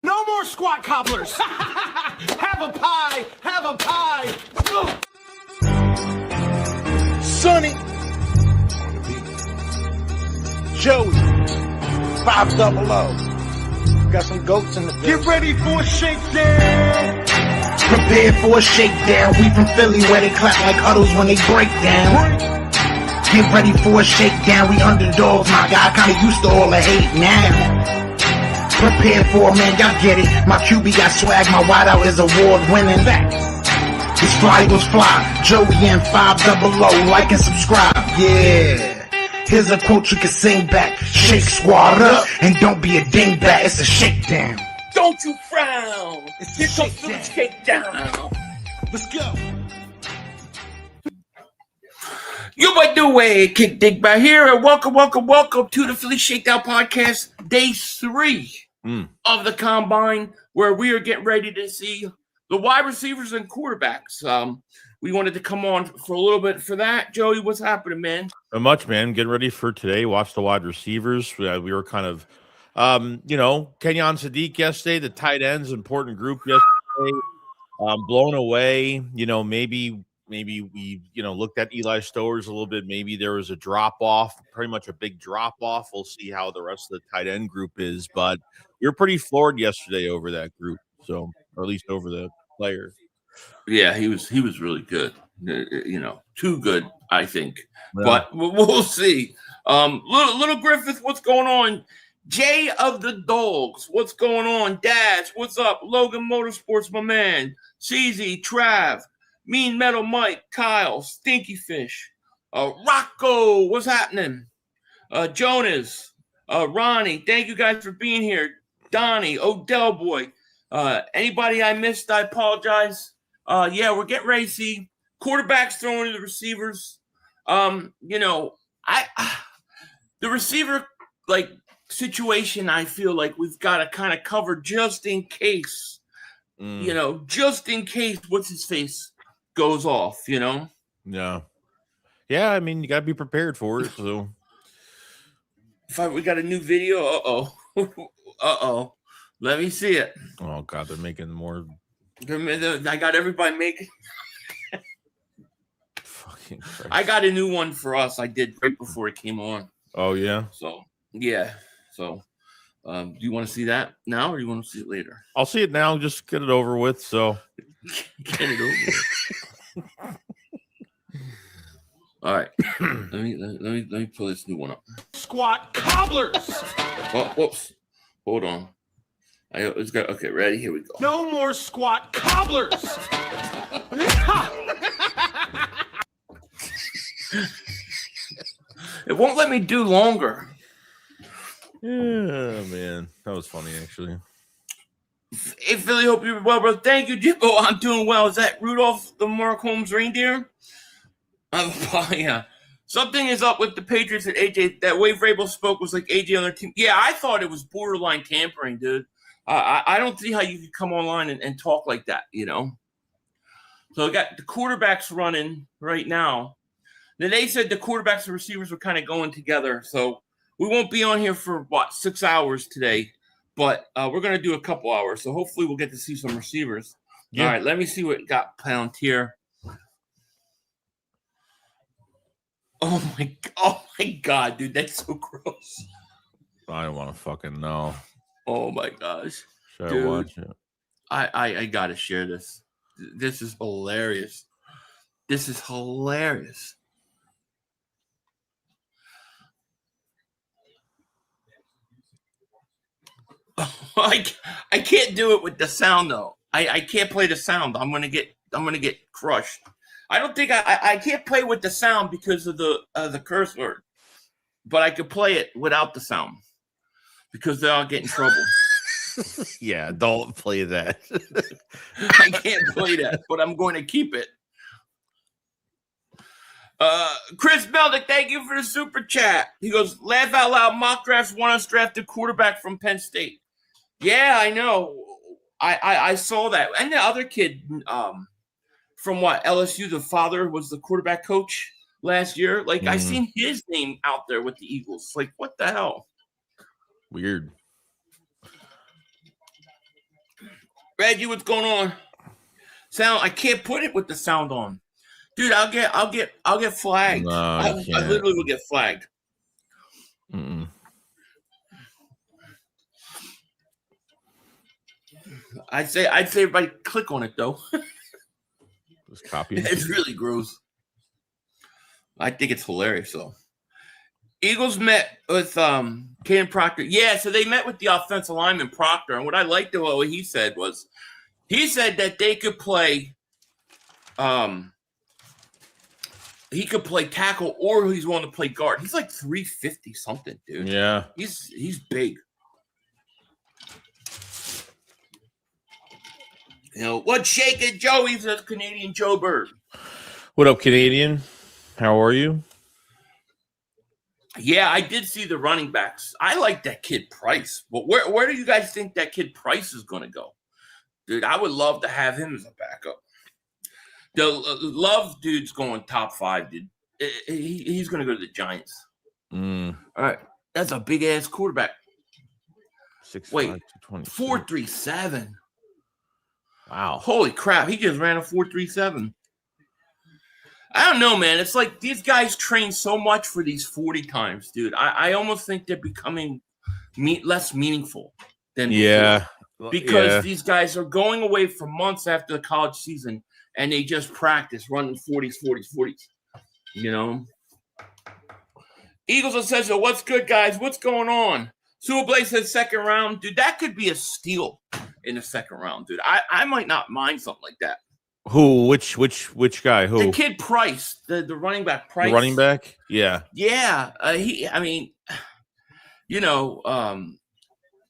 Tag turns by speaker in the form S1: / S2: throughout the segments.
S1: No more squat cobblers. Have a pie. Have a pie. Ugh.
S2: Sonny. Joey. 500. Got some goats in the building.
S1: Get ready for a shakedown.
S3: Prepare for a shakedown. We from Philly where they clap like huddles when they break down. Get ready for a shakedown. We underdogs, my guy. Kinda used to all the hate now. Prepare for it, man, y'all get it. My QB got swag, my wideout is award winning. This fly was fly, Joey and 500, like and subscribe, yeah. Here's a quote you can sing back. Shake squad up, and don't be a dingbat, it's a shakedown.
S4: Don't you frown, here comes the shakedown.
S1: Let's go.
S4: You might do way, Kick Dingbat here, and welcome to the Philly Shakedown Podcast, day 3 of the Combine, where we are getting ready to see the wide receivers and quarterbacks. We wanted to come on for a little bit for that. Joey, what's happening, man?
S5: Not much, man. Getting ready for today. Watch the wide receivers. We were kind of, Kenyon Sadiq yesterday, the tight ends, important group yesterday. Blown away. Maybe we, looked at Eli Stowers a little bit. Maybe there was a drop-off, pretty much a big drop-off. We'll see how the rest of the tight end group is. But you're pretty floored yesterday over that group, or at least over the player.
S4: Yeah, he was really good. Too good, I think. Yeah. But we'll see. Little Griffith, what's going on? Jay of the Dogs, what's going on? Dash, what's up? Logan Motorsports, my man. CZ, Trav. Mean Metal Mike, Kyle, Stinky Fish, Rocco, what's happening? Jonas, Ronnie, thank you guys for being here. Donnie, Odell Boy, anybody I missed, I apologize. We're getting ready to see quarterbacks throwing to the receivers. The receiver situation, I feel like we've got to kind of cover just in case. Just in case what's his face goes off, Yeah.
S5: I mean, you got to be prepared for it. So,
S4: we got a new video. Uh-oh. Let me see it.
S5: Oh, God, they're making more.
S4: I got everybody making.
S5: Fucking Christ.
S4: I got a new one for us. I did right before it came on.
S5: Oh, yeah?
S4: So, yeah. So, do you want to see that now or do you want to see it later?
S5: I'll see it now. Just get it over with. So,
S4: get it over with. All right, let me pull this new one up.
S1: Squat cobblers.
S4: Oh, whoops, hold on. Okay, ready? Here we go.
S1: No more squat cobblers.
S4: It won't let me do longer.
S5: Yeah, man, that was funny actually.
S4: Hey, Philly, hope you're well, bro. Thank you, Jimbo. I'm doing well. Is that Rudolph the Mark Holmes reindeer? Yeah. Something is up with the Patriots and AJ. That way Vrabel spoke was like AJ on their team. Yeah, I thought it was borderline tampering, dude. I don't see how you could come online and talk like that, So I got the quarterbacks running right now. Then they said the quarterbacks and receivers were kind of going together. So we won't be on here for, 6 hours today. But we're going to do a couple hours. So hopefully we'll get to see some receivers. Yeah. All right, let me see what got Palantir. Oh my God, dude, that's so gross.
S5: I don't want to fucking know.
S4: Oh my gosh.
S5: Should I watch it?
S4: I got to share this. This is hilarious. I can't do it with the sound though. I can't play the sound. I'm gonna get crushed. I don't think I can't play with the sound because of the curse word, but I could play it without the sound because then I'll get in trouble.
S5: Yeah, don't play that.
S4: I can't play that, but I'm going to keep it. Chris Meldick, thank you for the super chat. He goes, laugh out loud, mock drafts want us drafted quarterback from Penn State. Yeah, I know. I saw that. And the other kid from LSU, the father was the quarterback coach last year. I seen his name out there with the Eagles. What the hell?
S5: Weird.
S4: Reggie, what's going on? Sound? I can't put it with the sound on, dude. I'll get flagged.
S5: No,
S4: I literally will get flagged.
S5: Mm-mm.
S4: I'd say everybody click on it though.
S5: Just copy.
S4: It's really gross. I think it's hilarious though. Eagles met with Ken Proctor. Yeah, so they met with the offensive lineman Proctor, and what I liked about what he said was, he said that they could play, he could play tackle or he's willing to play guard. He's like 350 something, dude.
S5: Yeah,
S4: he's big. You know what's shaking, Joey? Says Canadian Joe Bird.
S5: What up, Canadian? How are you?
S4: Yeah, I did see the running backs. I like that kid Price. But where do you guys think that kid Price is going to go? Dude, I would love to have him as a backup. The Love dude's going top 5, dude. He's going to go to the Giants. All right. That's a big-ass quarterback.
S5: 6'5",
S4: Wait,
S5: 220.
S4: 4.37.
S5: Wow.
S4: Holy crap. He just ran a 4.37. I don't know, man. It's like these guys train so much for these 40 times, dude. I almost think they're becoming less meaningful than before. Because these guys are going away for months after the college season, and they just practice running 40s. You know? Eagles says, what's good, guys? What's going on? Suablay says second round. Dude, that could be a steal in the second round, dude. I might not mind something like that.
S5: Who? Which guy? Who?
S4: The kid Price, the running back Price.
S5: The running back? Yeah.
S4: Yeah.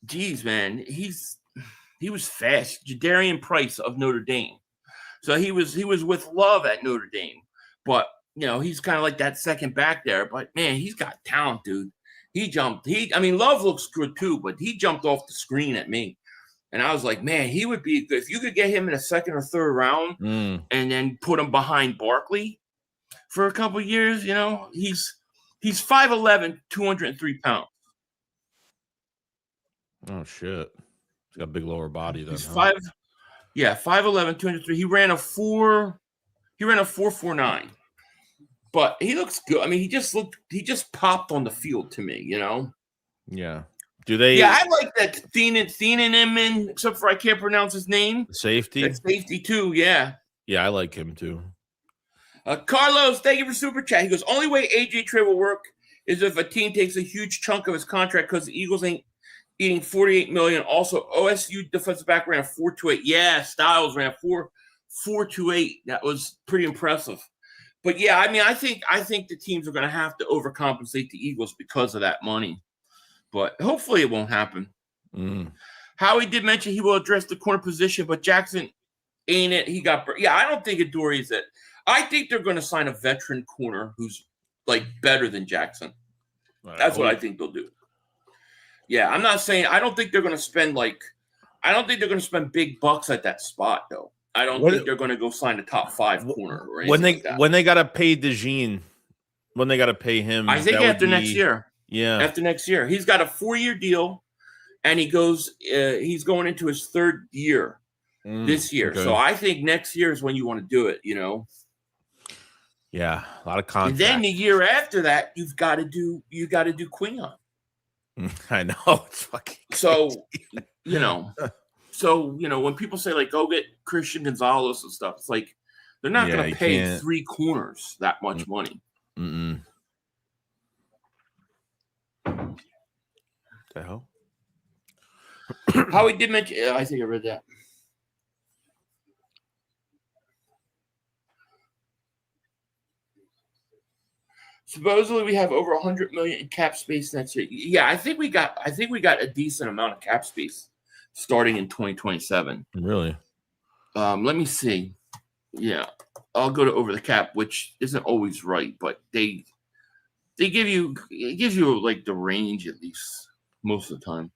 S4: Geez, man. He was fast. Jadarian Price of Notre Dame. So he was with Love at Notre Dame. But, he's kind of like that second back there. But, man, he's got talent, dude. He jumped. Love looks good, too. But he jumped off the screen at me. And I was like, man, he would be good. If you could get him in a second or third round and then put him behind Barkley for a couple of years, he's 5'11", 203 pounds.
S5: Oh, shit. He's got a big lower body, though.
S4: He's 5'11", 203. He ran a 4.49. But he looks good. He just popped on the field to me,
S5: Yeah. Do they?
S4: Yeah, I like that Thieneman, except for I can't pronounce his name.
S5: Safety?
S4: That safety, too, yeah.
S5: Yeah, I like him, too.
S4: Carlos, thank you for Super Chat. He goes, only way AJ trade will work is if a team takes a huge chunk of his contract because the Eagles ain't eating $48 million. Also, OSU defensive back ran a 4.28. Yeah, Styles ran a 4.28. That was pretty impressive. But, yeah, I think the teams are going to have to overcompensate the Eagles because of that money. But hopefully it won't happen. Howie did mention he will address the corner position, but Jackson ain't it. He got – I don't think Adoree is it. I think they're going to sign a veteran corner who's, better than Jackson. That's what I think they'll do. Yeah, I'm not saying – I don't think they're going to spend, I don't think they're going to spend big bucks at that spot, though. I don't think they're going to go sign a top 5 corner or anything like that.
S5: When they got to pay DeJean, when they got to pay him –
S4: I think after next year.
S5: Yeah.
S4: After next year. He's got a 4-year deal, and he's going into his 3rd year this year. Okay. So I think next year is when you want to do it,
S5: Yeah, a lot of contracts.
S4: And then the year after that, you got to do Quinyon.
S5: I know. It's fucking
S4: crazy. So, when people say, go get Christian Gonzalez and stuff, it's like they're not going to pay 3 corners that much money.
S5: The hell?
S4: Howie did mention, I think I read that. Supposedly we have over 100 million in cap space next year. Yeah, I think we got a decent amount of cap space starting in 2027.
S5: Really?
S4: Let me see. Yeah, I'll go to over the cap, which isn't always right, but it gives you the range at least most of the time.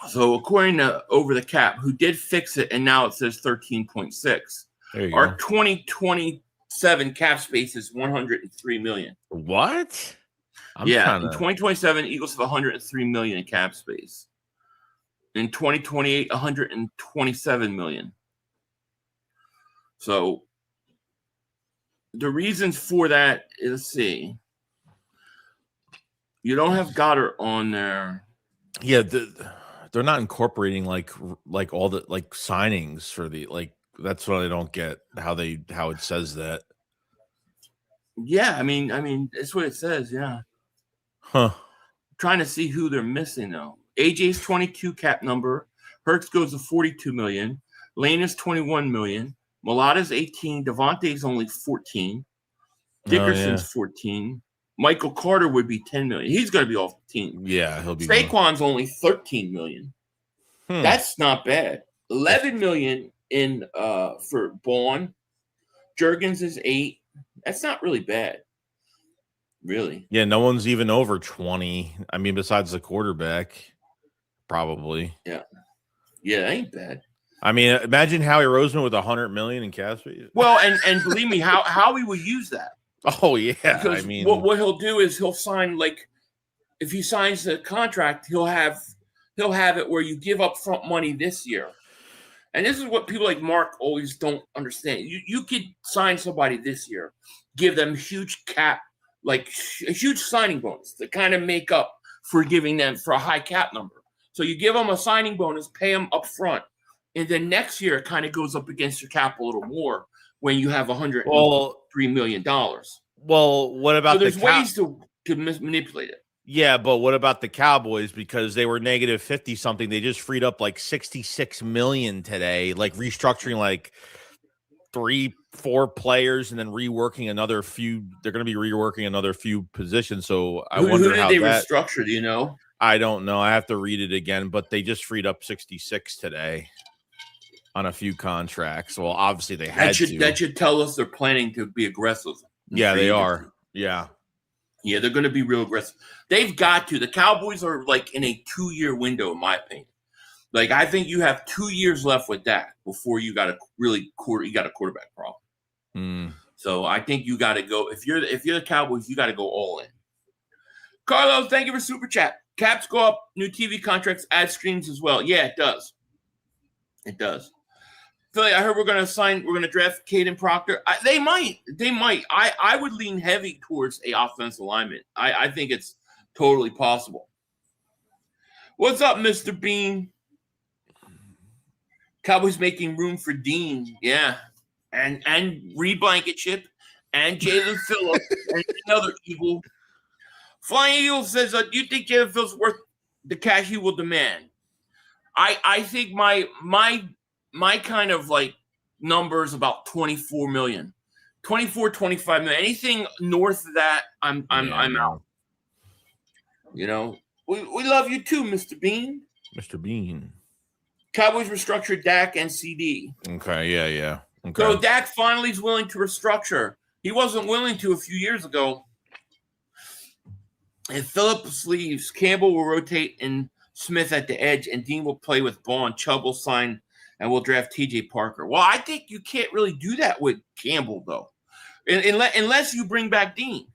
S4: So according to Over the Cap, who did fix it, and now it says 13.6. Our 2027 cap space is 103 million.
S5: What?
S4: In 2027, Eagles have 103 million in cap space. In 2028, 127 million. So the reasons for that is, let's see. You don't have Goddard on there.
S5: Yeah, they're not incorporating like all the like signings for the like. That's what I don't get how it says that.
S4: Yeah, I mean that's what it says. Yeah.
S5: Huh.
S4: Trying to see who they're missing though. AJ's 22 cap number. Hurts goes to 42 million. Lane is 21 million. Mulata's 18. DeVonta's only 14. Dickerson's 14. Michael Carter would be 10 million. He's going to be off the team.
S5: Yeah, he'll be.
S4: Saquon's only 13 million. That's not bad. 11 million in for Vaughn. Jurgens is 8. That's not really bad. Really.
S5: Yeah, no one's even over 20. I mean, besides the quarterback, probably.
S4: Yeah. Yeah, that ain't bad.
S5: I mean, imagine Howie Roseman with 100 million in cap space.
S4: Well, and believe me, how he will use that.
S5: Oh yeah,
S4: because
S5: I mean,
S4: what he'll do is he'll sign, like, if he signs the contract, he'll have it where you give up front money this year, and this is what people like Mark always don't understand. You could sign somebody this year, give them huge cap, like a huge signing bonus to kind of make up for giving them for a high cap number. So you give them a signing bonus, pay them up front, and then next year it kind of goes up against your cap a little more when you have $103 million.
S5: Well, what about
S4: there's ways to manipulate it.
S5: Yeah, but what about the Cowboys? Because they were negative 50 something. They just freed up like 66 million today, like restructuring like 3-4 players and then reworking another few. They're going to be reworking another few positions. So I wonder
S4: who did
S5: how
S4: they
S5: that
S4: restructure. Do you know?
S5: I don't know. I have to read it again, but they just freed up 66 today on a few contracts. Well, obviously they had to.
S4: That should tell us they're planning to be aggressive.
S5: Yeah, they are. Yeah.
S4: Yeah, they're going to be real aggressive. They've got to. The Cowboys are like in a 2-year window, in my opinion. Like, I think you have 2 years left with that before you got a quarterback problem. So I think you got to go. If you're the Cowboys, you got to go all in. Carlos, thank you for super chat. Caps go up, new TV contracts, ad streams as well. Yeah, it does. It does. Philly, I heard we're going to draft Caden Proctor. They might. I would lean heavy towards a offensive lineman. I think it's totally possible. What's up, Mr. Bean? Cowboys making room for Dean. Yeah. And Reed Blankenship and Jalen Phillips and another Eagle. Flying Eagle says, do you think Jalen Phillips worth the cash he will demand? I think my kind of like number is about 24 million. 24, 25 million. Anything north of that, I'm out. You know, we love you too, Mr. Bean.
S5: Mr. Bean.
S4: Cowboys restructured Dak and CD.
S5: Okay, yeah. Okay.
S4: So Dak finally is willing to restructure. He wasn't willing to a few years ago. If Phillips leaves, Campbell will rotate in Smith at the edge, and Dean will play with Vaughn. Chubb will sign, and we'll draft TJ Parker. Well, I think you can't really do that with Campbell, though, unless you bring back Dean,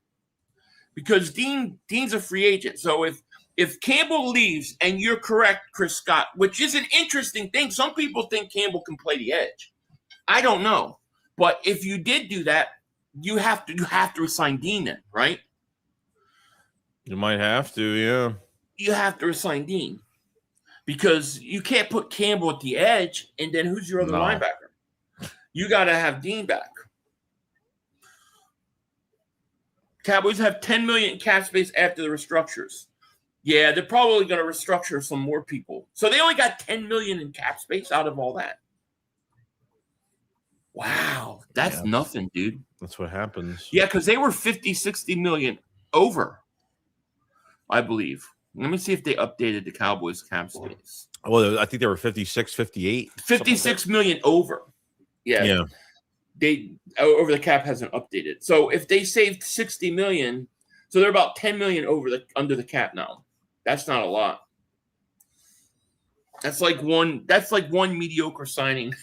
S4: because Dean's a free agent. So if Campbell leaves, and you're correct, Chris Scott, which is an interesting thing. Some people think Campbell can play the edge. I don't know, but if you did do that, you have to assign Dean then, right?
S5: You might have to, yeah.
S4: You have to assign Dean because you can't put Campbell at the edge, and then who's your other linebacker? You got to have Dean back. Cowboys have $10 million in cap space after the restructures. Yeah, they're probably going to restructure some more people. So they only got $10 million in cap space out of all that. Wow, that's nothing, dude.
S5: That's what happens.
S4: Yeah, because they were 50, 60 million over, I believe. Let me see if they updated the Cowboys cap space.
S5: Well, I think they were 56, 58.
S4: 56 million over. Yeah. They over the cap hasn't updated. So if they saved 60 million, so they're about 10 million under the cap now. That's not a lot. That's like one mediocre signing.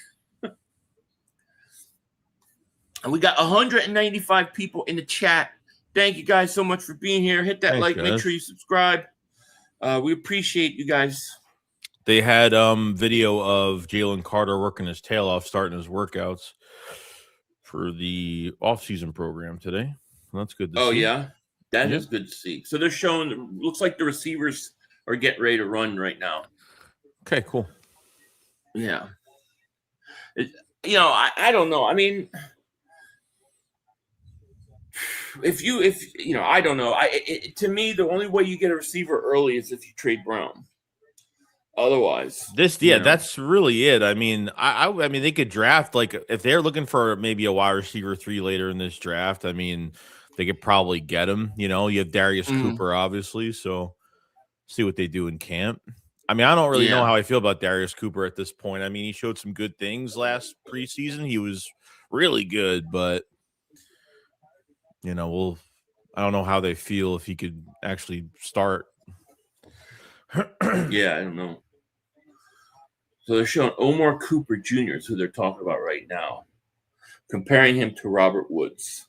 S4: And we got 195 people in the chat. Thank you guys so much for being here. Hit that like. Make sure you subscribe. We appreciate you guys.
S5: They had video of Jalen Carter working his tail off, starting his workouts for the off-season program today. That's good to see.
S4: Oh, yeah? That
S5: Yeah.
S4: is good to see. So they're showing, looks like the receivers are getting ready to run right now.
S5: Okay, cool.
S4: Yeah. I don't know. I mean, I don't know. To me, the only way you get a receiver early is if you trade Brown. Otherwise,
S5: that's really it. I mean, I mean, they could draft, like, if they're looking for maybe a wide receiver 3 later in this draft. I mean, they could probably get him. You have Darius Cooper, obviously. So see what they do in camp. I mean, I don't really know how I feel about Darius Cooper at this point. I mean, he showed some good things last preseason. He was really good, but I don't know how they feel if he could actually start.
S4: Yeah, I don't know. So they're showing Omar Cooper Jr. is who they're talking about right now, comparing him to Robert Woods.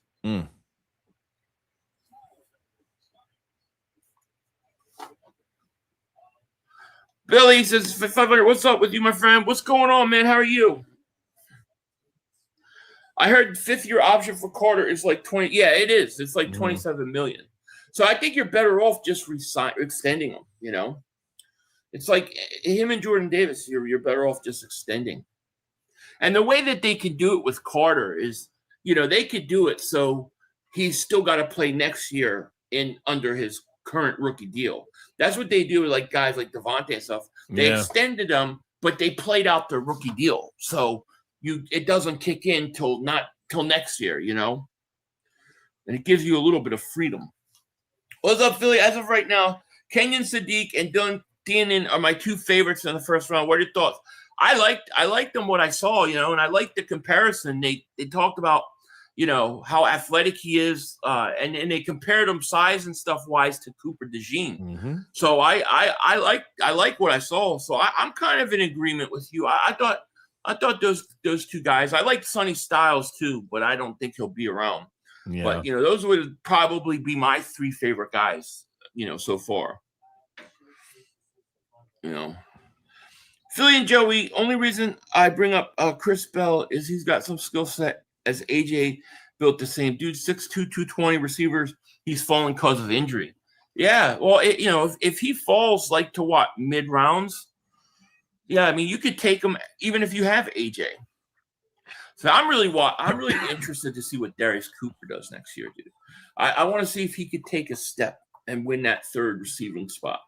S4: Billy says, 500, what's up with you, my friend? What's going on, man? How are you? I heard 5th-year option for Carter is like 20. Yeah, it is. It's like $27 million. So I think you're better off just extending him, It's like him and Jordan Davis, you're better off just extending. And the way that they could do it with Carter is, they could do it so he's still got to play next year under his current rookie deal. That's what they do with like guys like DeVonta and stuff. They extended them, but they played out their rookie deal. So it doesn't kick in till next year, And it gives you a little bit of freedom. What's up, Philly? As of right now, Kenyon Sadiq and Dylan Thienen are my 2 favorites in the first round. What are your thoughts? I liked them what I saw, and I liked the comparison. They talked about, how athletic he is, and they compared him size and stuff wise to Cooper DeJean. So I like what I saw. So I'm kind of in agreement with you. I thought those 2 guys. I like Sonny Styles too, but I don't think he'll be around. Yeah. But those would probably be my 3 favorite guys, so far. Philly and Joey, only reason I bring up Chris Bell is he's got some skill set as AJ built the same. Dude, 6'2", 220 receivers. He's falling because of injury. Yeah, well, if he falls like to what, mid-rounds? Yeah, I mean, you could take him even if you have AJ. So I'm really interested to see what Darius Cooper does next year, dude. I want to see if he could take a step and win that 3rd receiving spot.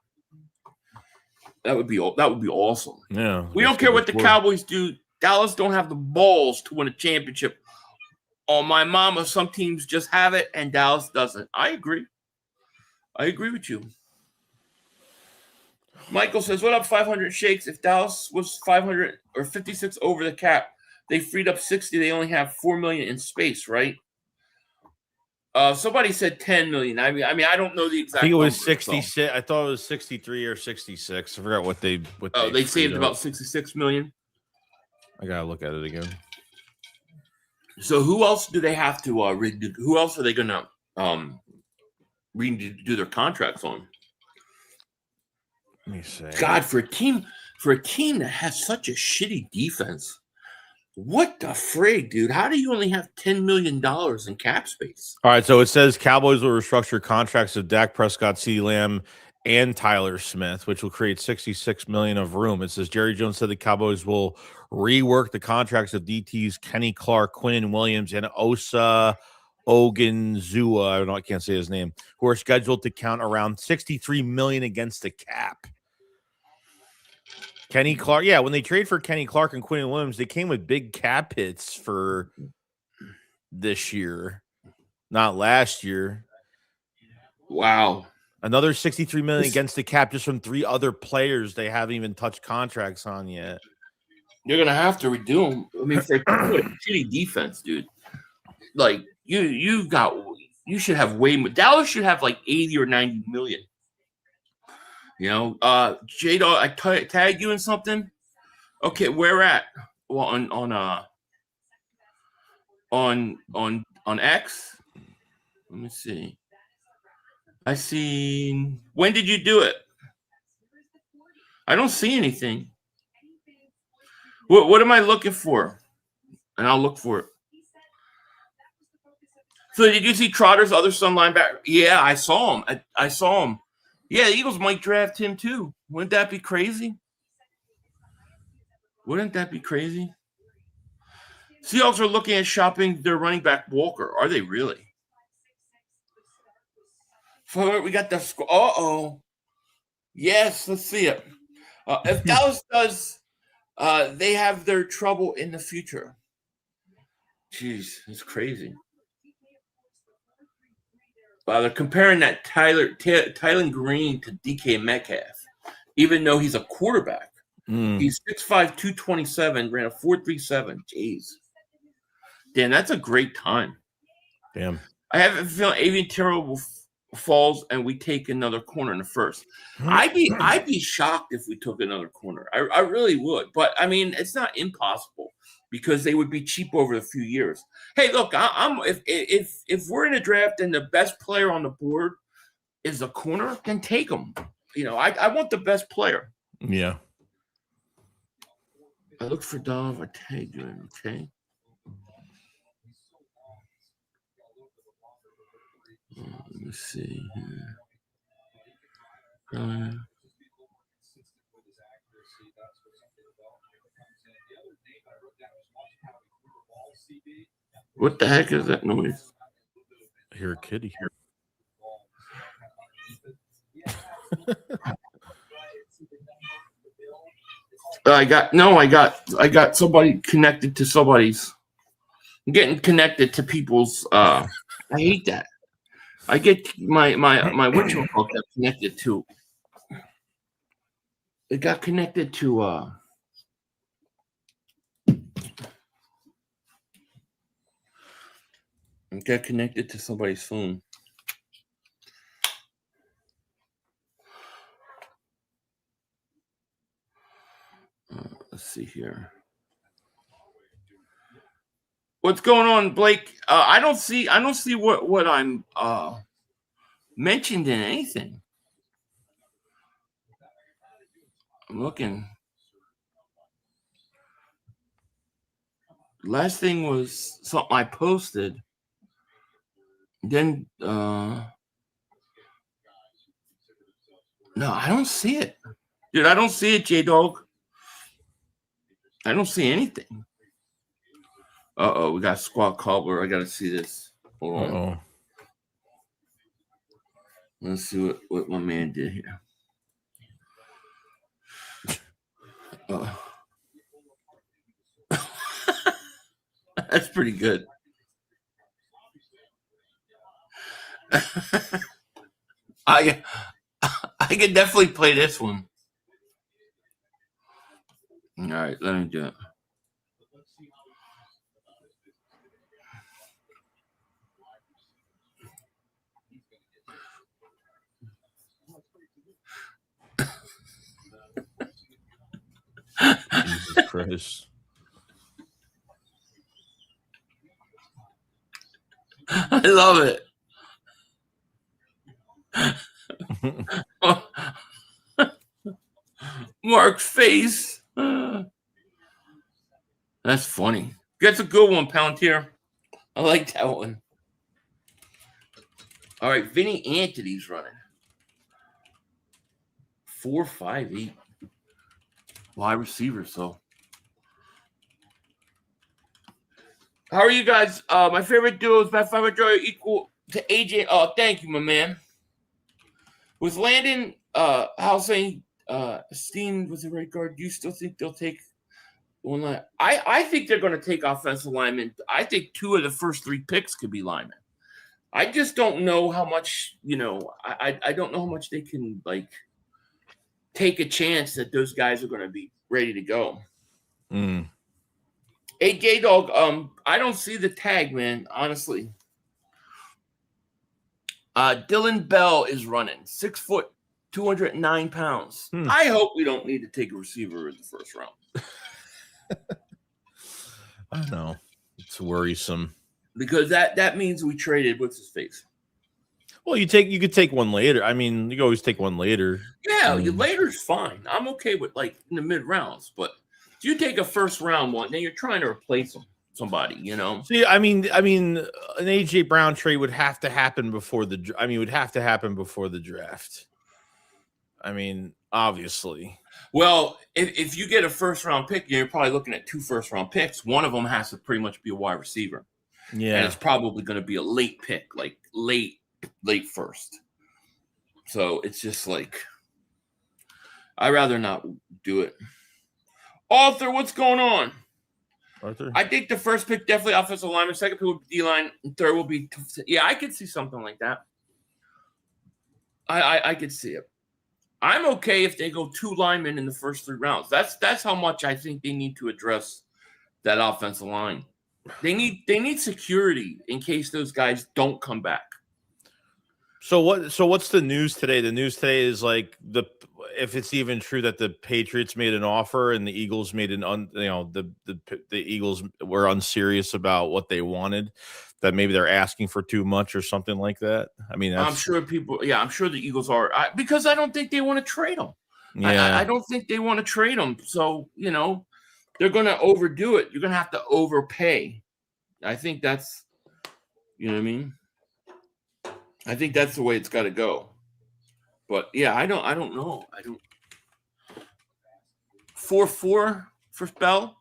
S4: That would be awesome. Yeah. We don't care what the Cowboys do. Dallas don't have the balls to win a championship. On my mama, some teams just have it and Dallas doesn't. I agree with you. Michael says, what up, 500 Shakes? If Dallas was 500 or 56 over the cap, they freed up 60. They only have $4 million in space, right? Somebody said 10 million. I mean, I don't know the exact.
S5: I think it was 66. So. I thought it was 63 or 66. I forgot what they.
S4: They saved about 66 million.
S5: I gotta look at it again.
S4: So who else do they have to redo? Who else are they gonna redo their contracts on?
S5: Let me see.
S4: God, for a team that has such a shitty defense. What the frig, dude? How do you only have $10 million in cap space?
S5: All right, so it says Cowboys will restructure contracts of Dak Prescott, CeeDee Lamb, and Tyler Smith, which will create $66 million of room. It says Jerry Jones said the Cowboys will rework the contracts of DTs Kenny Clark, Quinnen Williams, and Osa Ogunzua. I can't say his name, who are scheduled to count around $63 million against the cap. Kenny Clark, yeah, when they trade for Kenny Clark and Quinnen Williams, they came with big cap hits for this year, not last year.
S4: Wow.
S5: Another $63 million against the cap just from 3 other players they haven't even touched contracts on yet.
S4: You're going to have to redo them. I mean, for a shitty defense, dude, like, you should have way more. Dallas should have like 80 or 90 million. J-Dog, I tagged you in something. Okay, where at? Well, on X. Let me see. I see. When did you do it? I don't see anything. What am I looking for? And I'll look for it. So did you see Trotter's other son linebacker? Yeah, I saw him. I saw him. Yeah, the Eagles might draft him too. Wouldn't that be crazy? Wouldn't that be crazy? Seahawks are looking at shopping their running back Walker. Are they really? So we got the score. Uh-oh. Yes, let's see it. If Dallas does, they have their trouble in the future. Jeez, it's crazy. They're comparing that Tylen Green to DK Metcalf, even though he's a quarterback. He's 6'5", 227, ran a 4.37. Jeez. Damn, that's a great time.
S5: Damn.
S4: I have a feeling Avian Terrible falls and we take another corner in the first. I'd be shocked if we took another corner. I really would. But, I mean, it's not impossible because they would be cheap over a few years. Hey, look, if we're in a draft and the best player on the board is a corner, then take him. You know, I want the best player.
S5: Yeah.
S4: I look for Dov. I tag you in, okay? Let me see here. What the heck is that noise?
S5: I hear a kitty here.
S4: I got somebody connected to somebody's. I'm getting connected to people's. I hate that. I get my whatchamacallit got connected to. It got connected to. It got connected to somebody's phone. Let's see here. What's going on, Blake? I don't see what I'm mentioned in anything. I'm looking. Last thing was something I posted. Then no, I don't see it. Dude, I don't see it, J-Dog. I don't see anything. Uh-oh, we got Squat Cobbler. I got to see this. Hold on.
S5: Uh-oh.
S4: Let's see what my man did here. That's pretty good. I can definitely play this one. All right, let me do it.
S5: Jesus Christ.
S4: I love it. Mark's face. That's funny. That's a good one, Palantir. I like that one. All right, Vinny Anthony's running. 4.58. Wide receiver, so. How are you guys? My favorite duo is Bet 500 equal to AJ. Oh, thank you, my man. With Landon Halsey, Steen was the right guard. Do you still think they'll take one line? I think they're going to take offensive linemen. I think 2 of the first 3 picks could be linemen. I just don't know how much, I don't know how much they can, take a chance that those guys are going to be ready to go. Hey, J-Dog, I don't see the tag, man, honestly. Dylan Bell is running. 6 foot, 209 pounds. I hope we don't need to take a receiver in the first round.
S5: I know. It's worrisome.
S4: Because that means we traded what's his face.
S5: Well, you could take one later. I mean, you can always take one later.
S4: Yeah,
S5: I mean,
S4: later's fine. I'm okay with like in the mid rounds, but if you take a first round one, then you're trying to replace somebody, you know.
S5: see, I mean, an AJ Brown trade would have to happen before the. I mean, would have to happen before the draft. I mean, obviously.
S4: Well, if you get a first round pick, you're probably looking at 2 first round picks. One of them has to pretty much be a wide receiver.
S5: Yeah.
S4: And it's probably going to be a late pick, like late first. So it's just like, I'd rather not do it. Arthur, what's going on?
S5: Arthur?
S4: I think the first pick, definitely offensive lineman. Second pick will be D-line. And third will be, yeah, I could see something like that. I could see it. I'm okay if they go 2 linemen in the first 3 rounds. That's how much I think they need to address that offensive line. They need security in case those guys don't come back.
S5: So what's the news today? The news today is like if it's even true that the Patriots made an offer and the Eagles made the Eagles were unserious about what they wanted, that maybe they're asking for too much or something like that. I mean,
S4: I'm sure I'm sure the Eagles are, because I don't think they want to trade them.
S5: Yeah.
S4: I don't think they want to trade them. So, you know, they're going to overdo it. You're going to have to overpay. I think that's, you know what I mean? I think that's the way it's got to go. But yeah, I don't know. 4-4 for Bell.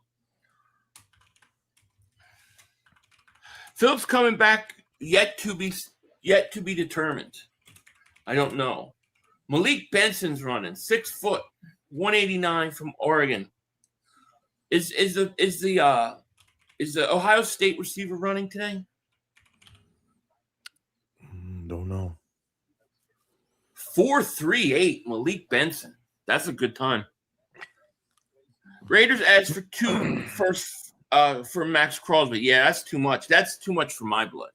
S4: Phillips coming back, yet to be determined. I don't know. Malik Benson's running 6 foot, 189 from Oregon. Is the Ohio State receiver running today?
S5: Don't know.
S4: 4.38 Malik Benson. That's a good time. Raiders asked for 2 first for Max Crosby. Yeah, that's too much. That's too much for my blood.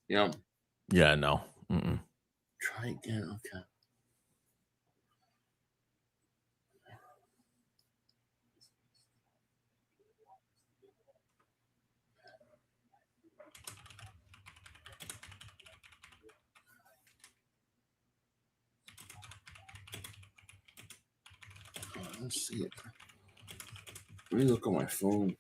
S4: You know?
S5: Yeah, no. Mm-mm.
S4: Try again. Okay. Let's see it. Let me look on my phone.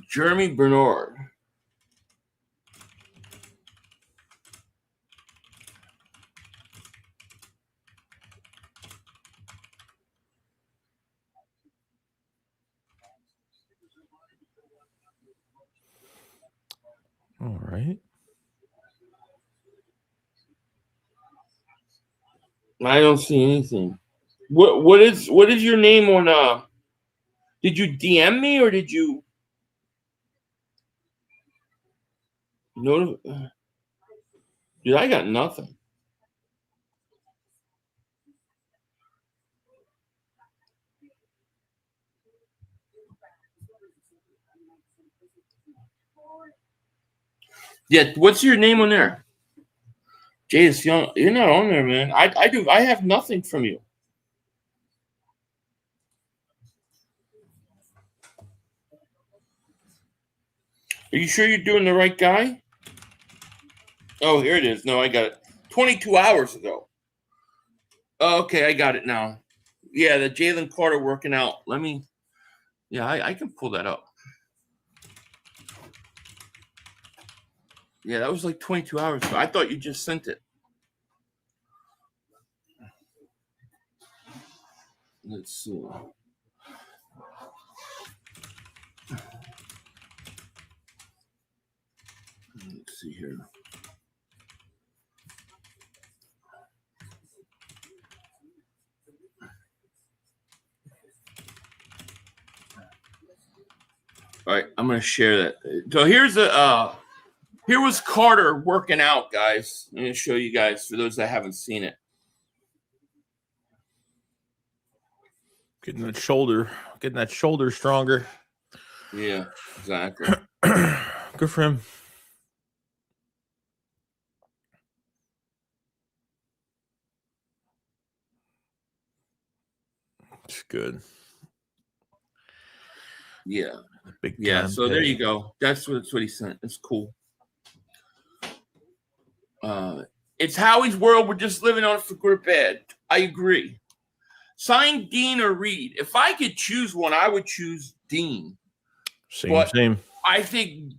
S4: Jeremy Bernard.
S5: All right.
S4: I don't see anything. What is your name on did you DM me or did you Dude, I got nothing. Yeah, what's your name on there? Jadis Young, you're not on there, man. I have nothing from you. Are you sure you're doing the right guy? Oh, here it is. No, I got it. 22 hours ago. Oh, okay, I got it now. Yeah, the Jalen Carter working out. I can pull that up. Yeah, that was like 22 hours ago. I thought you just sent it. Let's see. Let's see here. All right, I'm gonna share that. So here was Carter working out, guys. I'm gonna show you guys for those that haven't seen it.
S5: Getting that shoulder stronger.
S4: Yeah, exactly.
S5: Good for him. It's good.
S4: Yeah.
S5: Big
S4: Yeah.
S5: time
S4: So there
S5: pay.
S4: you go. That's what he sent. It's cool. It's Howie's world. We're just living on it for good or bad. I agree. Sign Dean or Reed. If I could choose one, I would choose Dean.
S5: Same.
S4: I think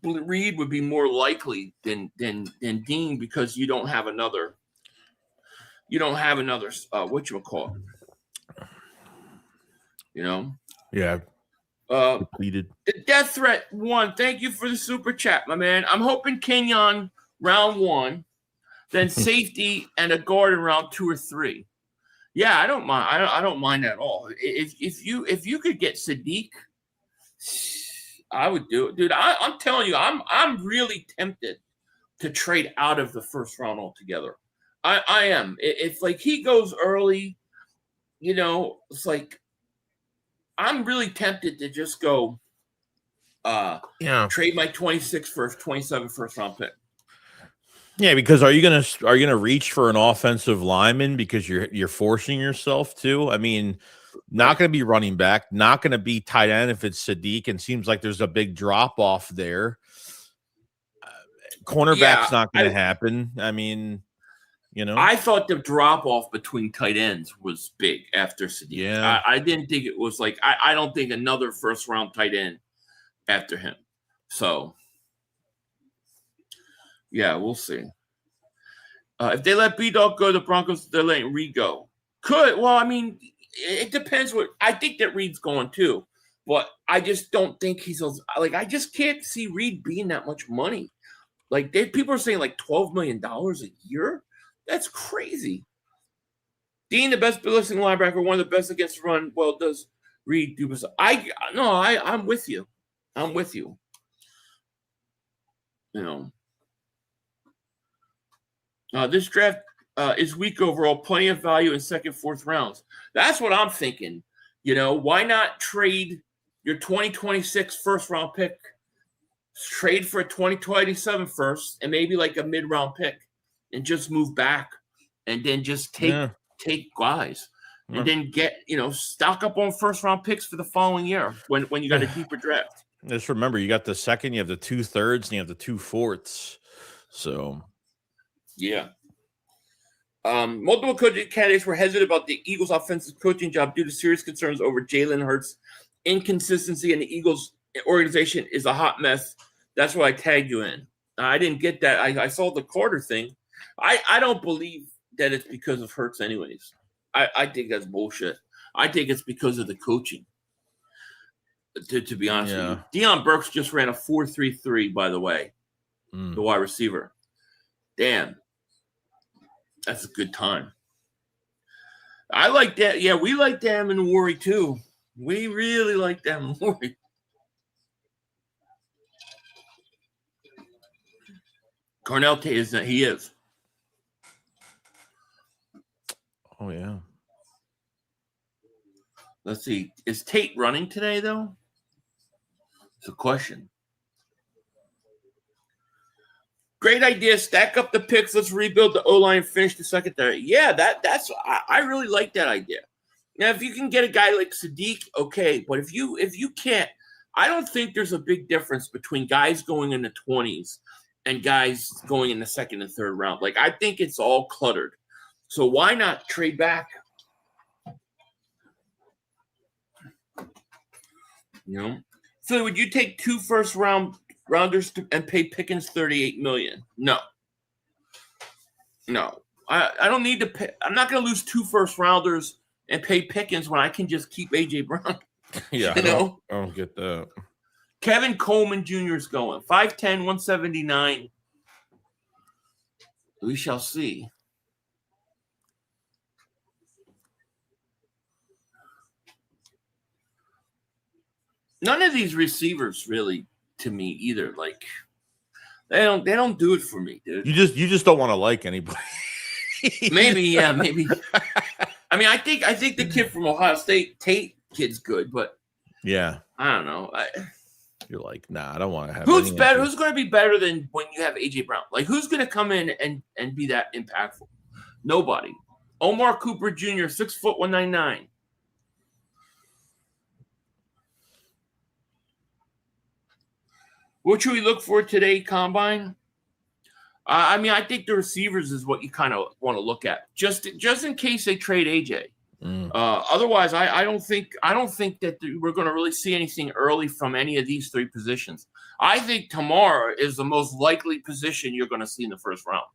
S4: Reed would be more likely than Dean because you don't have another whatchamacallit. You know?
S5: Yeah.
S4: Depleted. The Death Threat 1. Thank you for the super chat, my man. I'm hoping Kenyon round 1, then safety and a guard in round 2 or 3. Yeah, I don't mind. I don't mind at all. If you could get Sadiq, I would do it, dude. I'm telling you, I'm really tempted to trade out of the first round altogether. I am. If like he goes early, it's like I'm really tempted to just go trade my 26 first, 27 first round pick.
S5: Yeah, because are you gonna reach for an offensive lineman because you're forcing yourself to? I mean, not going to be running back, not going to be tight end if it's Sadiq, and seems like there's a big drop off there. Cornerback's not going to happen. I mean,
S4: I thought the drop off between tight ends was big after Sadiq.
S5: Yeah,
S4: I didn't think it was like I don't think another first round tight end after him. So yeah, we'll see. If they let B-Dog go, the Broncos, they're letting Reed go. Well, I mean, it depends I think that Reed's going too, but I just don't think I just can't see Reed being that much money. Like people are saying like $12 million a year. That's crazy. Dean, the best listening linebacker, one of the best against the run. Well, does Reed do this? I'm with you. I'm with you. This draft is weak overall. Plenty of value in second, fourth rounds. That's what I'm thinking. Why not trade your 2026 first round pick? Trade for a 2027 first and maybe like a mid round pick, and just move back, and then just take guys, and then get stock up on first round picks for the following year when you got a deeper draft.
S5: Just remember, you got the second, you have the 2/3, and you have the 2/4. So.
S4: Yeah. Multiple coaching candidates were hesitant about the Eagles' offensive coaching job due to serious concerns over Jalen Hurts' inconsistency, and the Eagles organization is a hot mess. That's why I tagged you in. I didn't get that. I saw the Carter thing. I don't believe that it's because of Hurts anyways. I think that's bullshit. I think it's because of the coaching. To be honest with you. Deion Burks just ran a 4.33, by the way, the wide receiver. Damn. That's a good time. I like that. Yeah, we like them in Worry too. We really like them in Worry. Carnell Tate is that he is.
S5: Oh yeah.
S4: Let's see. Is Tate running today though? It's a question. Great idea. Stack up the picks. Let's rebuild the O-line and finish the secondary. Yeah, that's I really like that idea. Now, if you can get a guy like Sadiq, okay. But if you can't, I don't think there's a big difference between guys going in the 20s and guys going in the second and third round. Like, I think it's all cluttered. So why not trade back? So would you take 2 first rounders and pay Pickens $38 million? No. I don't need to pay. I'm not going to lose 2 first rounders and pay Pickens when I can just keep AJ Brown.
S5: Yeah, I don't get that.
S4: Kevin Coleman Jr. is going 5'10", 179. We shall see. None of these receivers really, to me, either. Like, they don't do it for me, dude.
S5: You just don't want to like anybody.
S4: Maybe. I mean, I think the kid from Ohio State, Tate kid's good, but
S5: yeah,
S4: I don't know.
S5: You're like, nah, I don't want to have.
S4: Who's better? Who's going to be better than when you have AJ Brown? Like, who's going to come in and be that impactful? Nobody. Omar Cooper Jr., 6'199". What should we look for today, Combine? I mean, I think the receivers is what you kind of want to look at, just in case they trade AJ. Otherwise, I don't think that we're going to really see anything early from any of these three positions. I think Tamar is the most likely position you're going to see in the first round.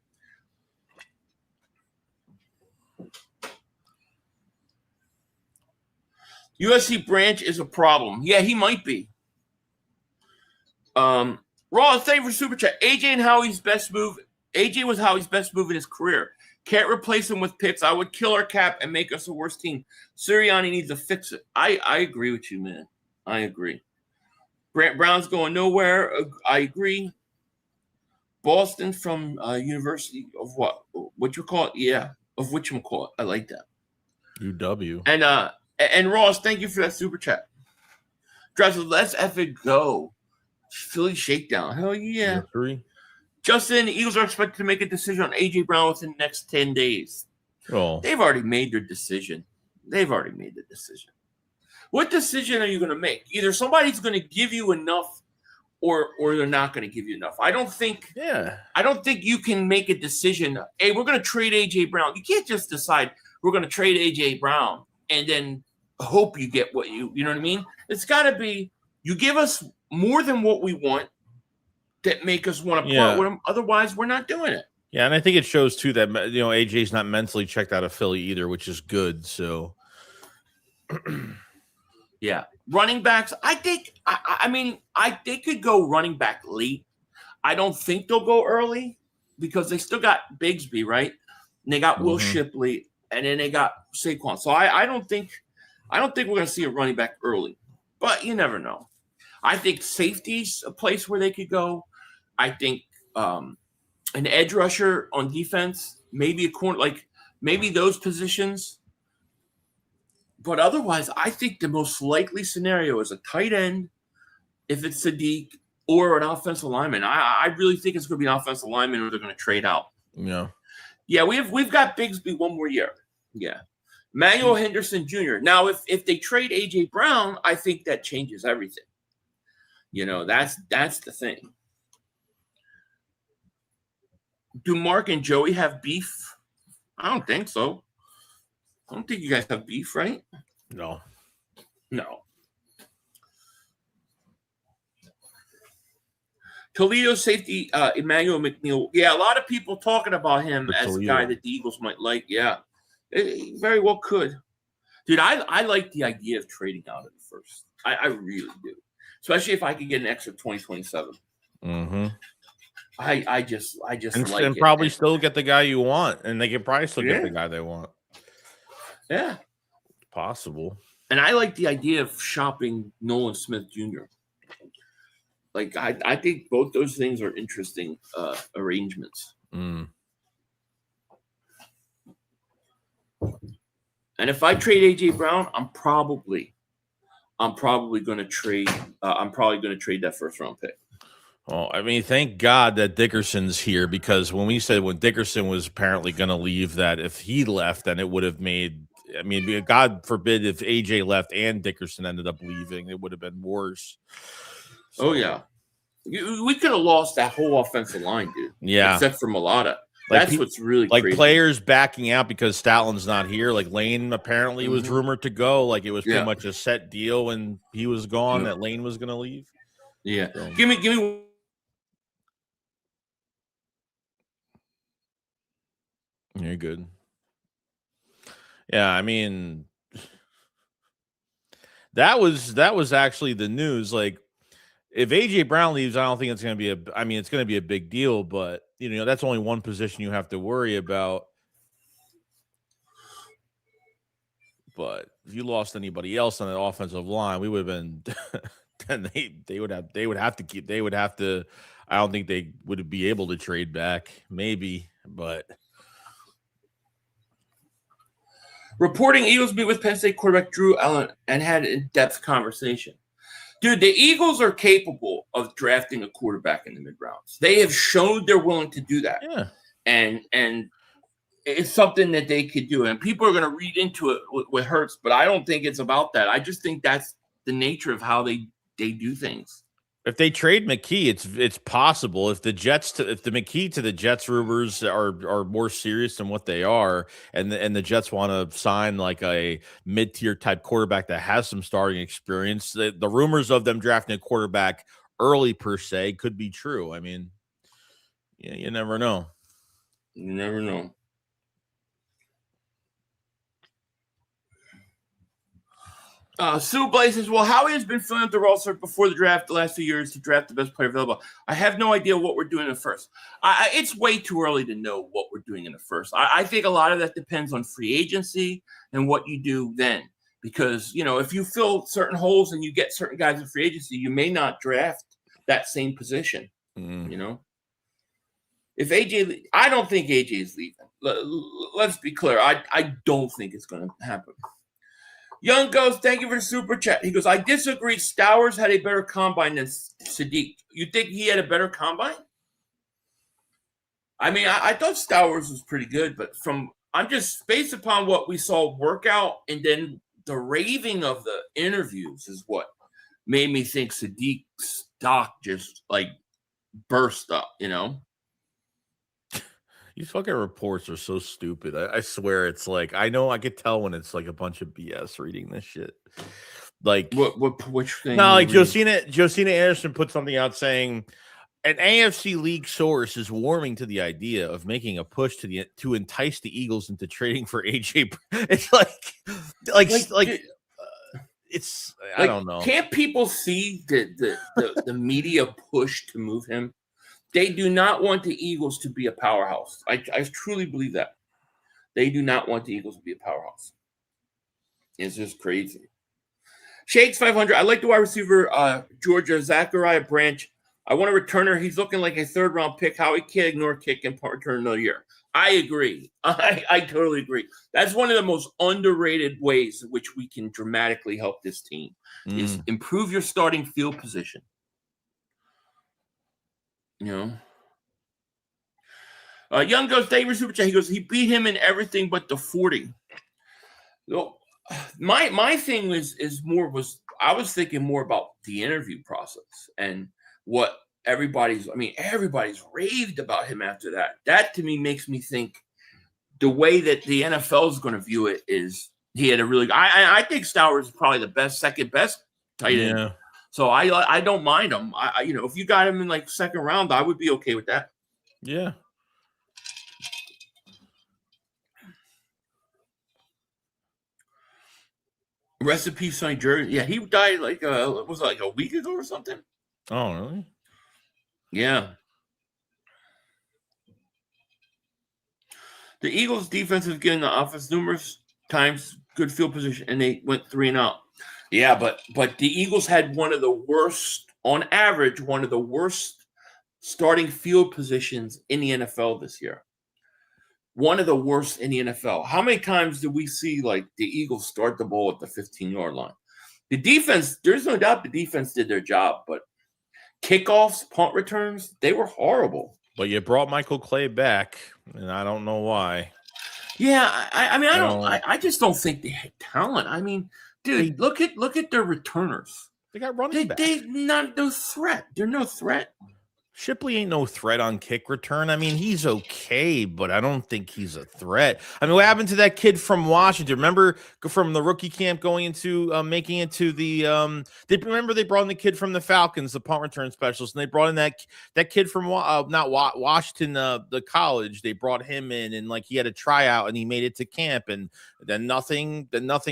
S4: USC Branch is a problem. Yeah, he might be. Raw, thank you for super chat. AJ and Howie's best move. AJ was Howie's best move in his career. Can't replace him with picks. I would kill our cap and make us a worse team. Sirianni needs to fix it. I agree with you, man. I agree. Brant Brown's going nowhere. I agree. Boston from University of what? What you call it? Yeah, of whatchamacallit. I like that.
S5: UW.
S4: And Ross, thank you for that super chat. Dressel, let's effing go. Philly shakedown. Hell yeah.
S5: 3.
S4: Justin, the Eagles are expected to make a decision on A.J. Brown within the next 10 days.
S5: Oh.
S4: They've already made their decision. What decision are you going to make? Either somebody's going to give you enough or they're not going to give you enough. I don't think you can make a decision. Hey, we're going to trade A.J. Brown. You can't just decide we're going to trade A.J. Brown and then hope you get what you know what I mean? It's got to be you give us more than what we want that make us want to part with him. Otherwise, we're not doing it.
S5: Yeah, and I think it shows, too, that, AJ's not mentally checked out of Philly either, which is good. So,
S4: yeah. Running backs, I think, they could go running back late. I don't think they'll go early because they still got Bigsby, right? And they got Will Shipley, and then they got Saquon. So I don't think we're going to see a running back early, but you never know. I think safety's a place where they could go. I think an edge rusher on defense, maybe a corner, like maybe those positions. But otherwise, I think the most likely scenario is a tight end, if it's Sadiq, or an offensive lineman. I really think it's going to be an offensive lineman, or they're going to trade out.
S5: Yeah.
S4: Yeah, we've got Bigsby one more year. Yeah. Manuel Henderson Jr. Now, if they trade A.J. Brown, I think that changes everything. That's the thing. Do Mark and Joey have beef? I don't think so. I don't think you guys have beef, right?
S5: No.
S4: Toledo safety, Emmanuel McNeil. Yeah, a lot of people talking about him as a guy that the Eagles might like. Yeah, it very well could. Dude, I like the idea of trading out of the first. I really do. Especially if I could get an extra 2027.
S5: Mm-hmm.
S4: I just like
S5: and
S4: it.
S5: Probably still get the guy you want, and they can probably still get the guy they want.
S4: Yeah.
S5: Possible.
S4: And I like the idea of shopping Nolan Smith Jr. Like, I think both those things are interesting arrangements.
S5: Mm.
S4: And if I trade A.J. Brown, I'm probably going to trade. I'm probably going to trade that first round pick.
S5: Well, I mean, thank God that Dickerson's here, because when Dickerson was apparently going to leave, that if he left, then it would have made. I mean, God forbid if AJ left and Dickerson ended up leaving, it would have been worse. So,
S4: oh yeah, we could have lost that whole offensive line, dude.
S5: Yeah,
S4: except for Mulata. That's what's really crazy.
S5: Players backing out because Statlin's not here. Like Lane apparently was rumored to go. Like it was pretty much a set deal when he was gone that Lane was going to leave.
S4: Yeah,
S5: so.
S4: Give me.
S5: You're good. Yeah, I mean, that was actually the news. Like, if AJ Brown leaves, I don't think it's going to be it's going to be a big deal, but that's only one position you have to worry about. But if you lost anybody else on the offensive line, we would have been. Then they would have to. I don't think they would be able to trade back. Maybe, but.
S4: Reporting Eagles meet with Penn State quarterback Drew Allen and had an in-depth conversation. Dude, the Eagles are capable of drafting a quarterback in the mid-rounds. They have shown they're willing to do that.
S5: Yeah.
S4: And it's something that they could do. And people are going to read into it with Hurts, but I don't think it's about that. I just think that's the nature of how they do things.
S5: If they trade McKee, it's possible. If the McKee to the Jets rumors are more serious than what they are, and the Jets want to sign like a mid-tier type quarterback that has some starting experience, the rumors of them drafting a quarterback early per se could be true. I mean, yeah, you never know.
S4: You never know. Sue Blaze says, well, Howie has been filling out the roster before the draft the last few years to draft the best player available. I have no idea what we're doing in the first. It's way too early to know what we're doing in the first. I think a lot of that depends on free agency and what you do then. Because, if you fill certain holes and you get certain guys in free agency, you may not draft that same position, If AJ, I don't think AJ is leaving. Let's be clear. I don't think it's going to happen. Young goes, thank you for the super chat. He goes, I disagree. Stowers had a better combine than Sadiq. You think he had a better combine? I mean, I thought Stowers was pretty good, but I'm just based upon what we saw workout and then the raving of the interviews is what made me think Sadiq's stock just like burst up,
S5: These fucking reports are so stupid. I swear it's like I could tell when it's like a bunch of BS reading this shit. Like
S4: which thing?
S5: No, like Josina Anderson put something out saying an AFC league source is warming to the idea of making a push to entice the Eagles into trading for AJ. It's it's I don't know.
S4: Can't people see the media push to move him? They do not want the Eagles to be a powerhouse. I truly believe that. They do not want the Eagles to be a powerhouse. It's just crazy. Shakes 500. I like the wide receiver, Georgia, Zachariah Branch. I want a returner. He's looking like a third-round pick. How he can't ignore kick and punt return another year. I agree. I totally agree. That's one of the most underrated ways in which we can dramatically help this team is improve your starting field position. Young goes, thank you for super chat. He goes, he beat him in everything but the 40. So my thing was I was thinking more about the interview process and what everybody's raved about him after that. That to me makes me think the way that the NFL is going to view it is he had a really I think Stowers is probably the second best tight end. Yeah. So I don't mind him. If you got him in like second round, I would be okay with that.
S5: Yeah.
S4: Rest in peace, St. Jordyn. Yeah, he died like was it like a week ago or something?
S5: Oh, really?
S4: Yeah. The Eagles' defense has given the offense numerous times good field position, and they went 3-and-out. Yeah, but the Eagles had one of the worst starting field positions in the NFL this year. One of the worst in the NFL. How many times did we see like the Eagles start the ball at the 15-yard line? The defense, there's no doubt the defense did their job, but kickoffs, punt returns, they were horrible.
S5: But you brought Michael Clay back, and I don't know why.
S4: Yeah, I just don't think they had talent. I mean, dude, look at their returners.
S5: They got running back.
S4: They're no threat. They're no threat.
S5: Shipley ain't no threat on kick return. I mean, he's okay, but I don't think he's a threat. I mean, what happened to that kid from Washington? Remember from the rookie camp going into making it to the they brought in the kid from the Falcons, the punt return specialist, and they brought in that kid from Washington, the college. They brought him in, and like he had a tryout, and he made it to camp, and then nothing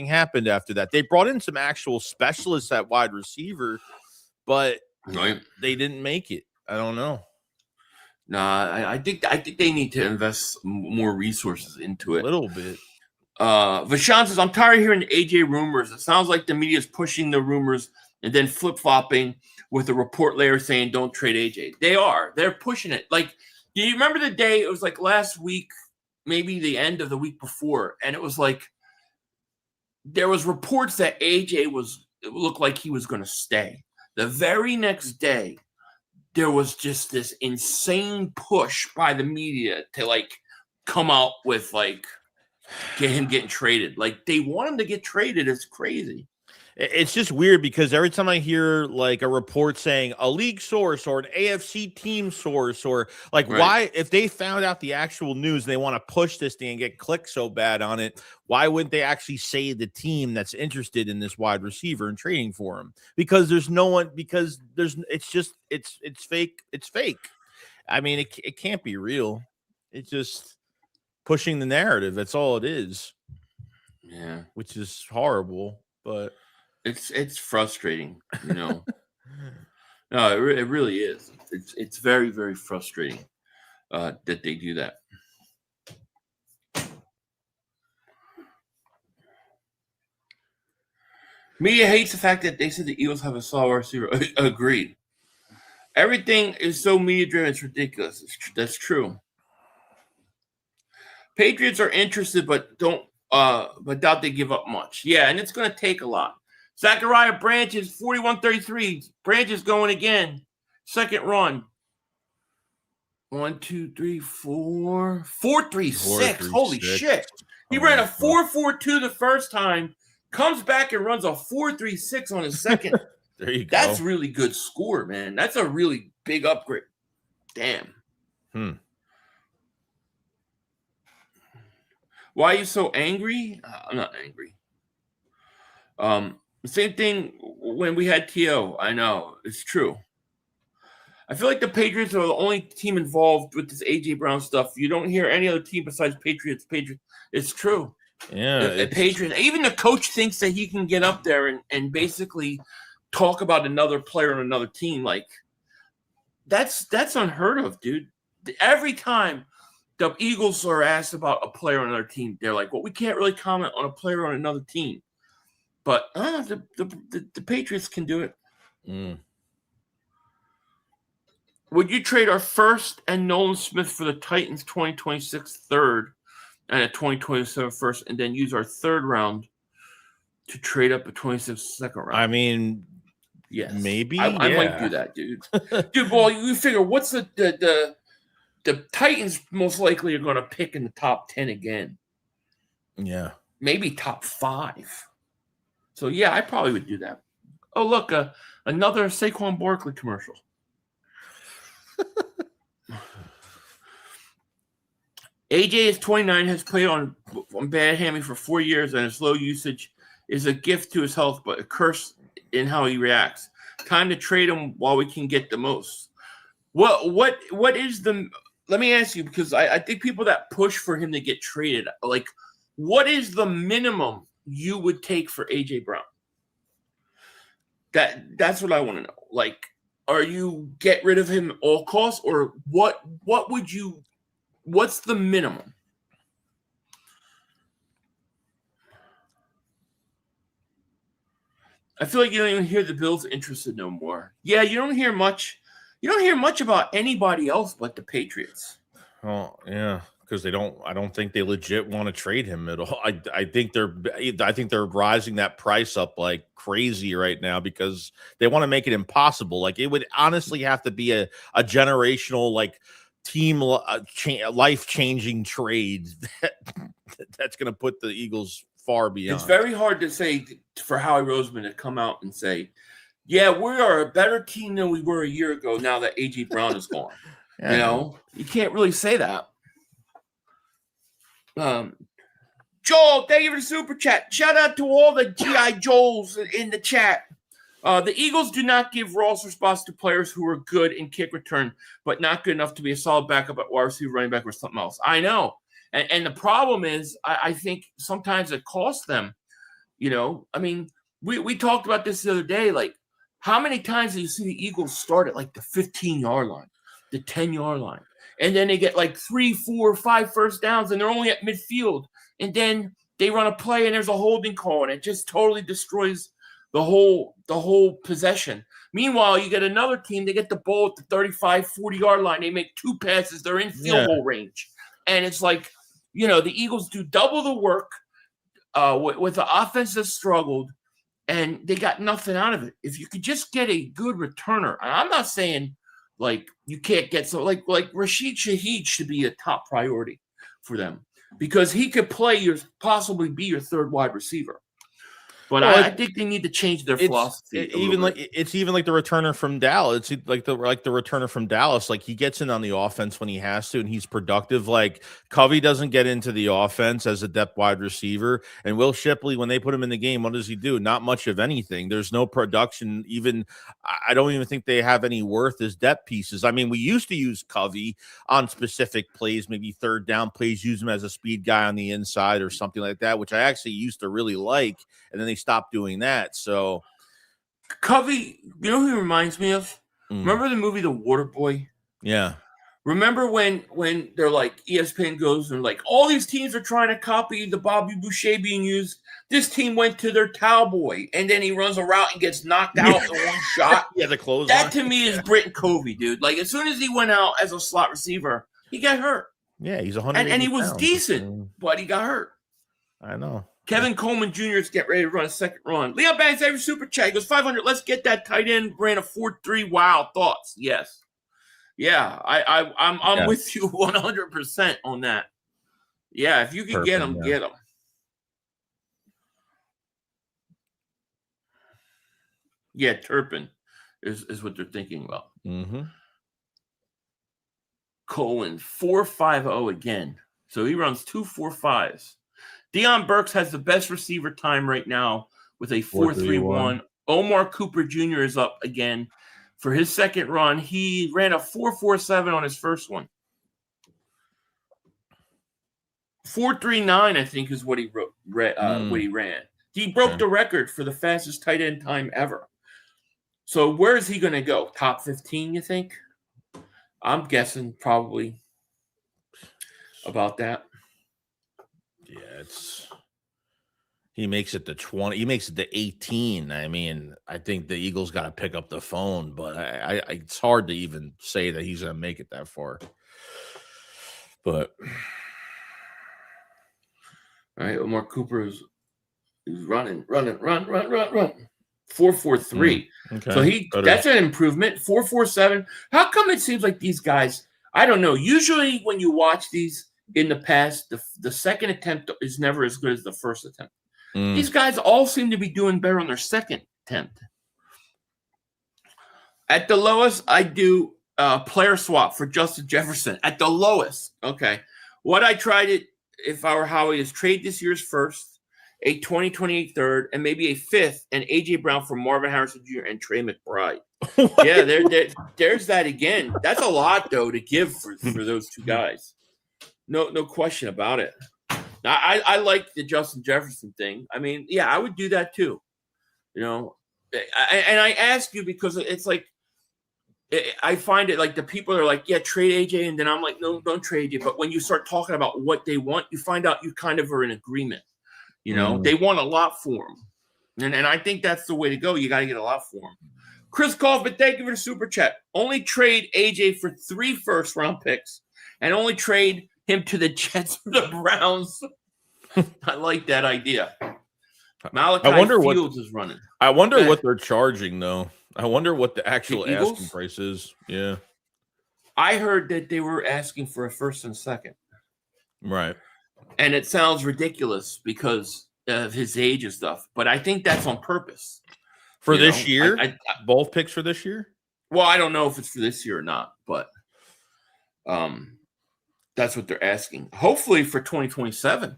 S5: happened after that. They brought in some actual specialists at wide receiver, but they didn't make it. I don't know.
S4: Nah, I think they need to invest more resources into it.
S5: A little bit.
S4: Vashon says, I'm tired of hearing AJ rumors. It sounds like the media is pushing the rumors and then flip-flopping with a report later saying don't trade AJ. They are. They're pushing it. Like, do you remember the day? It was like last week, maybe the end of the week before, and it was like there was reports that AJ looked like he was going to stay. The very next day, there was just this insane push by the media to like come out with like get him getting traded. Like they want him to get traded. It's crazy.
S5: It's just weird because every time I hear like a report saying a league source or an AFC team source or like why, if they found out the actual news and they want to push this thing and get clicks so bad on it, why wouldn't they actually say the team that's interested in this wide receiver and trading for him? Because there's no one, because it's fake. It's fake. I mean, it can't be real. It's just pushing the narrative. That's all it is.
S4: Yeah.
S5: Which is horrible, but
S4: it's frustrating, you know. No, it really is. It's very, very frustrating that they do that. Media hates the fact that they said the Eagles have a solid receiver. Agreed. Everything is so media driven, it's ridiculous. That's true. Patriots are interested, but doubt they give up much. Yeah, and it's going to take a lot. Zachariah Branch is 41-33. Branch is going again. Second run. 1, 2, 3, 4. 4.36. Holy shit. He ran a 4.42 the first time, comes back and runs a 4.36 on his second.
S5: There you go.
S4: That's really good score, man. That's a really big upgrade. Damn. Why are you so angry? I'm not angry. The same thing when we had T.O. I know. It's true. I feel like the Patriots are the only team involved with this A.J. Brown stuff. You don't hear any other team besides Patriots. It's true.
S5: Yeah.
S4: The Patriots. Even the coach thinks that he can get up there and basically talk about another player on another team. Like, that's unheard of, dude. Every time the Eagles are asked about a player on another team, they're like, well, we can't really comment on a player on another team. But the Patriots can do it. Would you trade our first and Nolan Smith for the Titans 2026 third and a 2027 first, and then use our third round to trade up a 26 second round?
S5: I mean,
S4: yes,
S5: maybe.
S4: I might do that, dude. Dude, well, you figure what's the Titans most likely are going to pick in the top 10 again.
S5: Yeah,
S4: maybe top 5. So yeah, I probably would do that. Oh look, another Saquon Barkley commercial. AJ is 29, has played on bad hammy for 4 years, and his low usage is a gift to his health, but a curse in how he reacts. Time to trade him while we can get the most. What is the? Let me ask you, because I think people that push for him to get traded, like, what is the minimum you would take for AJ Brown? That's what I want to know. Like, are you get rid of him at all costs, or what would you? What's the minimum? I feel like you don't even hear the Bills interested no more. Yeah, you don't hear much. You don't hear much about anybody else but the Patriots.
S5: Oh yeah, because I don't think they legit want to trade him at all. I think they're rising that price up like crazy right now because they want to make it impossible. Like, it would honestly have to be a generational, like, team life-changing trade that's going to put the Eagles far beyond.
S4: It's very hard to say for Howie Roseman to come out and say, yeah, we are a better team than we were a year ago now that A.J. Brown is gone.
S5: Yeah.
S4: You know, you can't really say that. Joel, thank you for the super chat. Shout out to all the G.I. Joels in the chat. The Eagles do not give roster spots to players who are good in kick return, but not good enough to be a solid backup at wide receiver, running back, or something else. I know. And the problem is, I think sometimes it costs them. You know, I mean, we talked about this the other day. Like, how many times do you see the Eagles start at like the 15-yard line, the 10-yard line, and then they get like 3, 4, 5 first downs, and they're only at midfield, and then they run a play and there's a holding call, and it just totally destroys the whole possession. Meanwhile, you get another team, they get the ball at the 35, 40-yard line, they make 2 passes, they're in field goal range, and it's like, you know, the Eagles do double the work with the offense that struggled, and they got nothing out of it. If you could just get a good returner, and I'm not saying like you can't get so like Rashid Shaheed should be a top priority for them because he could possibly be your third wide receiver. But I think they need to change their philosophy.
S5: Even like the returner from Dallas. It's like the returner from Dallas. Like he gets in on the offense when he has to, and he's productive. Like Covey doesn't get into the offense as a depth wide receiver, and Will Shipley, when they put him in the game, what does he do? Not much of anything. There's no production. Even I don't even think they have any worth as depth pieces. I mean, we used to use Covey on specific plays, maybe third down plays, use him as a speed guy on the inside or something like that, which I actually used to really like. And then they stopped doing that. So
S4: Covey, you know who he reminds me of? Remember the movie The Waterboy?
S5: Yeah.
S4: Remember when they're like, ESPN goes and like, all these teams are trying to copy the Bobby Boucher being used. This team went to their cowboy, and then he runs a route and gets knocked out in one shot.
S5: Yeah, the close.
S4: That to me is Britton Covey, dude. Like as soon as he went out as a slot receiver, he got hurt.
S5: Yeah, he's 100.
S4: And he was decent, but he got hurt.
S5: I know.
S4: Kevin Coleman Jr. is getting ready to run a second run. Leon Banks, every super chat. He goes 500. Let's get that tight end. Ran a 4.3. Wow. Thoughts? Yes. Yeah. I'm with you 100% on that. Yeah. If you can get him, get him. Yeah. Turpin is what they're thinking about.
S5: Mm-hmm.
S4: Cohen 4.50 again. So he runs 2 4.5s. Deion Burks has the best receiver time right now with a 4.31. Omar Cooper Jr. is up again for his second run. He ran a 4.47 on his first one. 4.39, I think, is what he what he ran. He broke the record for the fastest tight end time ever. So where is he going to go? Top 15, you think? I'm guessing probably about that.
S5: Yeah, he makes it to 20. He makes it to 18. I mean, I think the Eagles got to pick up the phone, but it's hard to even say that he's going to make it that far. But
S4: all right, Omar Cooper is run. 4.43.
S5: Okay.
S4: So that's an improvement. 4.47. How come it seems like these guys? I don't know. Usually, when you watch these. In the past, the second attempt is never as good as the first attempt. These guys all seem to be doing better on their second attempt. At the lowest, I do player swap for Justin Jefferson. At the lowest, okay. What I tried it, if I were Howie, is trade this year's first, a 2028 third, and maybe a fifth, and A.J. Brown for Marvin Harrison Jr. and Trey McBride. Yeah, there's that again. That's a lot, though, to give for those two guys. No question about it. I like the Justin Jefferson thing. I mean, yeah, I would do that too. You know, and I ask you because it's like I find it like the people are like, yeah, trade AJ, and then I'm like, no, don't trade AJ. But when you start talking about what they want, you find out you kind of are in agreement. You know, they want a lot for him, and I think that's the way to go. You got to get a lot for him. Chris Kaufman, thank you for the super chat. Only trade AJ for 3 first-round picks, and only trade him to the Jets or the Browns. I like that idea. Malachi Fields is running.
S5: I wonder what they're charging, though. I wonder what the actual asking price is. Yeah.
S4: I heard that they were asking for a first and second.
S5: Right.
S4: And it sounds ridiculous because of his age and stuff. But I think that's on purpose.
S5: For this year? Both picks for this year?
S4: Well, I don't know if it's for this year or not, but that's what they're asking. Hopefully for 2027.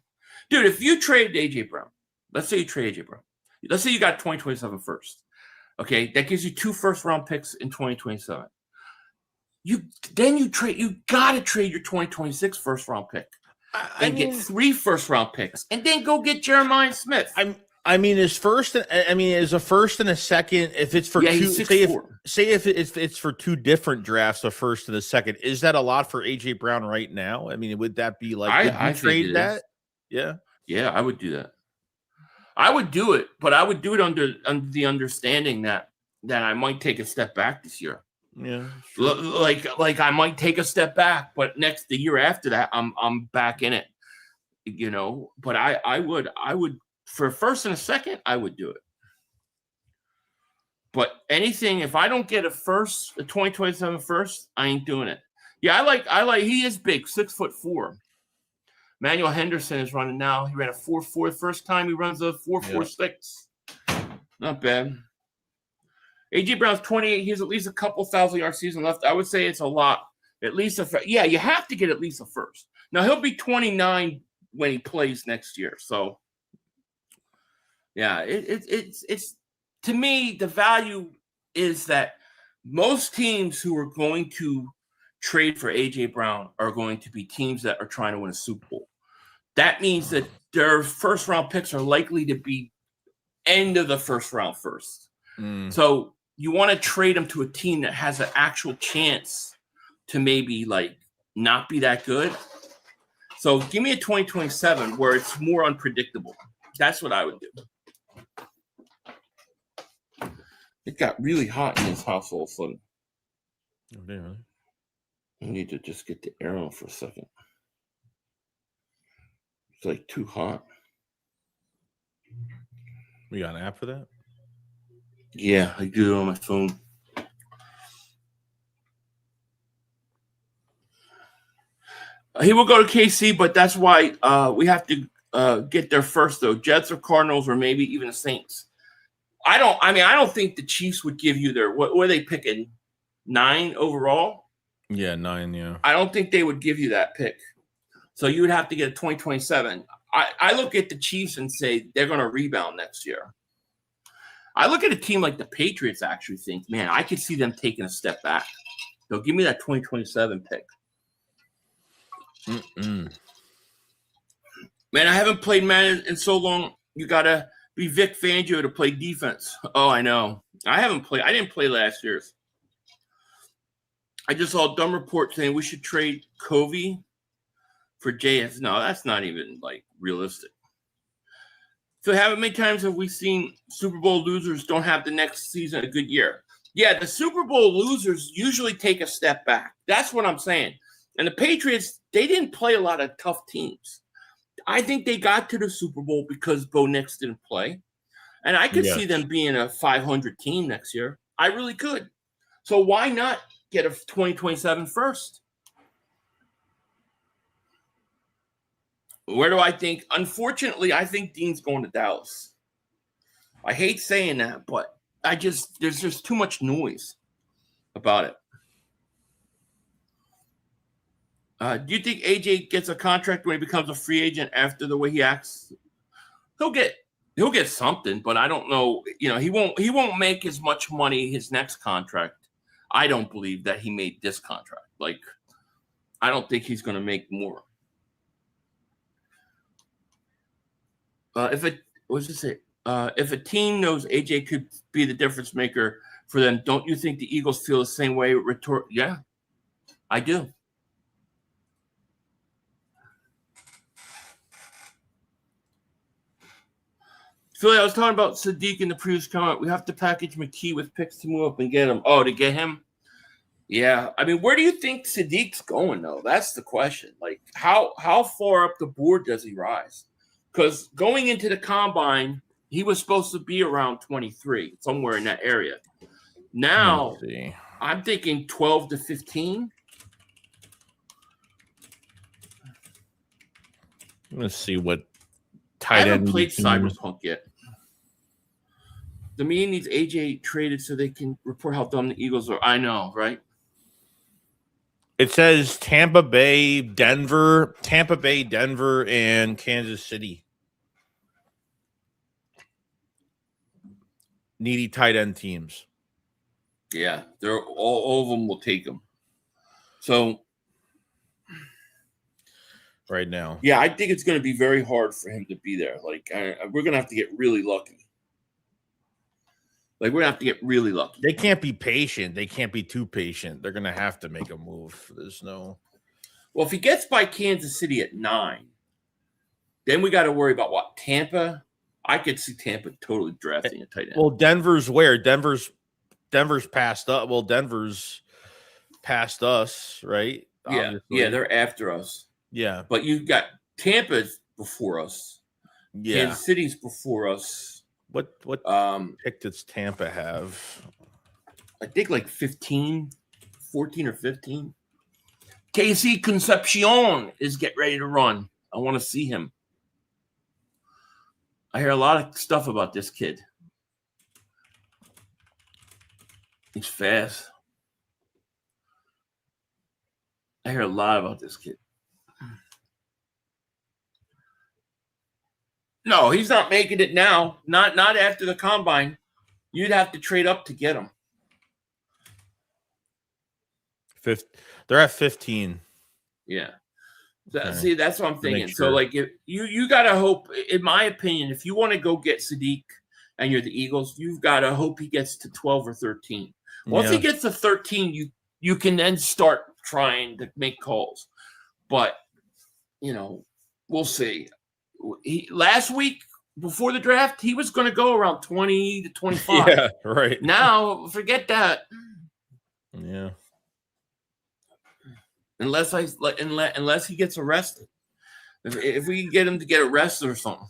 S4: Dude, if you trade A.J. Brown, let's say you trade A.J. Brown. Let's say you got 2027 first. Okay, that gives you 2 first-round picks in 2027. You got to trade your 2026 first-round pick and get 3 first-round picks, and then go get Jeremiah Smith.
S5: Is a first and a second, if it's for two, say if it's for 2 different drafts, a first and a second, is that a lot for AJ Brown right now? I mean, would that be like I trade that? Yeah.
S4: Yeah, I would do that. I would do it, but I would do it under the understanding that I might take a step back this year.
S5: Yeah.
S4: Like I might take a step back, but the year after that, I'm back in it. You know, but I would for a first and a second, I would do it. But anything, if I don't get a 2027 first, I ain't doing it. Yeah, I like he is big, 6'4". Manuel Henderson is running now. He ran a 4.4 first time. He runs a 4.46. Not bad. A.J. Brown's 28. He has at least a couple 1,000-yard season left. I would say it's a lot. At least yeah, you have to get at least a first. Now, he'll be 29 when he plays next year. So, yeah, it's to me, the value is that most teams who are going to trade for A.J. Brown are going to be teams that are trying to win a Super Bowl. That means that their first-round picks are likely to be end of the first round first. So you want to trade them to a team that has an actual chance to maybe like not be that good. So give me a 2027 where it's more unpredictable. That's what I would do. It got really hot in this house all of a sudden.
S5: Oh, really?
S4: I need to just get the air on for a second. It's like too hot.
S5: We got an app for that?
S4: Yeah, I do it on my phone. He will go to KC, but that's why we have to get there first, though. Jets or Cardinals or maybe even the Saints. I don't think the Chiefs would give you their – what are they picking? 9 overall?
S5: Yeah, 9, yeah.
S4: I don't think they would give you that pick. So you would have to get a 2027. I look at the Chiefs and say they're going to rebound next year. I look at a team like the Patriots, actually think, man, I could see them taking a step back. So give me that 2027 pick. Man, I haven't played Madden in so long. You got to be Vic Fangio to play defense. Oh, I know. I didn't play last year's. I just saw a dumb report saying we should trade Covey for JS. No, that's not even like realistic. So how many times have we seen Super Bowl losers don't have the next season a good year? Yeah, the Super Bowl losers usually take a step back. That's what I'm saying. And the Patriots, they didn't play a lot of tough teams. I think they got to the Super Bowl because Bo Nix didn't play. And I could see them being a 500 team next year. I really could. So why not get a 2027 first? Where do I think? Unfortunately, I think Dean's going to Dallas. I hate saying that, but there's just too much noise about it. Do you think AJ gets a contract when he becomes a free agent after the way he acts? He'll get something, but I don't know. You know, he won't make as much money his next contract. I don't believe that he made this contract. Like, I don't think he's going to make more. If a team knows AJ could be the difference maker for them, don't you think the Eagles feel the same way? Yeah, I do. Philly, I was talking about Sadiq in the previous comment. We have to package McKee with picks to move up and get him. Oh, to get him? Yeah. I mean, where do you think Sadiq's going, though? That's the question. Like, how far up the board does he rise? Because going into the combine, he was supposed to be around 23, somewhere in that area. Now, I'm thinking 12 to 15.
S5: Let's see what
S4: I haven't played Cyberpunk yet. The meeting needs AJ traded so they can report how dumb the Eagles are. I know, right?
S5: It says Tampa Bay, Denver, and Kansas City. Needy tight end teams.
S4: Yeah, they're all of them will take him. So
S5: right now,
S4: yeah, I think it's going to be very hard for him to be there. Like, we're going to have to get really lucky. We're going to have to get really lucky.
S5: They can't be patient. They can't be too patient. They're going to have to make a move. There's no.
S4: Well, if he gets by Kansas City at 9, then we got to worry about what? Tampa? I could see Tampa totally drafting a tight end.
S5: Well, Denver's where? Denver's past us. Well, Denver's past us, right?
S4: Yeah, obviously. Yeah, they're after us.
S5: Yeah.
S4: But you've got Tampa's before us.
S5: Yeah.
S4: Kansas City's before us.
S5: What pick does Tampa have?
S4: I think like 14 or 15. KC Concepcion is getting ready to run. I want to see him. I hear a lot of stuff about this kid. He's fast. I hear a lot about this kid. No, he's not making it now. Not after the combine. You'd have to trade up to get him.
S5: They're at 15.
S4: Yeah.
S5: Okay.
S4: See, that's what I'm thinking.
S5: Sure.
S4: So, like, if you gotta hope, in my opinion, if you want to go get Sadiq and you're the Eagles, you've got to hope he gets to 12 or 13. Once he gets to 13, you can then start trying to make calls. But, we'll see. Last week before the draft, he was going to go around 20 to 25.
S5: Yeah, right.
S4: Now, forget that.
S5: Yeah.
S4: Unless he gets arrested. If we can get him to get arrested or something.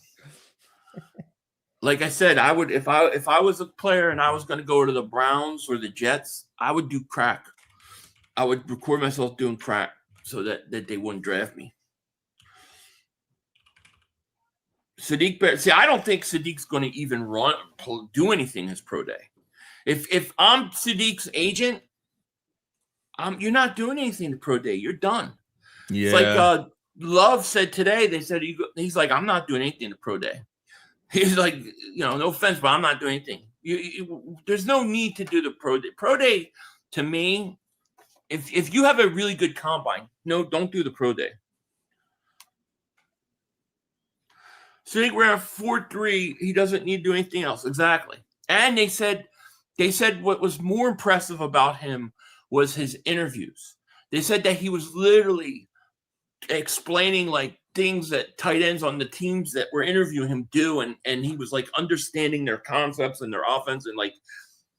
S4: Like I said, I would if I was a player and I was going to go to the Browns or the Jets, I would do crack. I would record myself doing crack so that they wouldn't draft me. Sadiq, see, I don't think Sadiq's going to even do anything his pro day. If I'm Sadiq's agent, you're not doing anything to pro day. You're done.
S5: Yeah.
S4: It's like Love said today. They said he's like, I'm not doing anything to pro day. He's like, no offense, but I'm not doing anything. There's no need to do the pro day. Pro day, to me, if you have a really good combine, no, don't do the pro day. So I think we're at 4.3. He doesn't need to do anything else. Exactly. And they said what was more impressive about him was his interviews. They said that he was literally explaining like things that tight ends on the teams that were interviewing him do, and he was like understanding their concepts and their offense, and like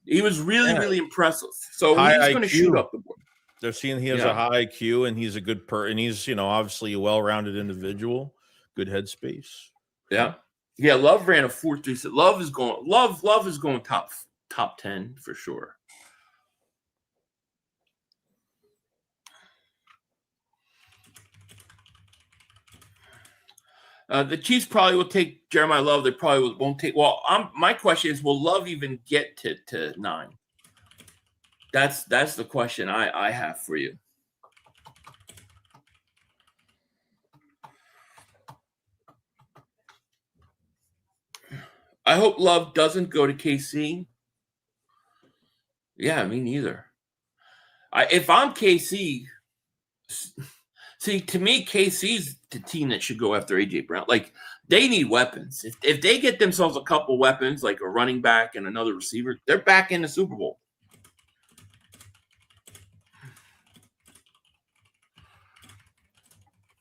S4: he was really, really impressive. So he's going to shoot up the board.
S5: They're seeing he has a high IQ and he's a good and he's obviously a well-rounded individual, good headspace.
S4: Yeah. Love ran a 4.3. Love is going top 10 for sure. The Chiefs probably will take Jeremiah Love. They probably won't take. Well, my question is, will Love even get to 9? That's the question I have for you. I hope Love doesn't go to KC. Yeah, me neither. If I'm KC, see, to me, KC's the team that should go after A.J. Brown. Like, they need weapons. If they get themselves a couple weapons, like a running back and another receiver, they're back in the Super Bowl.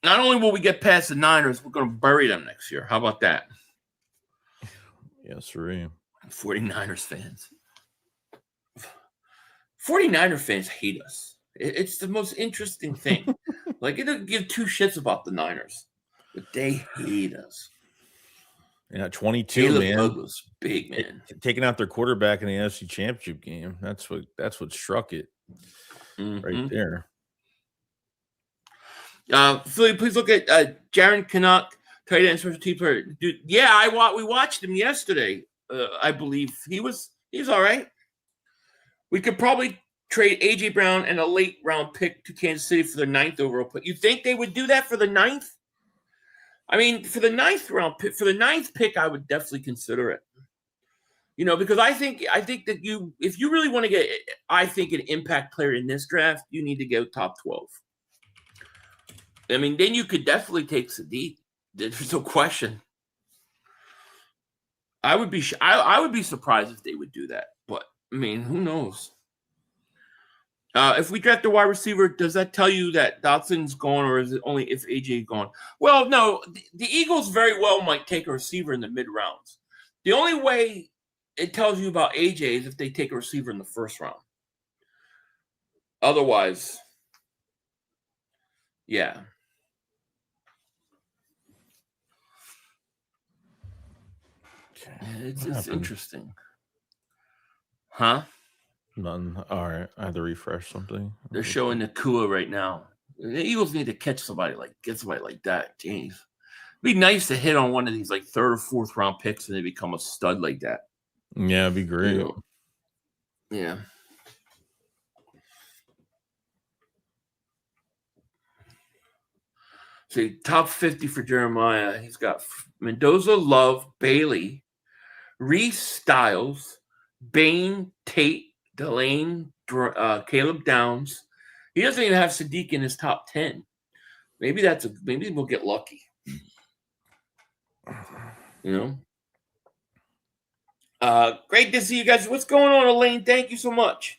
S4: Not only will we get past the Niners, we're going to bury them next year. How about that?
S5: Yes, sir.
S4: 49ers fans. 49er fans hate us. It's the most interesting thing. Like, it doesn't give two shits about the Niners, but they hate us.
S5: Yeah, 22, man.
S4: Douglas, big man.
S5: Taking out their quarterback in the NFC Championship game. That's what struck it right there.
S4: Philly, please look at Jaron Canuck, tight end special team player. Dude, yeah, we watched him yesterday. I believe he's all right. We could probably trade A.J. Brown and a late round pick to Kansas City for the 9th overall pick. You think they would do that for the 9th? I mean, for the 9th round pick, for the 9th pick, I would definitely consider it. Because I think that if you really want to get, I think, an impact player in this draft, you need to go top 12. I mean, then you could definitely take Sadiq. There's no question. I would be surprised if they would do that, but I mean, who knows? If we draft a wide receiver, does that tell you that Dotson's gone, or is it only if AJ is gone? Well, no. The Eagles very well might take a receiver in the mid rounds. The only way it tells you about AJ is if they take a receiver in the first round. Otherwise, yeah. It's interesting. Huh?
S5: None. All right. I had to refresh something.
S4: They're showing Nakua right now. The Eagles need to get somebody like that. Jeez. It'd be nice to hit on one of these like 3rd or 4th round picks and they become a stud like that.
S5: Yeah, it'd be great.
S4: Yeah. So top 50 for Jeremiah. He's got Mendoza, Love, Bailey, Reese, Styles, Bain, Tate, Delane, Caleb Downs. He doesn't even have Sadiq in his top 10. Maybe we'll get lucky. You know? Great to see you guys. What's going on, Elaine? Thank you so much.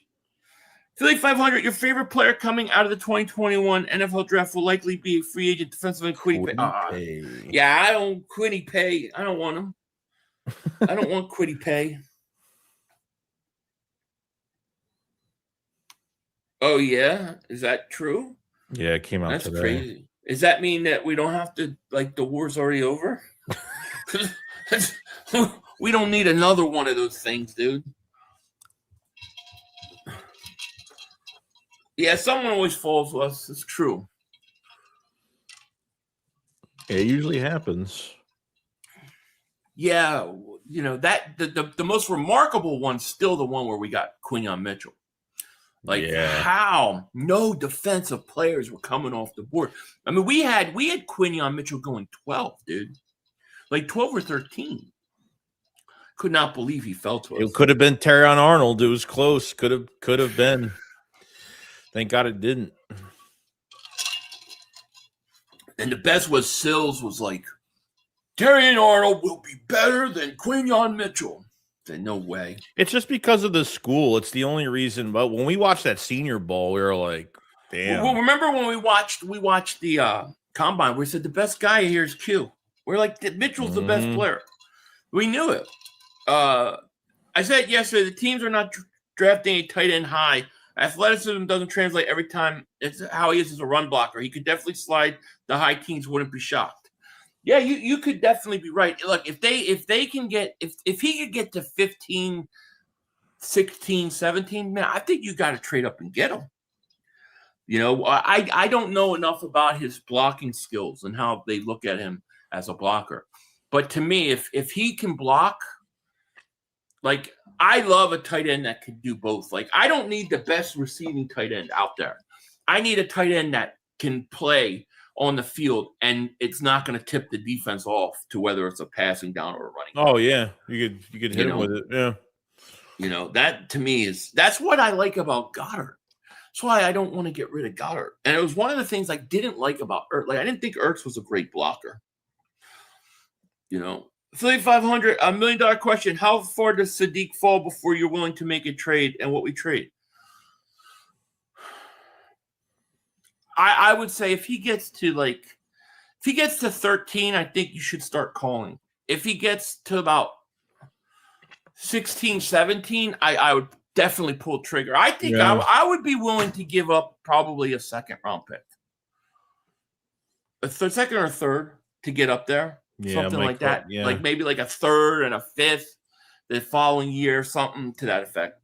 S4: Philly.500, your favorite player coming out of the 2021 NFL draft will likely be a free agent defensive end Kwity Paye. Yeah, I don't Kwity Paye. I don't want him. I don't want Kwity Paye. Oh, yeah? Is that true?
S5: Yeah, it came out
S4: That's
S5: today.
S4: Crazy. Does that mean that we don't have to, like, the war's already over? We don't need another one of those things, dude. Yeah, someone always falls with us. It's true.
S5: It usually happens.
S4: Yeah, you know, that the most remarkable one's still the one where we got Quinyon Mitchell. Like, how no defensive players were coming off the board. I mean, we had Quinyon Mitchell going 12, dude. Like 12 or 13. Could not believe he fell to us.
S5: It could have been Terrion Arnold. It was close. Could have been. Thank God it didn't.
S4: And the best was Sills was like, Terrion Arnold will be better than Quinyon Mitchell. I said, no way.
S5: It's just because of the school. It's the only reason. But when we watched that Senior Bowl, we were like, damn.
S4: Well, remember when we watched the combine, we said the best guy here is Q. We're like, Mitchell's the best player. We knew it. I said yesterday, the teams are not drafting a tight end high. Athleticism doesn't translate every time. It's how he is as a run blocker. He could definitely slide the high teens, wouldn't be shocked. Yeah, you could definitely be right. Look, if he could get to 15, 16, 17, man, I think you got to trade up and get him. You know, I don't know enough about his blocking skills and how they look at him as a blocker. But to me, if he can block, like, I love a tight end that can do both. Like, I don't need the best receiving tight end out there. I need a tight end that can play on the field, and it's not going to tip the defense off to whether it's a passing down or a running.
S5: Oh, yeah. You could hit him with it. Yeah.
S4: You know, that to me that's what I like about Goddard. That's why I don't want to get rid of Goddard. And it was one of the things I didn't like about Ertz. Like, I didn't think Ertz was a great blocker. You know, Philly.500, $1 million question. How far does Sadiq fall before you're willing to make a trade, and what we trade? I would say if he gets to 13, I think you should start calling. If he gets to about 16, 17, I would definitely pull trigger. I think I would be willing to give up probably a second round pick. Second or third to get up there. Something like that. Yeah. Like maybe like a third and a fifth the following year, something to that effect.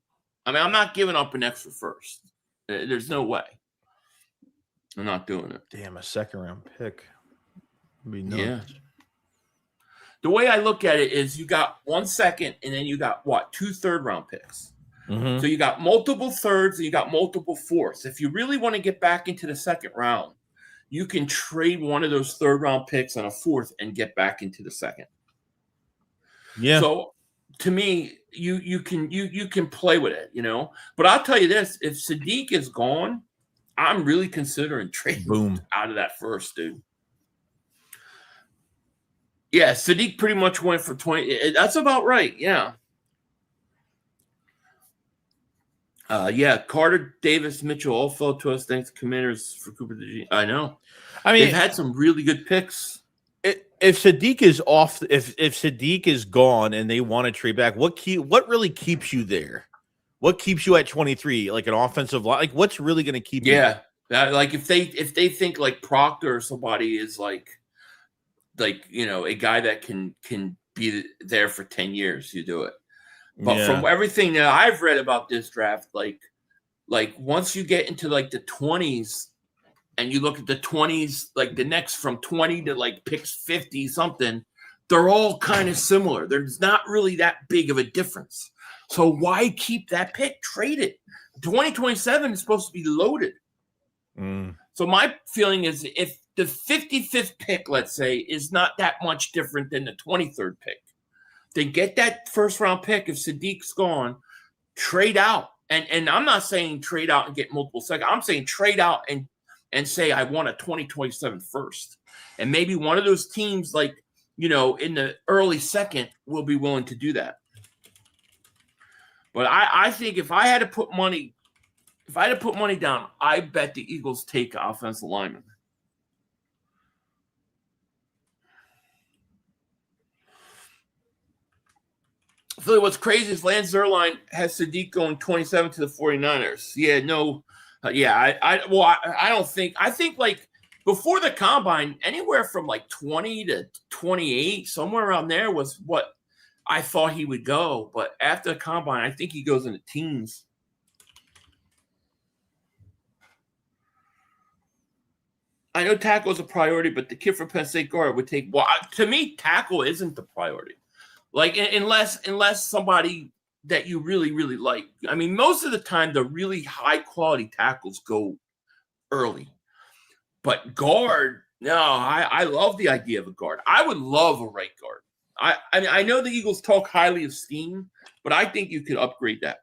S4: I mean, I'm not giving up an extra first. There's no way. I'm not doing it.
S5: Damn, a second round pick. Would be nuts.
S4: Yeah. The way I look at it is you got 1 second and then you got 2 third round picks. Mm-hmm. So you got multiple thirds and you got multiple fourths. If you really want to get back into the second round, you can trade one of those third round picks and a fourth and get back into the second. Yeah. So to me, you can play with it, you know. But I'll tell you this: if Sadiq is gone, I'm really considering trading out of that first, dude. Yeah, Sadiq pretty much went for 20. That's about right. Yeah. Carter, Davis, Mitchell all fell to us. Thanks, Commanders, for Cooper DeJean. I know. I mean, they've had some really good picks.
S5: If Sadiq is off, if Sadiq is gone and they want to trade back, what really keeps you there? What keeps you at 23? Like an offensive line? Like what's really going to keep you?
S4: Yeah, like if they think like Proctor or somebody is like you know a guy that can be there for 10 years, you do it. But from everything that I've read about this draft, like once you get into like the 20s and you look at the 20s, like the next from 20 to like picks 50 something, they're all kind of similar. There's not really that big of a difference. So why keep that pick? Trade it. 2027 is supposed to be loaded. So my feeling is if the 55th pick, let's say, is not that much different than the 23rd pick. Then get that first round pick. If Sadiq's gone, trade out. And I'm not saying trade out and get multiple seconds. I'm saying trade out and say I want a 2027 first. And maybe one of those teams, like, in the early second, will be willing to do that. But I think if I had to put money down, I bet the Eagles take offensive lineman. Philly, what's crazy is Lance Zierlein has Sadiq going 27 to the 49ers. Yeah, no. I think like before the combine, anywhere from like 20 to 28, somewhere around there was what I thought he would go. But after the combine, I think he goes in the teens. I know tackle is a priority, but the kid from Penn State guard would take. Well, to me, tackle isn't the priority. Like unless somebody that you really, really like. I mean, most of the time, the really high quality tackles go early. But guard, no, I love the idea of a guard. I would love a right guard. I mean, I know the Eagles talk highly of Steam, but I think you could upgrade that.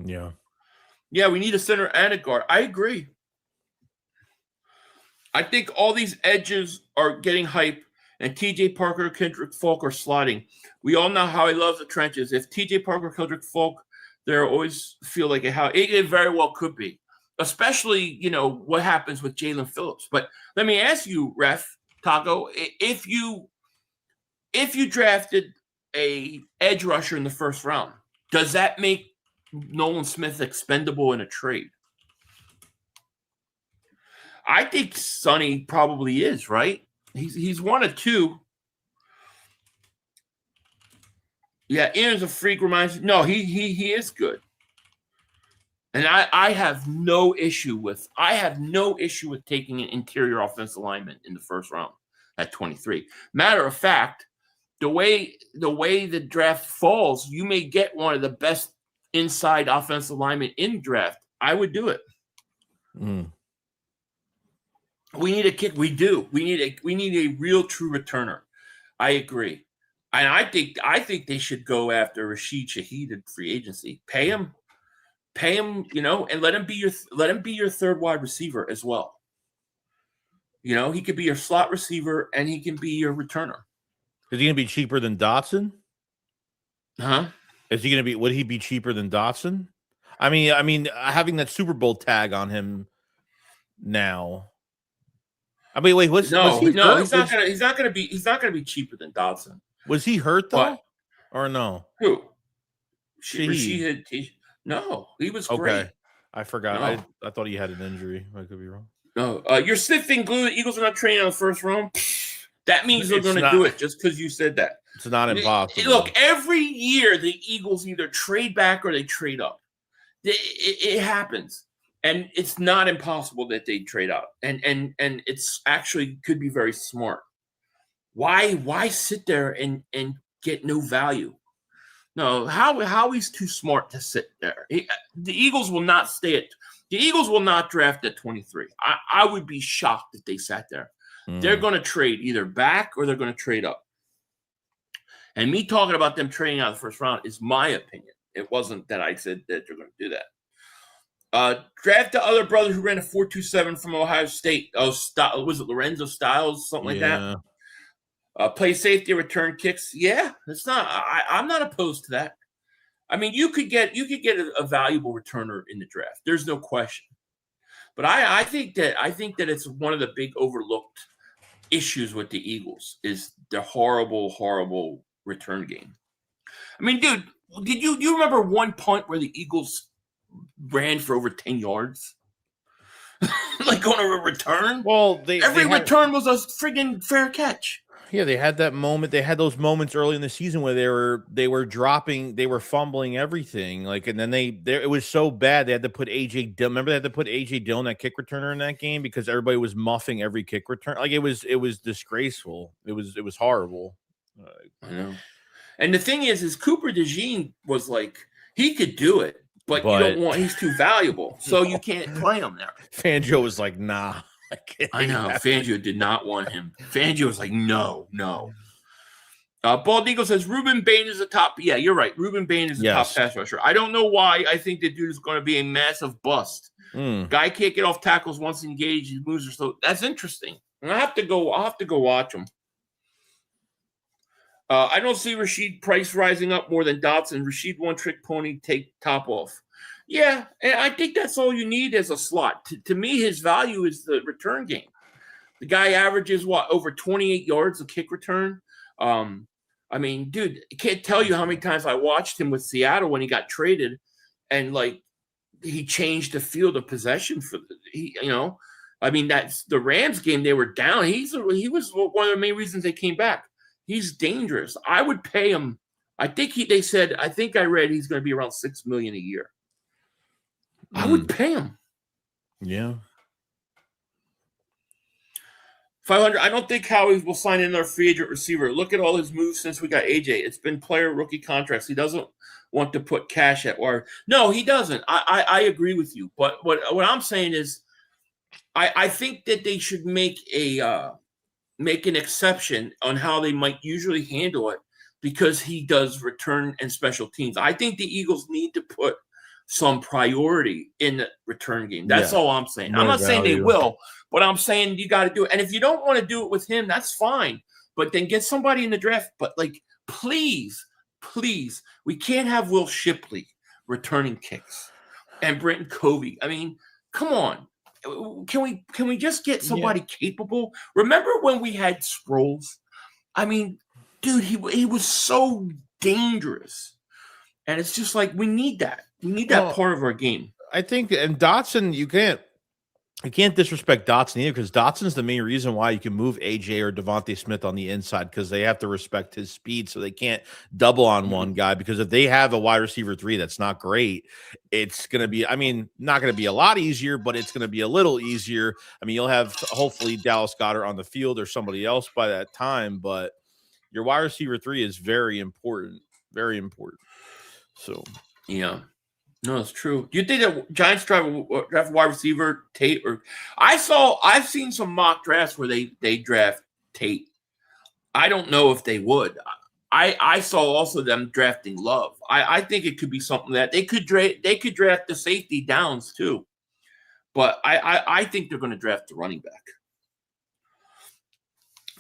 S5: Yeah.
S4: Yeah, we need a center and a guard. I agree. I think all these edges are getting hype, and T.J. Parker, Kendrick Falk are sliding. We all know how he loves the trenches. If T.J. Parker, Kendrick Falk, they always feel like it very well could be, especially, what happens with Jalen Phillips. But let me ask you, Ref Taco, if you drafted a edge rusher in the first round, does that make Nolan Smith expendable in a trade? I think Sonny probably is, right? He's one of two. Yeah, Ian's a freak. Reminds me. No, he is good. And I have no issue with taking an interior offensive lineman in the first round at 23. Matter of fact, the way the draft falls, you may get one of the best inside offensive linemen in draft. I would do it.
S5: Mm.
S4: We need a kick. We do. We need a real true returner. I agree. And I think they should go after Rashid Shaheed in free agency. Pay him, and let him be your third wide receiver as well. He could be your slot receiver and he can be your returner.
S5: Is he going to be cheaper than Dotson?
S4: Huh?
S5: Would he be cheaper than Dotson? I mean, having that Super Bowl tag on him now. I mean, wait, he's not gonna be cheaper than Dotson.
S4: Was
S5: he hurt though,
S4: what?
S5: Or no?
S4: Who? No, he was great.
S5: Okay, I forgot. No. I thought he had an injury. I could be wrong.
S4: No, you're sniffing glue. The Eagles are not training on the first round. That means they're going to do it just because you said that.
S5: It's not impossible.
S4: Look, every year the Eagles either trade back or they trade up. It happens. And it's not impossible that they trade out. And it's actually could be very smart. Why sit there and get no value? No, Howie's too smart to sit there. The Eagles will not draft at 23. I would be shocked if they sat there. They're going to trade either back or they're going to trade up. And me talking about them trading out of the first round is my opinion. It wasn't that I said that they're going to do that. Draft the other brother who ran a 4.27 from Ohio State. Was it Lorenzo Styles, something like that? Play safety, return kicks. Yeah, it's not. I'm not opposed to that. I mean, you could get a valuable returner in the draft. There's no question. But I think that it's one of the big overlooked issues with the Eagles is the horrible, horrible return game. I mean, dude, did you remember one punt where the Eagles ran for over 10 yards? Like on a return?
S5: Well,
S4: every return was a friggin' fair catch.
S5: Yeah, they had that moment. They had those moments early in the season where they were dropping, they were fumbling everything. Like, and then it was so bad they had to put AJ Dillon. Remember they had to put AJ Dillon, that kick returner, in that game because everybody was muffing every kick return. Like it was disgraceful. It was horrible.
S4: I know. And the thing is Cooper DeJean was like, he could do it, but you don't want. He's too valuable, so you can't play him there.
S5: Fangio was like, nah.
S4: I know. Fangio did not want him. Fangio was like, no. Bald Eagle says Ruben Bain is a top. Yeah, you're right. Ruben Bain is a top pass rusher. I don't know why. I think the dude is going to be a massive bust. Guy can't get off tackles once engaged. He moves or so. That's interesting. And I'll have to go watch him. I don't see Rashid Price rising up more than Dotson. Rashid one-trick pony, take top off. Yeah, and I think that's all you need as a slot. To me, his value is the return game. The guy averages, over 28 yards a kick return. I mean, dude, I can't tell you how many times I watched him with Seattle when he got traded, and he changed the field of possession I mean, that's the Rams game. They were down. He was one of the main reasons they came back. He's dangerous. I would pay him. I think I read he's going to be around $6 million a year. I would pay him.
S5: Yeah.
S4: 500. I don't think Howie will sign in our free agent receiver. Look at all his moves since we got AJ. It's been player rookie contracts. He doesn't want to put cash at wire. No, he doesn't. I agree with you. But what I'm saying is, I think that they should make an exception on how they might usually handle it, because he does return and special teams. I think the Eagles need to put some priority in the return game. That's all I'm saying. I'm not saying they will, but I'm saying you got to do it. And if you don't want to do it with him, that's fine. But then get somebody in the draft. But please, we can't have Will Shipley returning kicks and Brenton Covey. I mean, come on. Can we just get somebody capable? Remember when we had Sproles? I mean, dude, he was so dangerous. And it's just we need that. We need that part of our game.
S5: I think, and Dotson, you can't disrespect Dotson either, because Dotson's the main reason why you can move AJ or DeVonta Smith on the inside, because they have to respect his speed, so they can't double on one guy. Because if they have a wide receiver 3 that's not great, it's going to be, not going to be a lot easier, but it's going to be a little easier. You'll have hopefully Dallas Goedert on the field or somebody else by that time, but your wide receiver 3 is very important, very important. So,
S4: yeah. No, it's true. Do you think that Giants draft wide receiver Tate? Or I've seen some mock drafts where they draft Tate. I don't know if they would. I saw also them drafting Love. I think it could be something that they could draft the safety Downs too. But I think they're going to draft the running back.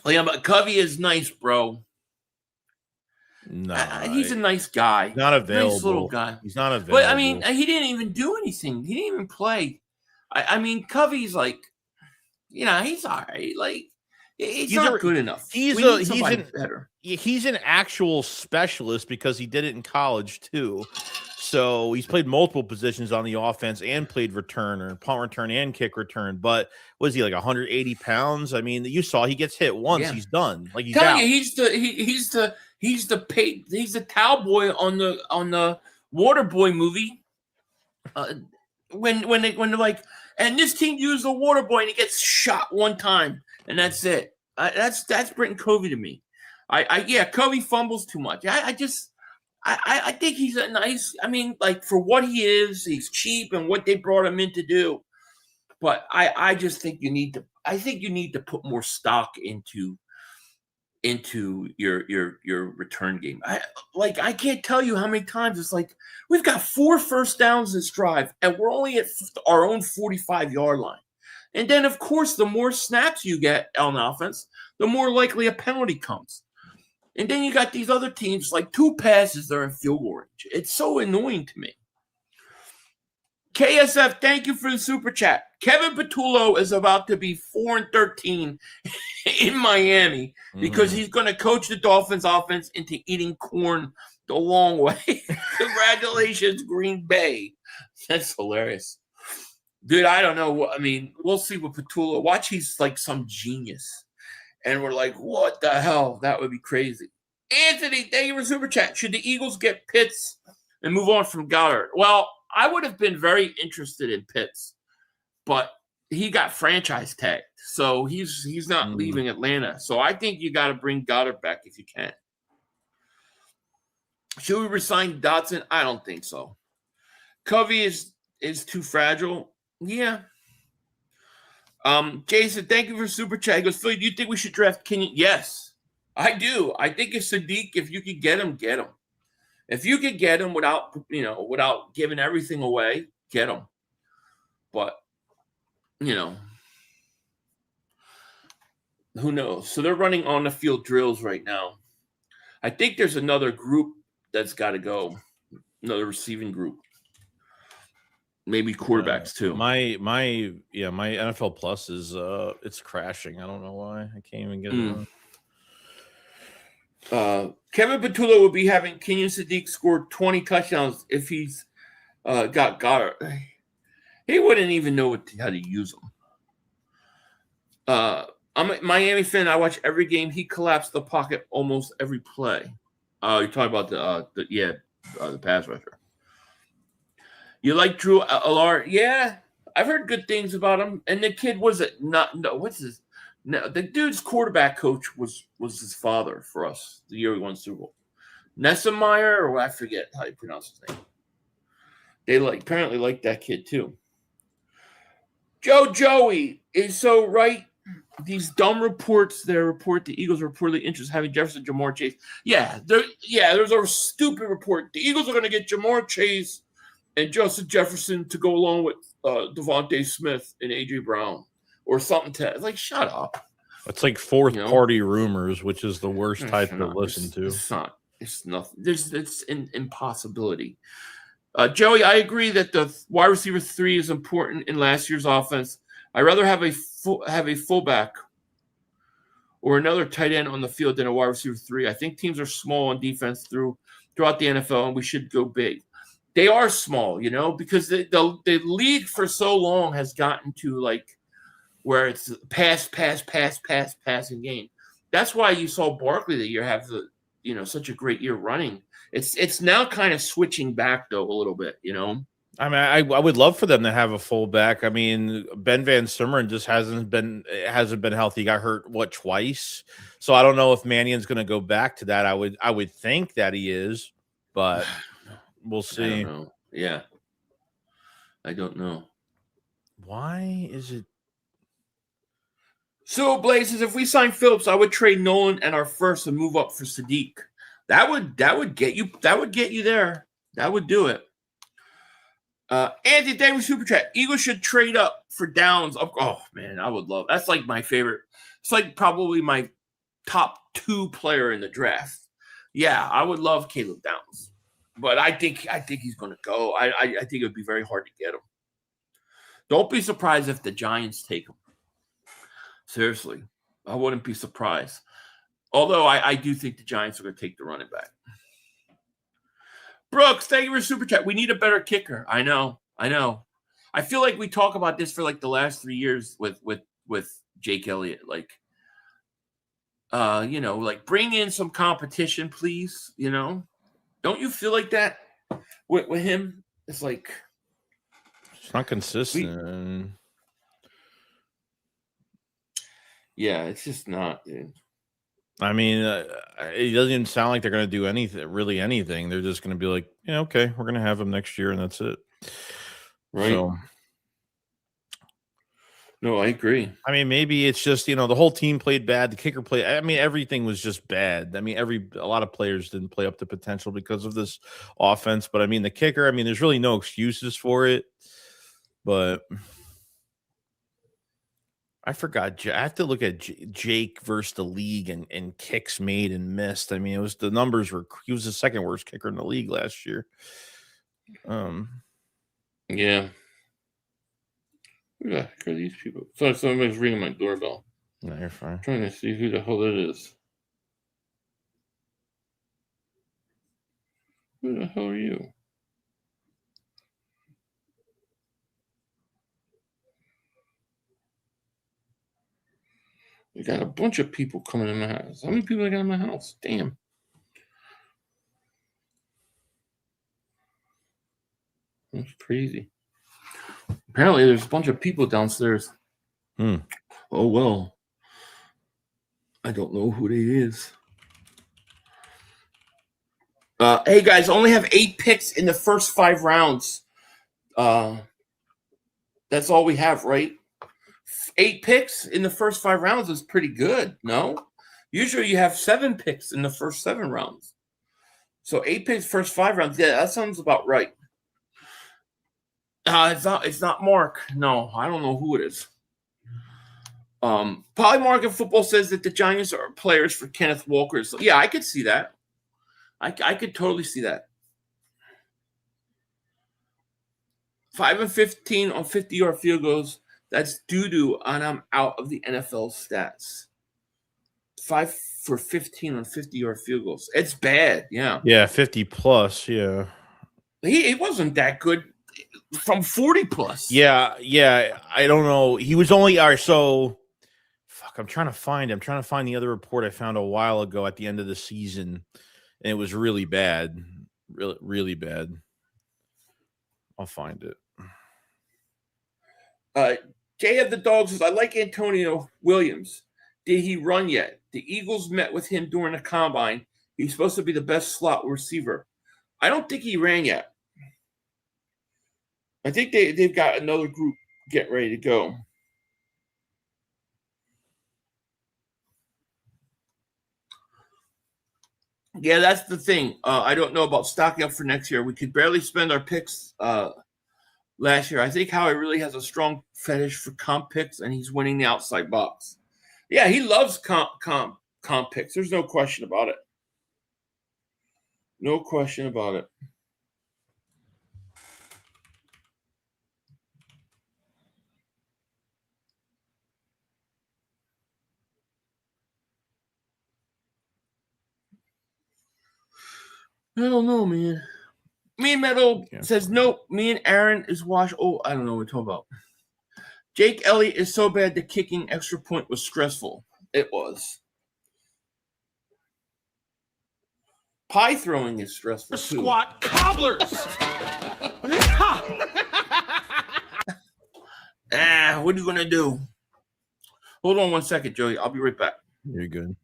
S4: But Covey is nice, bro.
S5: No,
S4: he's a nice guy.
S5: Not available.
S4: Nice little guy.
S5: He's not available.
S4: But he didn't even do anything. He didn't even play. Covey's he's all right. He's not good enough. He's better.
S5: He's an actual specialist because he did it in college too. So he's played multiple positions on the offense and played returner, punt return, and kick return. But was he 180 pounds? You saw he gets hit once, he's done. He's out.
S4: He's the towel boy on the Waterboy movie. When they're and this team used the Waterboy and he gets shot one time and that's it. That's Brenton Covey to me. Covey fumbles too much. I think he's a nice. For what he is, he's cheap and what they brought him in to do. But I just think you need to. I think you need to put more stock into your return game. I can't tell you how many times it's we've got 4 first downs this drive and we're only at our own 45-yard line. And then of course the more snaps you get on offense, the more likely a penalty comes. And then you got these other teams 2 passes they're in field goal range. It's so annoying to me. KSF, thank you for the super chat. Kevin Patullo is about to be 4-13 in Miami because he's going to coach the Dolphins offense into eating corn the long way. Congratulations, Green Bay. That's hilarious. Dude, I don't know. We'll see with Patullo. Watch, he's some genius. And we're what the hell? That would be crazy. Anthony, thank you for super chat. Should the Eagles get Pitts and move on from Goddard? Well, I would have been very interested in Pitts, but he got franchise tagged, so he's not leaving Atlanta. So I think you got to bring Goddard back if you can. Should we resign Dotson? I don't think so. Covey is too fragile. Yeah. Jason, thank you for super chat. He goes, Philly, do you think we should draft Kenyon? Yes, I do. I think if Sadiq, if you could get him, get him. If you could get him without giving everything away, get him. But, who knows? So they're running on the field drills right now. I think there's another group that's got to go, another receiving group. Maybe quarterbacks too.
S5: My NFL Plus is it's crashing. I don't know why. I can't even get it on.
S4: Kevin Petullo will be having Kenyon Sadiq score 20 touchdowns if he's got Goddard. He wouldn't even know how to use them. I'm a Miami fan. I watch every game. He collapsed the pocket almost every play. You're talking about the pass rusher. You like Drew Allard? Yeah, I've heard good things about him. And the kid the dude's quarterback coach was his father for us the year we won Super Bowl. Nessemeyer, or I forget how you pronounce his name. They apparently like that kid too. Joey is so right. These dumb reports that report the Eagles are reportedly interested in having Jefferson, Jamar Chase. There's a stupid report. The Eagles are going to get Jamar Chase and Justin Jefferson to go along with DeVonta Smith and A.J. Brown or something. Shut up.
S5: It's like fourth party rumors, which is the worst type to listen to.
S4: It's not. It's nothing. It's an impossibility. Joey, I agree that the wide receiver 3 is important in last year's offense. I'd rather have a fullback or another tight end on the field than a wide receiver 3. I think teams are small on defense throughout the NFL, and we should go big. They are small, because the league for so long has gotten to where it's passing game. That's why you saw Barkley the year have such a great year running. It's now kind of switching back though a little bit,
S5: I mean, I would love for them to have a fullback. I mean, Ben Van Sumeren just hasn't been healthy. He got hurt twice, so I don't know if Mannion's going to go back to that. I would think that he is, but we'll see.
S4: I don't know. Yeah, I don't know.
S5: Why is it?
S4: So Blazes, if we sign Phillips, I would trade Nolan and our first and move up for Sadiq. That would get you there. That would do it. Anthony, thank you for super chat. Eagles should trade up for Downs. Oh man, I would love. That's my favorite. It's probably my top 2 player in the draft. Yeah, I would love Caleb Downs, but I think he's going to go. I think it would be very hard to get him. Don't be surprised if the Giants take him. Seriously, I wouldn't be surprised. Although I do think the Giants are going to take the running back. Brooks, thank you for super chat. We need a better kicker. I know. I feel like we talk about this for the last 3 years with Jake Elliott. Bring in some competition, please. Don't you feel like that with him? It's
S5: it's not consistent.
S4: Yeah, it's just not, dude.
S5: I mean, it doesn't even sound like they're going to do anything. They're just going to be like, yeah, okay, we're going to have him next year, and that's it.
S4: Right. So, no, I agree.
S5: I mean, maybe it's just, the whole team played bad. The kicker played. I mean, everything was just bad. I mean, a lot of players didn't play up to potential because of this offense. But, I mean, the kicker, there's really no excuses for it. But I forgot. I have to look at Jake versus the league and kicks made and missed. I mean, he was the second worst kicker in the league last year.
S4: Yeah. Who the heck are these people? Sorry, somebody's ringing my doorbell.
S5: No, you're fine.
S4: I'm trying to see who the hell it is. Who the hell are you? We got a bunch of people coming in my house. How many people I got in my house? Damn. That's crazy. Apparently, there's a bunch of people downstairs. Oh, well. I don't know who it is. Hey, guys, only have 8 picks in the first 5 rounds. That's all we have, right? 8 picks in the first 5 rounds is pretty good, no? Usually you have 7 picks in the first 7 rounds. So 8 picks first 5 rounds. Yeah, that sounds about right. It's not Mark. No, I don't know who it is. Polymarket Football says that the Giants are players for Kenneth Walker. So yeah, I could see that. I could totally see that. 5 and 15 on 50-yard field goals. That's doo-doo, and I'm out of the NFL stats. 5 for 15 on 50-yard field goals. It's bad, yeah.
S5: Yeah, 50 plus, yeah.
S4: He wasn't that good from 40 plus.
S5: Yeah, I don't know. He was only so fuck, I'm trying to find the other report I found a while ago at the end of the season, and it was really bad. Really, really bad. I'll find it.
S4: Jay of the Dog says, I like Antonio Williams. Did he run yet? The Eagles met with him during the combine. He's supposed to be the best slot receiver. I don't think he ran yet. I think they've got another group getting ready to go. Yeah, that's the thing. I don't know about stocking up for next year. We could barely spend our picks last year. I think Howie really has a strong fetish for comp picks, and he's winning the outside box. Yeah, he loves comp picks. There's no question about it. No question about it. I don't know, man. Me and Metal says, nope, me and Aaron is washed. Oh, I don't know what we're talking about. Jake Elliott is so bad the kicking extra point was stressful. It was. Pie throwing is stressful too.
S1: Squat cobblers.
S4: What are you going to do? Hold on 1 second, Joey. I'll be right back.
S5: You're good.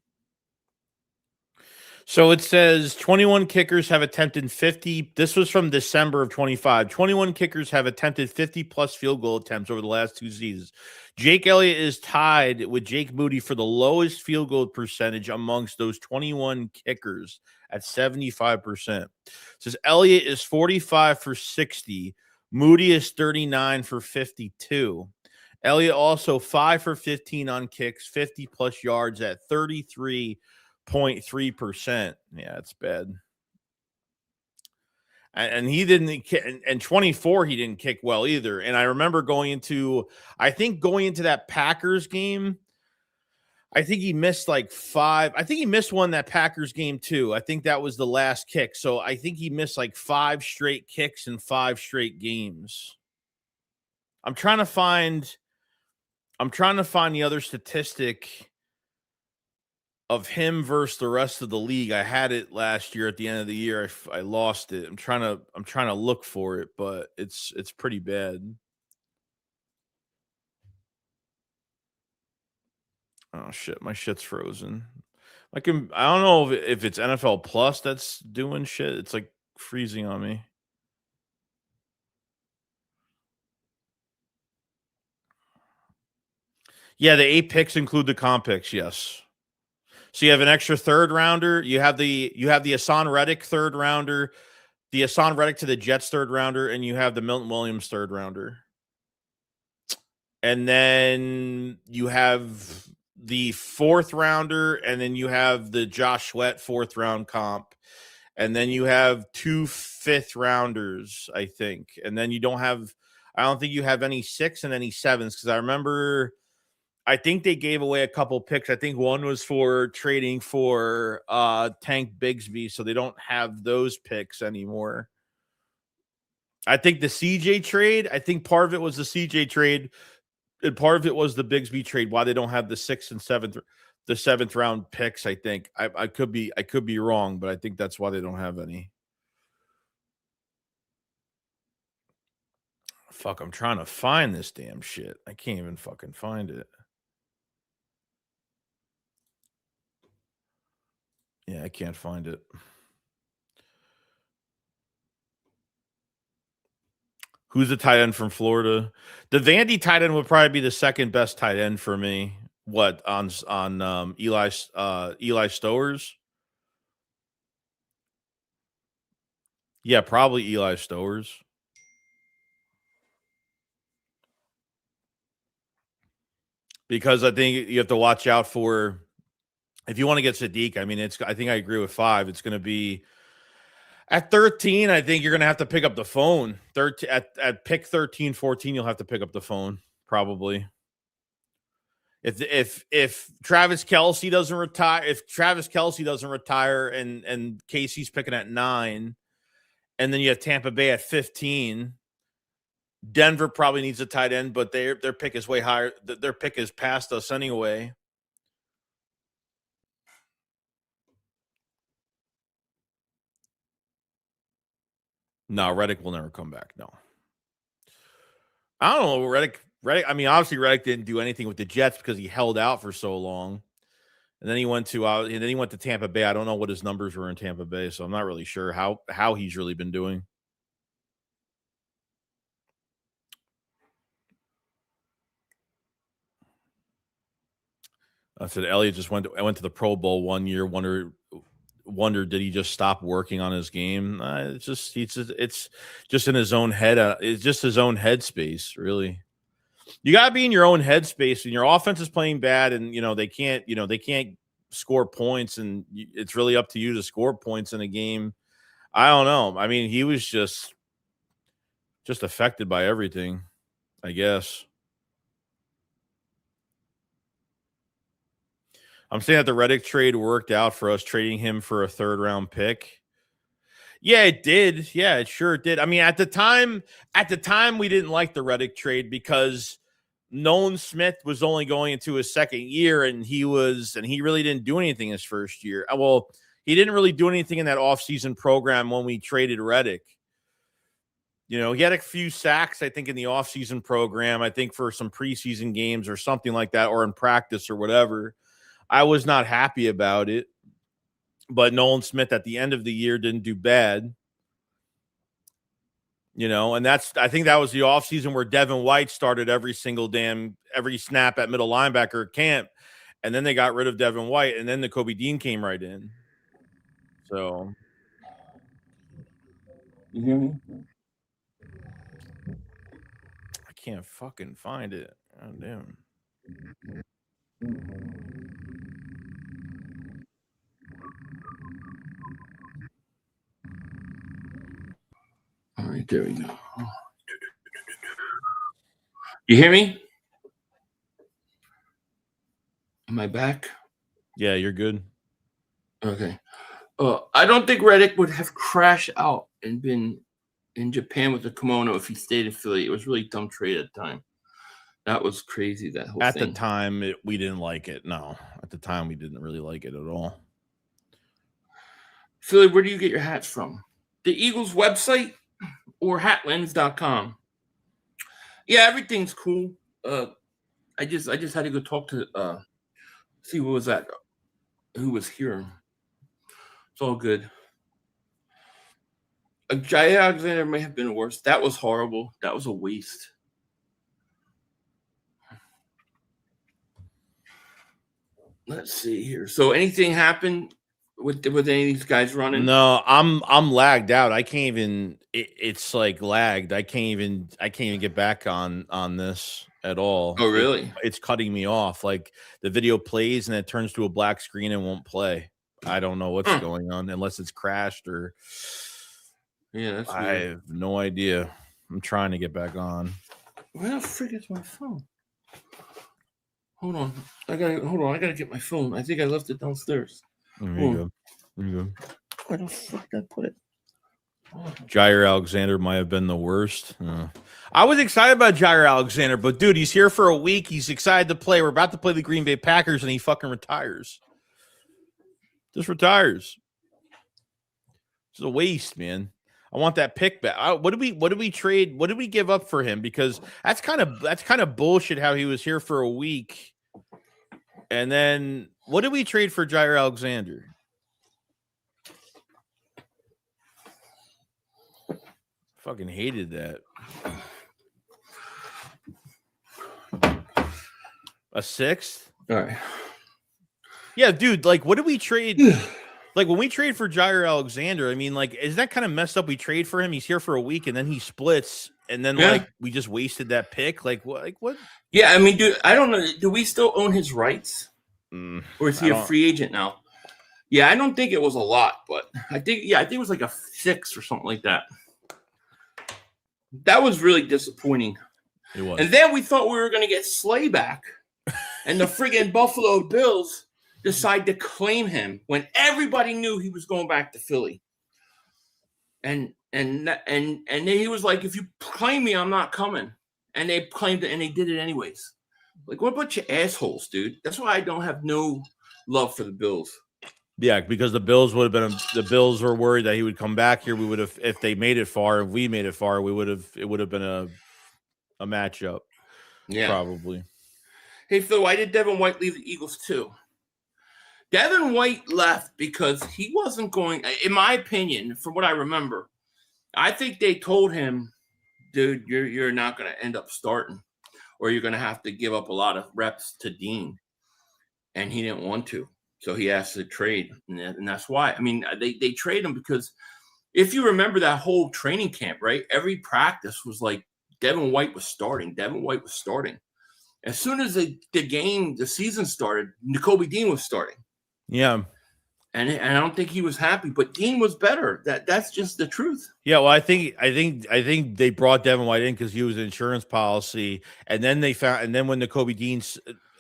S5: So it says 21 kickers have attempted 50. This was from December of 25. 21 kickers have attempted 50 plus field goal attempts over the last 2 seasons. Jake Elliott is tied with Jake Moody for the lowest field goal percentage amongst those 21 kickers at 75%. It says Elliott is 45 for 60. Moody is 39 for 52. Elliott also 5 for 15 on kicks, 50 plus yards at 33.3%. Yeah, it's bad. And he didn't, and 24, he didn't kick well either. And I remember going into that Packers game, I think he missed like 5. I think he missed one that Packers game too. I think that was the last kick. So I think he missed like 5 straight kicks in 5 straight games. I'm trying to find the other statistic of him versus the rest of the league. I had it last year at the end of the year. I lost it. I'm trying to look for it, but it's pretty bad. Oh shit, my shit's frozen. I don't know if it's NFL Plus that's doing shit. It's like freezing on me. Yeah, the 8 picks include the comp picks, yes. So you have an extra 3rd rounder. You have the Hassan Reddick 3rd rounder, the Hassan Reddick to the Jets 3rd rounder, and you have the Milton Williams 3rd rounder. And then you have the 4th rounder, and then you have the Josh Sweat 4th round comp. And then you have 2 5th rounders, I think. And then I don't think you have any 6th and any 7s, because I think they gave away a couple picks. I think one was for trading for Tank Bigsby, so they don't have those picks anymore. I think the CJ trade, I think part of it was the CJ trade, and part of it was the Bigsby trade, why they don't have the 6th and 7th, the 7th round picks, I think. I could be wrong, but I think that's why they don't have any. Fuck, I'm trying to find this damn shit. I can't even fucking find it. Yeah, I can't find it. Who's the tight end from Florida? The Vandy tight end would probably be the second best tight end for me. What on Eli Stowers? Yeah, probably Eli Stowers. Because I think you have to watch out for if you want to get Sadiq. I mean, I think I agree with 5. It's going to be at 13. I think you're going to have to pick up the phone. At pick 13, 14, you'll have to pick up the phone probably. If Travis Kelce doesn't retire, and Casey's picking at 9, and then you have Tampa Bay at 15. Denver probably needs a tight end, but their pick is way higher. Their pick is past us anyway. No, Reddick will never come back. No. I don't know. Reddick. I mean, obviously Reddick didn't do anything with the Jets because he held out for so long. And then he went to Tampa Bay. I don't know what his numbers were in Tampa Bay, so I'm not really sure how he's really been doing. I said Elliott just went to the Pro Bowl one year. Wonder did he just stop working on his game? It's just in his own head. It's just his own headspace, really. You gotta be in your own headspace, and your offense is playing bad, and they can't score points, and it's really up to you to score points in a game. I don't know. I mean, he was just affected by everything, I guess. I'm saying that the Reddick trade worked out for us, trading him for a 3rd-round pick. Yeah, it did. Yeah, it sure did. I mean, at the time, we didn't like the Reddick trade because Nolan Smith was only going into his 2nd year, and he really didn't do anything his first year. Well, he didn't really do anything in that offseason program when we traded Reddick. He had a few sacks, I think, in the offseason program, I think for some preseason games or something like that, or in practice or whatever. I was not happy about it, but Nolan Smith at the end of the year didn't do bad. And I think that was the offseason where Devin White started every snap at middle linebacker at camp. And then they got rid of Devin White, and then the Kobe Dean came right in. So.
S4: You hear me?
S5: I can't fucking find it. God damn.
S4: All right, there we go. You hear me? Am I back?
S5: Yeah, you're good.
S4: Okay. I don't think Reddick would have crashed out and been in Japan with the kimono if he stayed in Philly. It was really dumb trade at the time. That was crazy, that whole thing.
S5: At the time, we didn't like it. No, at the time, we didn't really like it at all.
S4: Philly, where do you get your hats from? The Eagles website or hatlens.com? Yeah, everything's cool. I just had to go talk to see what was that, who was here. It's all good. Jay Alexander may have been worse. That was horrible. That was a waste. Let's see here. So anything happened with any of these guys running?
S5: No, I'm lagged out. I can't even. It's like lagged. I can't even get back on this at all.
S4: Oh, really?
S5: It's cutting me off. Like the video plays and it turns to a black screen and won't play. I don't know what's going on unless it's crashed or.
S4: Yeah, that's
S5: I
S4: weird.
S5: have no idea. I'm trying to get back on.
S4: Where the frick is my phone? Hold on. I gotta get my phone. I think I left it downstairs.
S5: There you go.
S4: Where the fuck did I put it?
S5: Jair Alexander might have been the worst. I was excited about Jair Alexander, but dude, he's here for a week. He's excited to play. We're about to play the Green Bay Packers, and he fucking retires. Just retires. It's a waste, man. I want that pick back. What did we trade? What did we give up for him? Because that's kind of bullshit. How he was here for a week, and then what did we trade for Jair Alexander? Fucking hated that. A sixth?
S4: All right.
S5: Yeah, dude. Like, what did we trade? Like, when we trade for Jair Alexander, I mean, like, is that kind of messed up? We trade for him. He's here for a week, and then he splits, and then like we just wasted that pick. Like, what? Like, what?
S4: Yeah, I mean, dude, I don't know. Do we still own his rights, or is he a free agent now? Yeah, I don't think it was a lot, but I think it was like a 6 or something like that. That was really disappointing.
S5: It was.
S4: And then we thought we were going to get Slay back, and the friggin' Buffalo Bills decide to claim him when everybody knew he was going back to Philly. And then he was like, if you claim me, I'm not coming. And they claimed it, and they did it anyways. Like, what a bunch of assholes, dude. That's why I don't have no love for the Bills.
S5: Yeah, because the Bills would have been the Bills were worried that he would come back here. We would have, if they made it far, if we made it far, it would have been a matchup.
S4: Yeah.
S5: Probably.
S4: Hey, Phil, why did Devin White leave the Eagles too? Devin White left because he wasn't going, in my opinion, from what I remember, I think they told him, dude, you're not going to end up starting, or you're going to have to give up a lot of reps to Dean. And he didn't want to. So he asked to trade. And that's why. I mean, they trade him because if you remember that whole training camp, right? Every practice was like Devin White was starting. As soon as the season started, Nakobe Dean was starting.
S5: Yeah.
S4: And I don't think he was happy, but Dean was better. That's just the truth.
S5: Yeah, well, I think they brought Devin White in because he was an insurance policy, and then when Nakobe Dean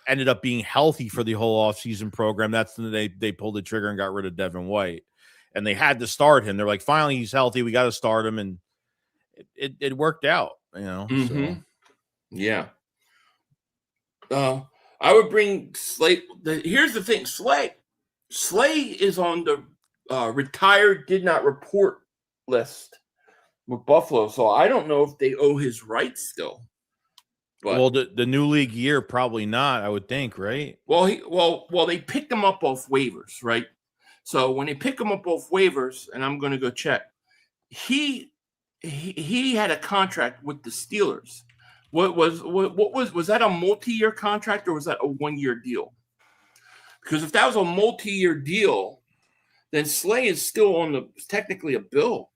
S5: ended up being healthy for the whole offseason program, that's when they pulled the trigger and got rid of Devin White, and they had to start him. They're like, finally, he's healthy, we got to start him, and it worked out, you know.
S4: Mm-hmm.
S5: So.
S4: Yeah. I would bring Slay. Here's the thing, Slay is on the retired did not report list with Buffalo, so I don't know if they owe his rights still. But,
S5: well, the new league year, probably not, I would think, right?
S4: Well, they picked him up off waivers, right? So when they pick him up off waivers, and I'm going to go check, he had a contract with the Steelers. What was that a multi-year contract, or was that a 1-year deal? Because if that was a multi-year deal, then Slay is still technically a Bill.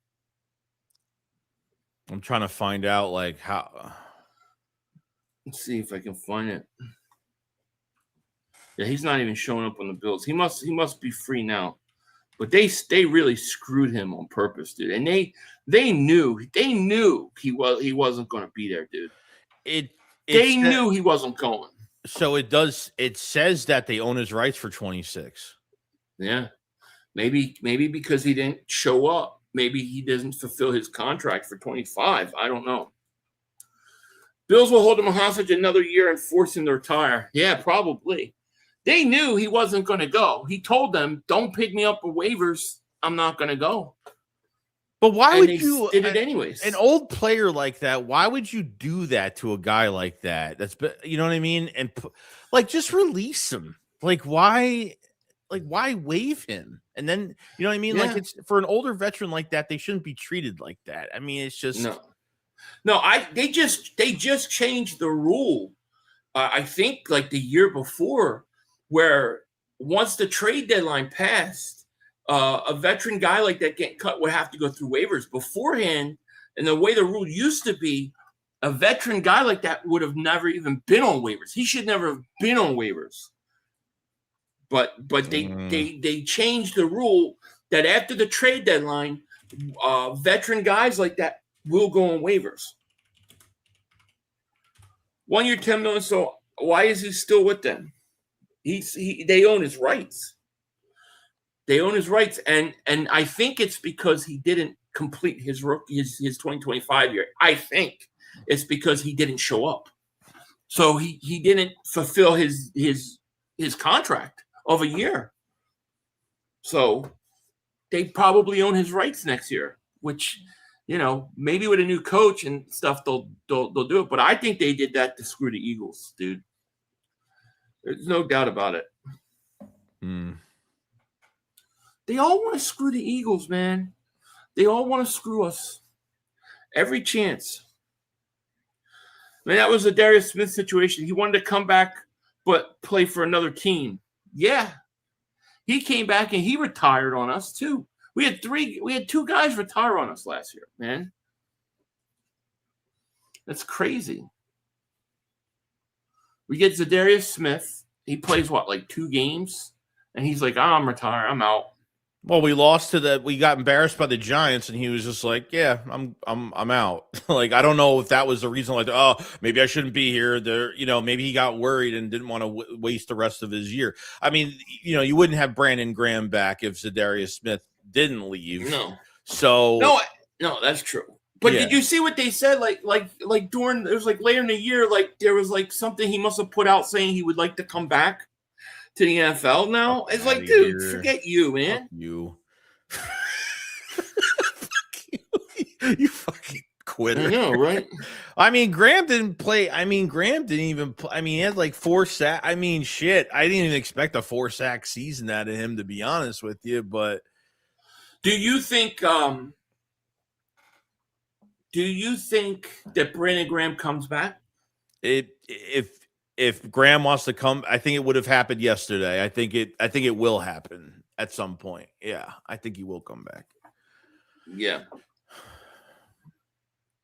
S5: I'm trying to find out like how.
S4: Let's see if I can find it. Yeah, he's not even showing up on the Bills. He must be free now. But they really screwed him on purpose, dude. And they knew he wasn't going to be there, dude. They knew he wasn't going.
S5: So it says that they own his rights for 26.
S4: Yeah. Maybe because he didn't show up. Maybe he doesn't fulfill his contract for 25. I don't know. Bills will hold him hostage another year and force him to retire. Yeah, probably. They knew he wasn't going to go. He told them, don't pick me up for waivers. I'm not going to go.
S5: But why would you
S4: did it anyways?
S5: An old player like that, why would you do that to a guy like that? You know what I mean? And like, just release him. Like, why waive him? And then, you know what I mean? Yeah. Like, it's for an older veteran like that, they shouldn't be treated like that. I mean, it's just
S4: No, they just changed the rule. I think like the year before, where once the trade deadline passed, a veteran guy like that getting cut would have to go through waivers beforehand. And the way the rule used to be, a veteran guy like that would have never even been on waivers. He should never have been on waivers. But they changed the rule that after the trade deadline, veteran guys like that will go on waivers. 1 year, $10 million. So why is he still with them? They own his rights. They own his rights, and I think it's because he didn't complete his 2025 year. I think it's because he didn't show up, so he didn't fulfill his contract of a year. So they probably own his rights next year, which, you know, maybe with a new coach and stuff they'll do it. But I think they did that to screw the Eagles, dude. There's no doubt about it. They all want to screw the Eagles, man. They all want to screw us. Every chance. I mean, that was a Darius Smith situation. He wanted to come back but play for another team. Yeah. He came back and he retired on us too. We had two guys retire on us last year, man. That's crazy. We get Zadarius Smith. He plays like 2 games, and he's like, I'm retired. I'm out.
S5: Well, we got embarrassed by the Giants, and he was just like, yeah, I'm out. Like, I don't know if that was the reason, like, oh, maybe I shouldn't be here. Maybe he got worried and didn't want to waste the rest of his year. I mean, you wouldn't have Brandon Graham back if Zadarius Smith didn't leave.
S4: No.
S5: So
S4: no, that's true. But Did you see what they said? Like during, it was like later in the year, like there was like something he must have put out saying he would like to come back to the NFL now. It's like, dude, forget you, man.
S5: Fuck you. You fucking quitter.
S4: I know, right?
S5: I mean, Graham didn't play. I mean, Graham didn't even play. I mean, he had like 4 sacks. I mean, shit. I didn't even expect a 4-sack season out of him, to be honest with you. But
S4: do you think that Brandon Graham comes back?
S5: If Graham wants to come, I think it would have happened yesterday. I think it will happen at some point. Yeah, I think he will come back.
S4: Yeah.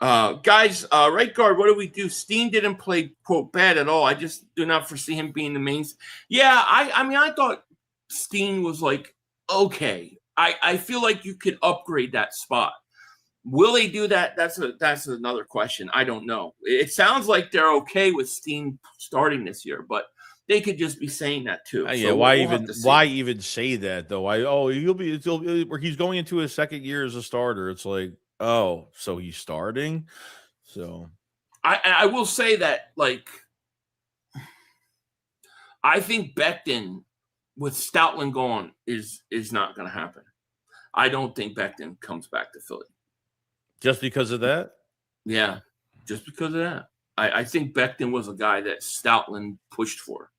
S4: Guys, right guard, what do we do? Steen didn't play, quote, bad at all. I just do not foresee him being the main. Yeah, I mean, I thought Steen was like, okay. I feel like you could upgrade that spot. Will they do that? That's another question. I don't know. It sounds like they're okay with Steen starting this year, but they could just be saying that too.
S5: Yeah, so why even say that though? He's going into his second year as a starter. It's like, oh, so he's starting. So
S4: I will say that, like, I think Becton with Stoutland gone is not going to happen. I don't think Becton comes back to Philly.
S5: Just because of that?
S4: Yeah, just because of that. I think Becton was a guy that Stoutland pushed for.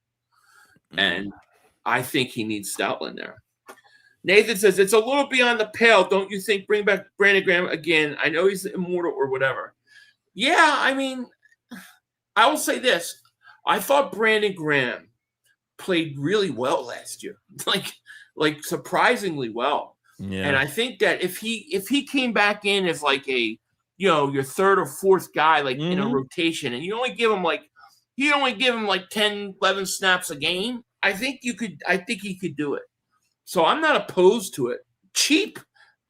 S4: And I think he needs Stoutland there. Nathan says, it's a little beyond the pale. Don't you think? Bring back Brandon Graham again. I know he's immortal or whatever. Yeah, I mean, I will say this. I thought Brandon Graham played really well last year. Like surprisingly well. Yeah. And I think that if he came back in as like a, your third or fourth guy, like in a rotation, and you only give him like 10, 11 snaps a game, I think he could do it. So I'm not opposed to it. Cheap.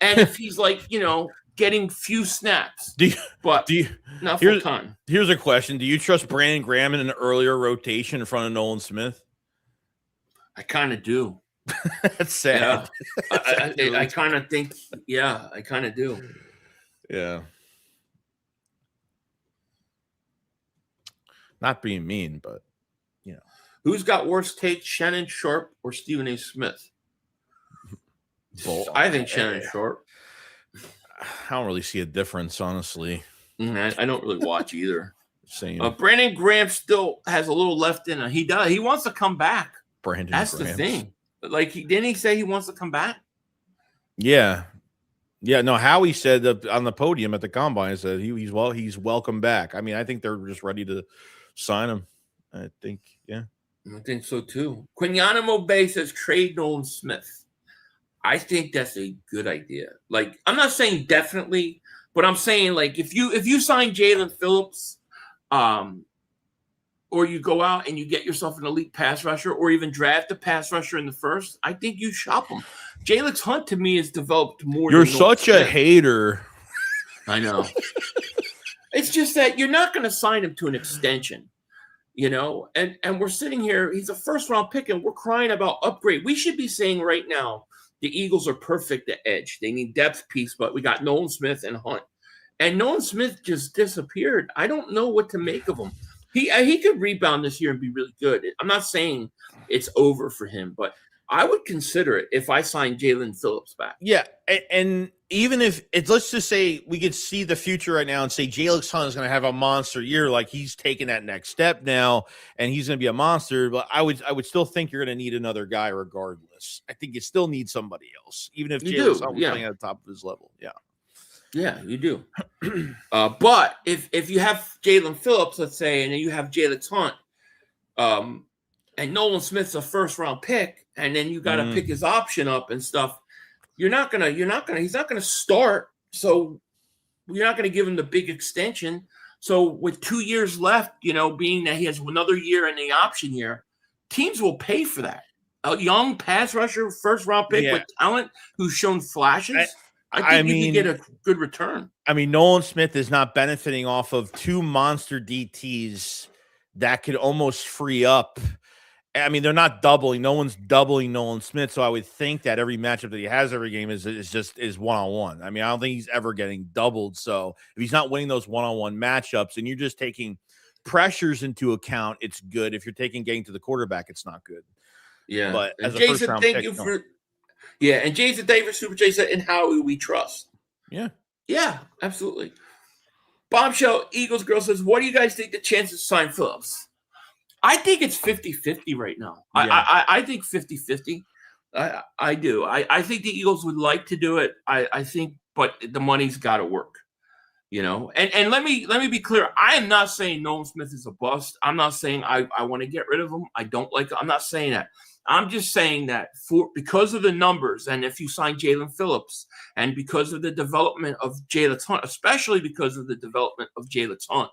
S4: And if he's like, getting few snaps, not full time.
S5: Here's a question. Do you trust Brandon Graham in an earlier rotation in front of Nolan Smith?
S4: I kind of do.
S5: That's sad.
S4: Yeah. I kind of think, I kind of do.
S5: Yeah. Not being mean, but,
S4: Who's got worse takes, Shannon Sharp or Stephen A. Smith?
S5: Both.
S4: I think Shannon Sharp.
S5: I don't really see a difference, honestly.
S4: I don't really watch either.
S5: Same.
S4: Brandon Graham still has a little left in him. He does. He wants to come back. That's the thing. Like, didn't he say he wants to come back?
S5: Yeah. Yeah, no, Howie said on the podium at the Combine, said he's welcome back. I mean, I think they're just ready to sign him. I think, yeah.
S4: I think so, too. Quinyanimo Bay says trade Nolan Smith. I think that's a good idea. Like, I'm not saying definitely, but I'm saying, like, if you sign Jalen Phillips, or you go out and you get yourself an elite pass rusher, or even draft a pass rusher in the first, I think you shop him. Jalen Hunt, to me, has developed more.
S5: You're such a hater.
S4: I know. It's just that you're not going to sign him to an extension, and we're sitting here. He's a first-round pick, and we're crying about upgrade. We should be saying right now the Eagles are perfect at edge. They need depth piece, but we got Nolan Smith and Hunt. And Nolan Smith just disappeared. I don't know what to make of him. He could rebound this year and be really good. I'm not saying it's over for him, but I would consider it if I signed Jalen Phillips back.
S5: Yeah, and even if it's, let's just say we could see the future right now and say Jalen Hunt is going to have a monster year, like he's taking that next step now, and he's going to be a monster. But I would still think you're going to need another guy regardless. I think you still need somebody else, even if Jalen Hunt was playing at the top of his level. Yeah.
S4: Yeah, you do. But if you have Jalen Phillips, let's say, and then you have Jalen Hunt, and Nolan Smith's a first round pick, and then you got to pick his option up and stuff, he's not gonna start. So you're not gonna give him the big extension. So with 2 years left, being that he has another year in the option year, teams will pay for that. A young pass rusher, first round pick with talent who's shown flashes. I think you can get a good return.
S5: I mean, Nolan Smith is not benefiting off of 2 monster DTs that could almost free up. I mean, they're not doubling. No one's doubling Nolan Smith. So I would think that every matchup that he has every game is one-on-one. I mean, I don't think he's ever getting doubled. So if he's not winning those one-on-one matchups and you're just taking pressures into account, it's good. If you're getting to the quarterback, it's not good.
S4: Yeah.
S5: But
S4: and Jason, thank you for and Jason, thank you for Super Jason and how we trust.
S5: Yeah.
S4: Yeah, absolutely. Bombshell Eagles Girl says, what do you guys think the chances to sign Phillips? I think it's 50-50 right now. Yeah. I think 50-50. I do. I think the Eagles would like to do it. I think, but the money's got to work. And let me be clear. I am not saying Nolan Smith is a bust. I'm not saying I want to get rid of him. I don't like. I'm not saying that. I'm just saying that because of the numbers, and if you sign Jalen Phillips, and because of the development of Jalen Hunt, especially because of the development of Jalen Hunt,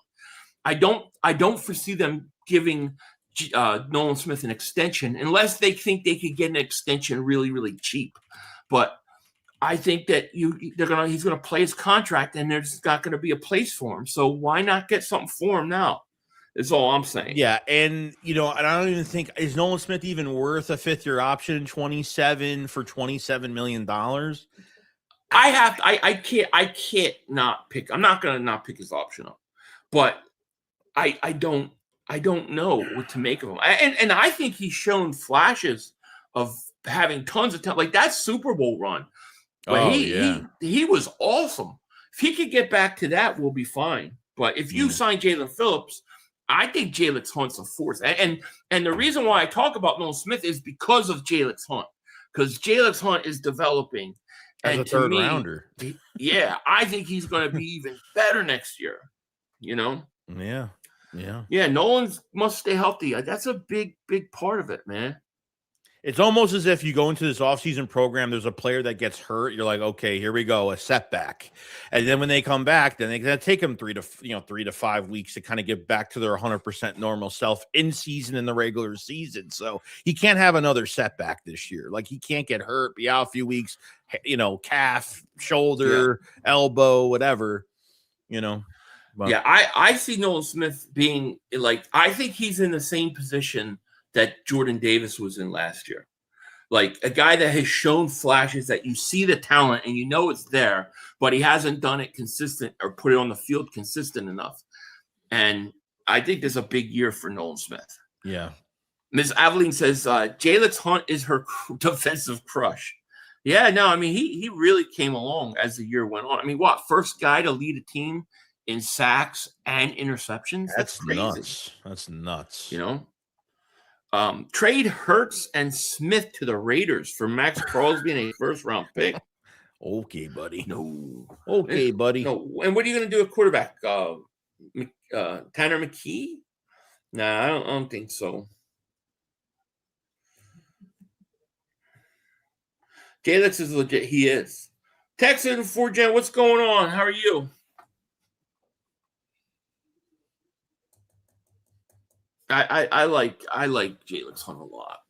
S4: I don't foresee them giving Nolan Smith an extension unless they think they could get an extension really, really cheap. But I think that he's gonna play his contract, and there's not gonna be a place for him. So why not get something for him now? Is all I'm saying.
S5: Yeah, and and I don't even think, is Nolan Smith even worth a 5th-year option, 27 for $27 million?
S4: I can't not pick. I'm not gonna not pick his option up, but I don't know what to make of him. And I think he's shown flashes of having tons of talent. Like that Super Bowl run. He was awesome. If he could get back to that, we'll be fine. But if you sign Jalen Phillips, I think Jalen Hunt's a force. And the reason why I talk about Nolan Smith is because of Jalen Hunt. Because Jalen Hunt is developing.
S5: As a third rounder.
S4: Yeah, I think he's going to be even better next year.
S5: Yeah.
S4: Yeah, Nolan must stay healthy. That's a big, big part of it, man.
S5: It's almost as if you go into this offseason program, there's a player that gets hurt. You're like, okay, here we go, a setback. And then when they come back, then they take them 3 to 5 weeks to kind of get back to their 100% normal self in season in the regular season. So he can't have another setback this year. Like he can't get hurt, be out a few weeks, calf, shoulder, elbow, whatever, But.
S4: Yeah, I see Nolan Smith being I think he's in the same position that Jordan Davis was in last year. Like a guy that has shown flashes that you see the talent and it's there, but he hasn't done it consistent or put it on the field consistent enough. And I think there's a big year for Nolan Smith.
S5: Yeah.
S4: Ms. Aveline says, Jalen Hunt is her defensive crush. Yeah, no, I mean, he really came along as the year went on. I mean, first guy to lead a team in sacks and interceptions? That's crazy.
S5: Nuts. That's nuts.
S4: Trade Hurts and Smith to the Raiders for Max Crosby and a first-round pick.
S5: Okay, buddy.
S4: No.
S5: Okay, buddy.
S4: No. And what are you going to do at quarterback? Tanner McKee? Nah, I don't think so. Jalix is legit. He is. Texan 4Gen, what's going on? How are you? I like Jalen Hunt a lot,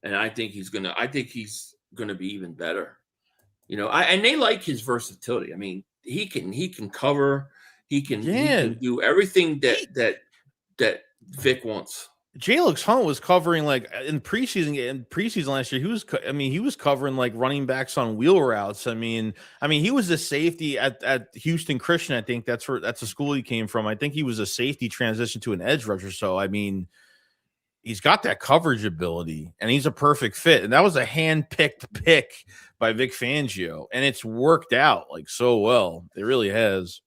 S4: and I think he's gonna be even better. And they like his versatility. I mean, he can cover, he can do everything that Vic wants.
S5: Jalen Hunt was covering in preseason last year. He was covering running backs on wheel routes. I mean, he was a safety at Houston Christian. I think that's the school he came from. I think he was a safety transition to an edge rusher. So I mean, he's got that coverage ability, and he's a perfect fit. And that was a hand-picked pick by Vic Fangio, and it's worked out so well. It really has.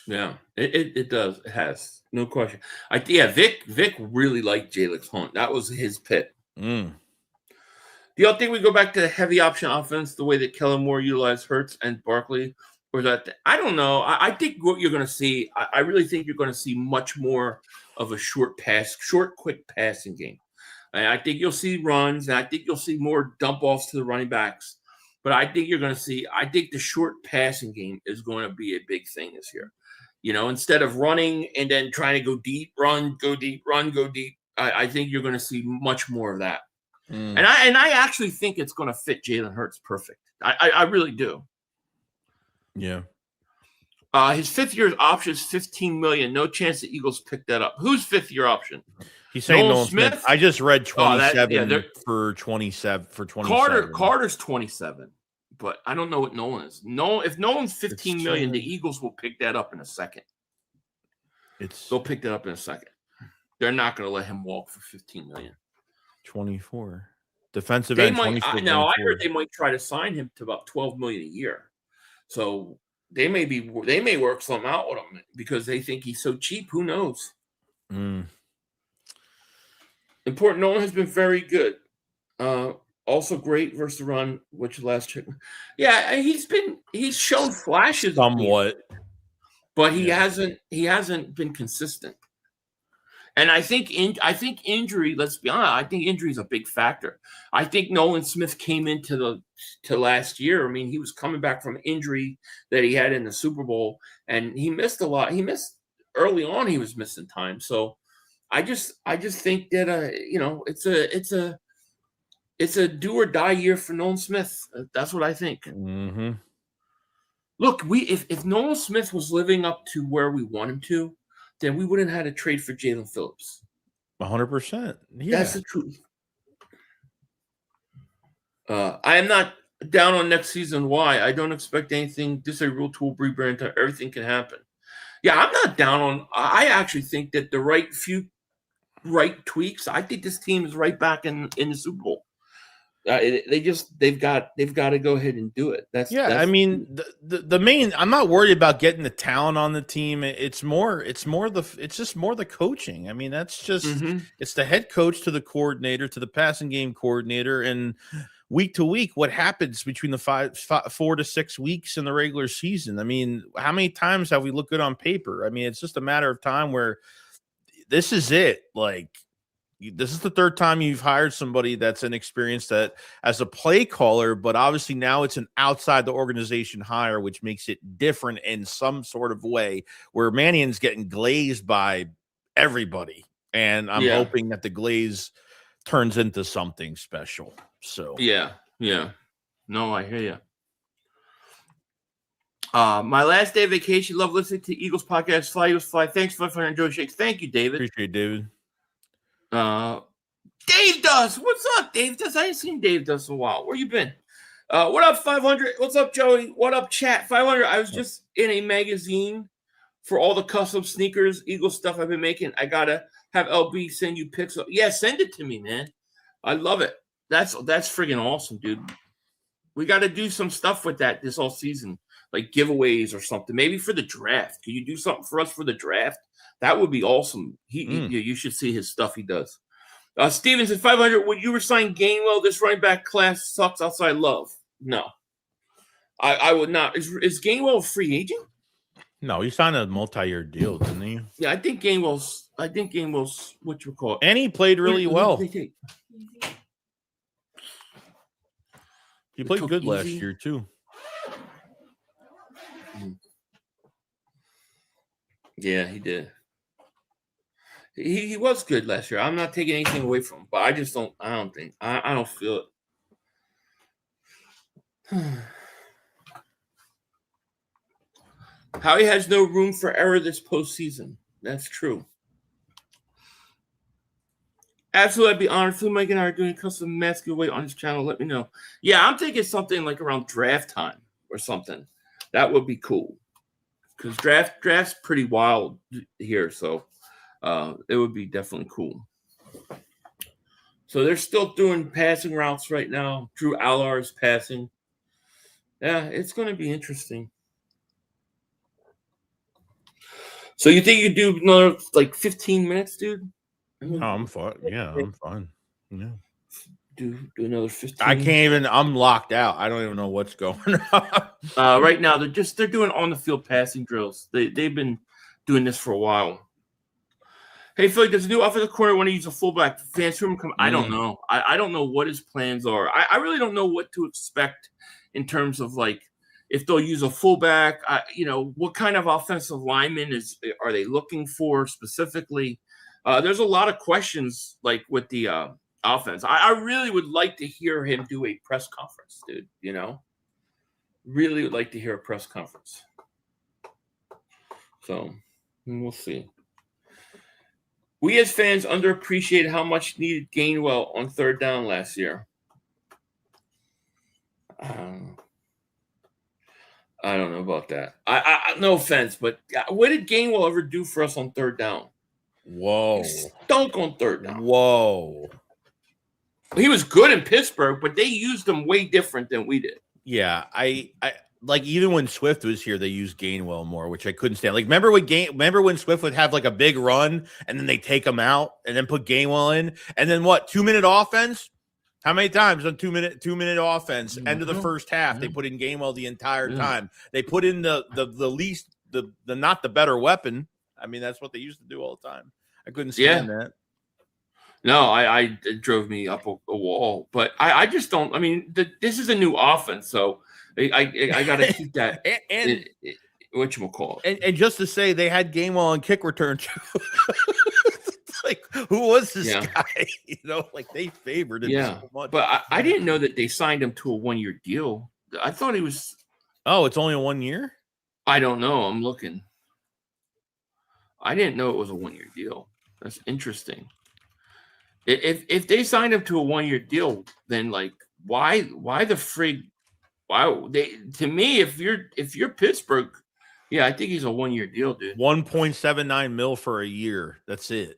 S4: Yeah, it does. It has. No question. Vic really liked Jalen Hunt. That was his pick. Do y'all think we go back to the heavy option offense, the way that Kellen Moore utilized Hurts and Barkley Or that I don't know. I think what you're going to see, I really think you're going to see much more of a short, quick passing game. And I think you'll see runs, and I think you'll see more dump offs to the running backs. But I think you're going to see. I think the short passing game is going to be a big thing this year. Instead of running and then trying to go deep, run, go deep, run, go deep. I think you're going to see much more of that. And I actually think it's going to fit Jalen Hurts perfect. I really do.
S5: Yeah.
S4: His 5th year option is $15 million. No chance the Eagles pick that up. Who's 5th year option?
S5: He's saying Nolan Smith. I just read 27 for 27 for 27.
S4: Carter's 27, but I don't know what Nolan is. If Nolan's $15 million, the Eagles will pick that up in a second. They'll pick that up in a second. They're not going to let him walk for $15 million.
S5: 24 defensive end. 24.
S4: Now I heard they might try to sign him to about $12 million a year. So they may work something out with him because they think he's so cheap. Who knows? Important. Nolan has been very good. Also great versus the run, which last check. Yeah, he's shown flashes
S5: somewhat,
S4: but he hasn't been consistent. And I think injury. Let's be honest. I think injury is a big factor. I think Nolan Smith came into last year. I mean, he was coming back from injury that he had in the Super Bowl, and he missed a lot. He missed early on. He was missing time. So I just think that it's a do or die year for Nolan Smith. That's what I think.
S5: Mm-hmm.
S4: Look, if Nolan Smith was living up to where we want him to, then we wouldn't have had to trade for Jalen Phillips.
S5: 100%. Yeah.
S4: That's the truth. I am not down on next season. Why? I don't expect anything. This is a real tool rebrand. Everything can happen. Yeah, I'm not down on. I actually think that the right tweaks. I think this team is right back in the Super Bowl. They've got to go ahead and do it.
S5: I mean, the main. I'm not worried about getting the talent on the team. It's just more the coaching. I mean, that's just it's the head coach to the coordinator to the passing game coordinator, and week to week, what happens between the 4 to 6 weeks in the regular season. I mean, how many times have we looked good on paper? I mean, it's just a matter of time where this is it. Like, this is the third time you've hired somebody that's inexperienced that as a play caller, but obviously now it's an outside the organization hire, which makes it different in some sort of way where Mannion's getting glazed by everybody. And I'm hoping that the glaze turns into something special. So,
S4: yeah. No, I hear you. My last day of vacation. Love listening to Eagles podcast. Fly, Eagles, fly. Thanks, Philly.500 and Joeyshakes. Thank you, David.
S5: Appreciate it, David.
S4: Dave Does. What's up, Dave Does? I ain't seen Dave Does in a while. Where you been? What up, 500? What's up, Joey? What up, chat? 500. I was just in a magazine for all the custom sneakers, Eagle stuff I've been making. I gotta have LB send you pics. Yeah, send it to me, man. I love it. That's friggin' awesome, dude. We got to do some stuff with that this whole season, like giveaways or something. Maybe for the draft. Can you do something for us for the draft? That would be awesome. You should see his stuff he does. Stevens at 500. Would you resign Gainwell? This running back class sucks outside love. No, I would not. Is Gainwell a free agent?
S5: No, he signed a multi-year deal, didn't he?
S4: Yeah, I think Gainwell's what you call it.
S5: And he played really well. He played good last year too.
S4: Yeah, he did. He was good last year. I'm not taking anything away from him, but I just don't. I don't feel it. Howie has no room for error this postseason. That's true. Absolutely, I'd be honored. Phil, Mike, and I are doing custom mask giveaway on his channel. Let me know. Yeah, I'm thinking something like around draft time or something. That would be cool because draft's pretty wild here, so it would be definitely cool. So they're still doing passing routes right now. Drew Allard is passing. Yeah, it's going to be interesting. So you think you do another like 15 minutes, dude?
S5: Oh, I'm fine. Yeah, I'm fine. Yeah.
S4: Do another 15.
S5: I can't even. I'm locked out. I don't even know what's going on.
S4: Right now, they're doing on the field passing drills. They've been doing this for a while. Hey, Philly, does the new offensive coordinator want to use a fullback? Fans from come? I don't know. I don't know what his plans are. I really don't know what to expect in terms of like if they'll use a fullback. What kind of offensive lineman are they looking for specifically? There's a lot of questions like with the offense. I really would like to hear him do a press conference, dude. Really would like to hear a press conference. So we'll see. We as fans underappreciated how much needed Gainwell on third down last year. I don't know about that. I no offense, but what did Gainwell ever do for us on third down?
S5: Whoa.
S4: He stunk on third down.
S5: Whoa.
S4: He was good in Pittsburgh, but they used him way different than we did.
S5: Yeah, I like even when Swift was here, they used Gainwell more, which I couldn't stand. Like, remember when Swift would have like a big run and then they take him out and then put Gainwell in, and then what? 2-minute offense? How many times on 2-minute offense? End of the first half, they put in Gainwell the entire time. They put in the least the not the better weapon. I mean, that's what they used to do all the time. I couldn't stand that.
S4: No, it drove me up a wall, but I just don't. I mean, this is a new offense, so I got to keep that. and whatchamacallit.
S5: And just to say, they had Gainwell on kick return too. Like, who was this guy? Like they favored him so much.
S4: But I didn't know that they signed him to a 1-year deal. I thought he was.
S5: Oh, it's only a 1 year?
S4: I don't know. I'm looking. I didn't know it was a 1-year deal. That's interesting. If they signed him to a 1-year deal, then like why the frig? Why they? To me, if you're Pittsburgh, I think he's a 1-year deal, dude.
S5: $1.79 million for a year. That's it.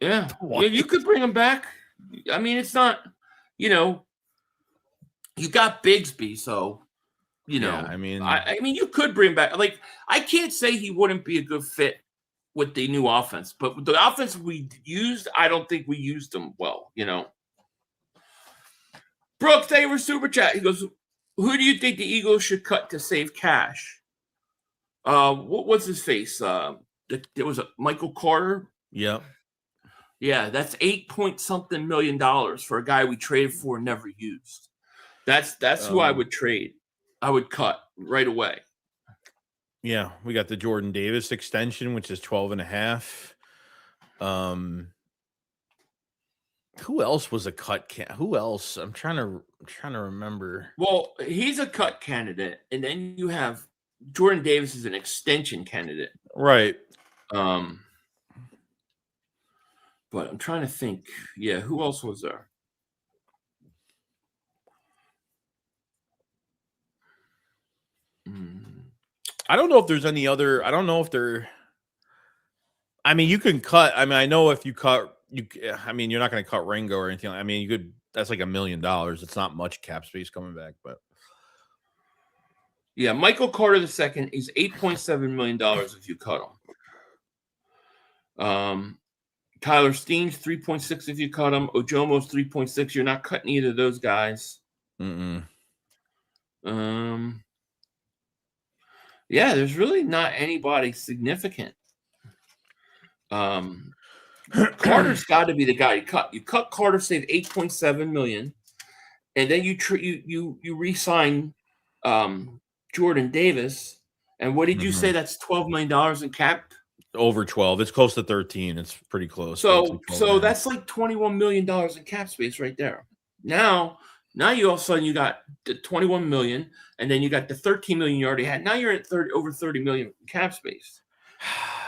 S4: Yeah, you could bring him back. I mean, it's not, you got Bigsby, so
S5: I mean,
S4: you could bring him back. Like, I can't say he wouldn't be a good fit with the new offense, but with the offense we used, I don't think we used them well. Brooks, thank you for super chat. He goes, "Who do you think the Eagles should cut to save cash?" What's his face? There was a Michael Carter.
S5: Yeah.
S4: Yeah, that's $8-point-something million for a guy we traded for and never used. That's who I would trade. I would cut right away.
S5: Yeah, we got the Jordan Davis extension, which is 12.5. Who else was a cut? Who else? I'm trying to remember.
S4: Well, he's a cut candidate, and then you have Jordan Davis is an extension candidate,
S5: right?
S4: But I'm trying to think. Yeah, who else was there?
S5: I don't know if there's any other. I don't know if there. I mean, you can cut. I mean, I know if you cut, I mean, you're not going to cut Ringo or anything. I mean, you could. That's like $1 million. It's not much cap space coming back, but
S4: yeah, Michael Carter II is $8.7 million if you cut him. Tyler Steen's 3.6 if you cut him. Ojomo's 3.6. You're not cutting either of those guys. Yeah, there's really not anybody significant. Carter's got to be the guy you cut. You cut Carter, save $8.7 million, and then you re-sign Jordan Davis. And what did you say? That's $12 million in cap.
S5: Over 12. It's close to 13. It's pretty close.
S4: So that's like $21 million in cap space right there. Now you all of a sudden you got the $21 million, and then you got the $13 million you already had. Now you're at over $30 million cap space.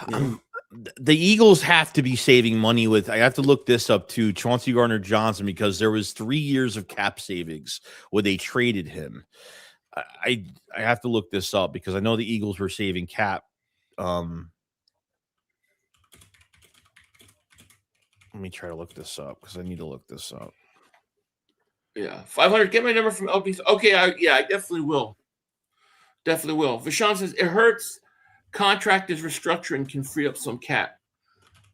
S5: The Eagles have to be saving money with. I have to look this up too. Chauncey Gardner-Johnson, because there was 3 years of cap savings where they traded him. I have to look this up because I know the Eagles were saving cap. Let me try to look this up because I need to look this up.
S4: Yeah, 500. Get my number from LP. Okay, I definitely will. Definitely will. Vashon says it hurts. Contract is restructuring can free up some cap.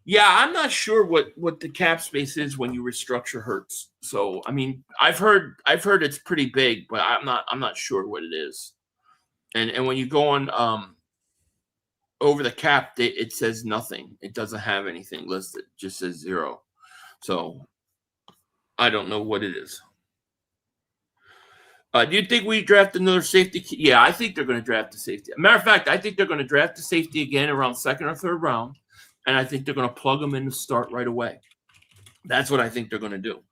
S4: Yeah, I'm not sure what the cap space is when you restructure Hurts. So I mean, I've heard it's pretty big, but I'm not sure what it is. And when you go on over the cap, it says nothing. It doesn't have anything listed. It just says 0. So I don't know what it is. Do you think we draft another safety? Yeah, I think they're going to draft a safety. Matter of fact, I think they're going to draft a safety again around 2nd or 3rd round, and I think they're going to plug them in to start right away. That's what I think they're going to do.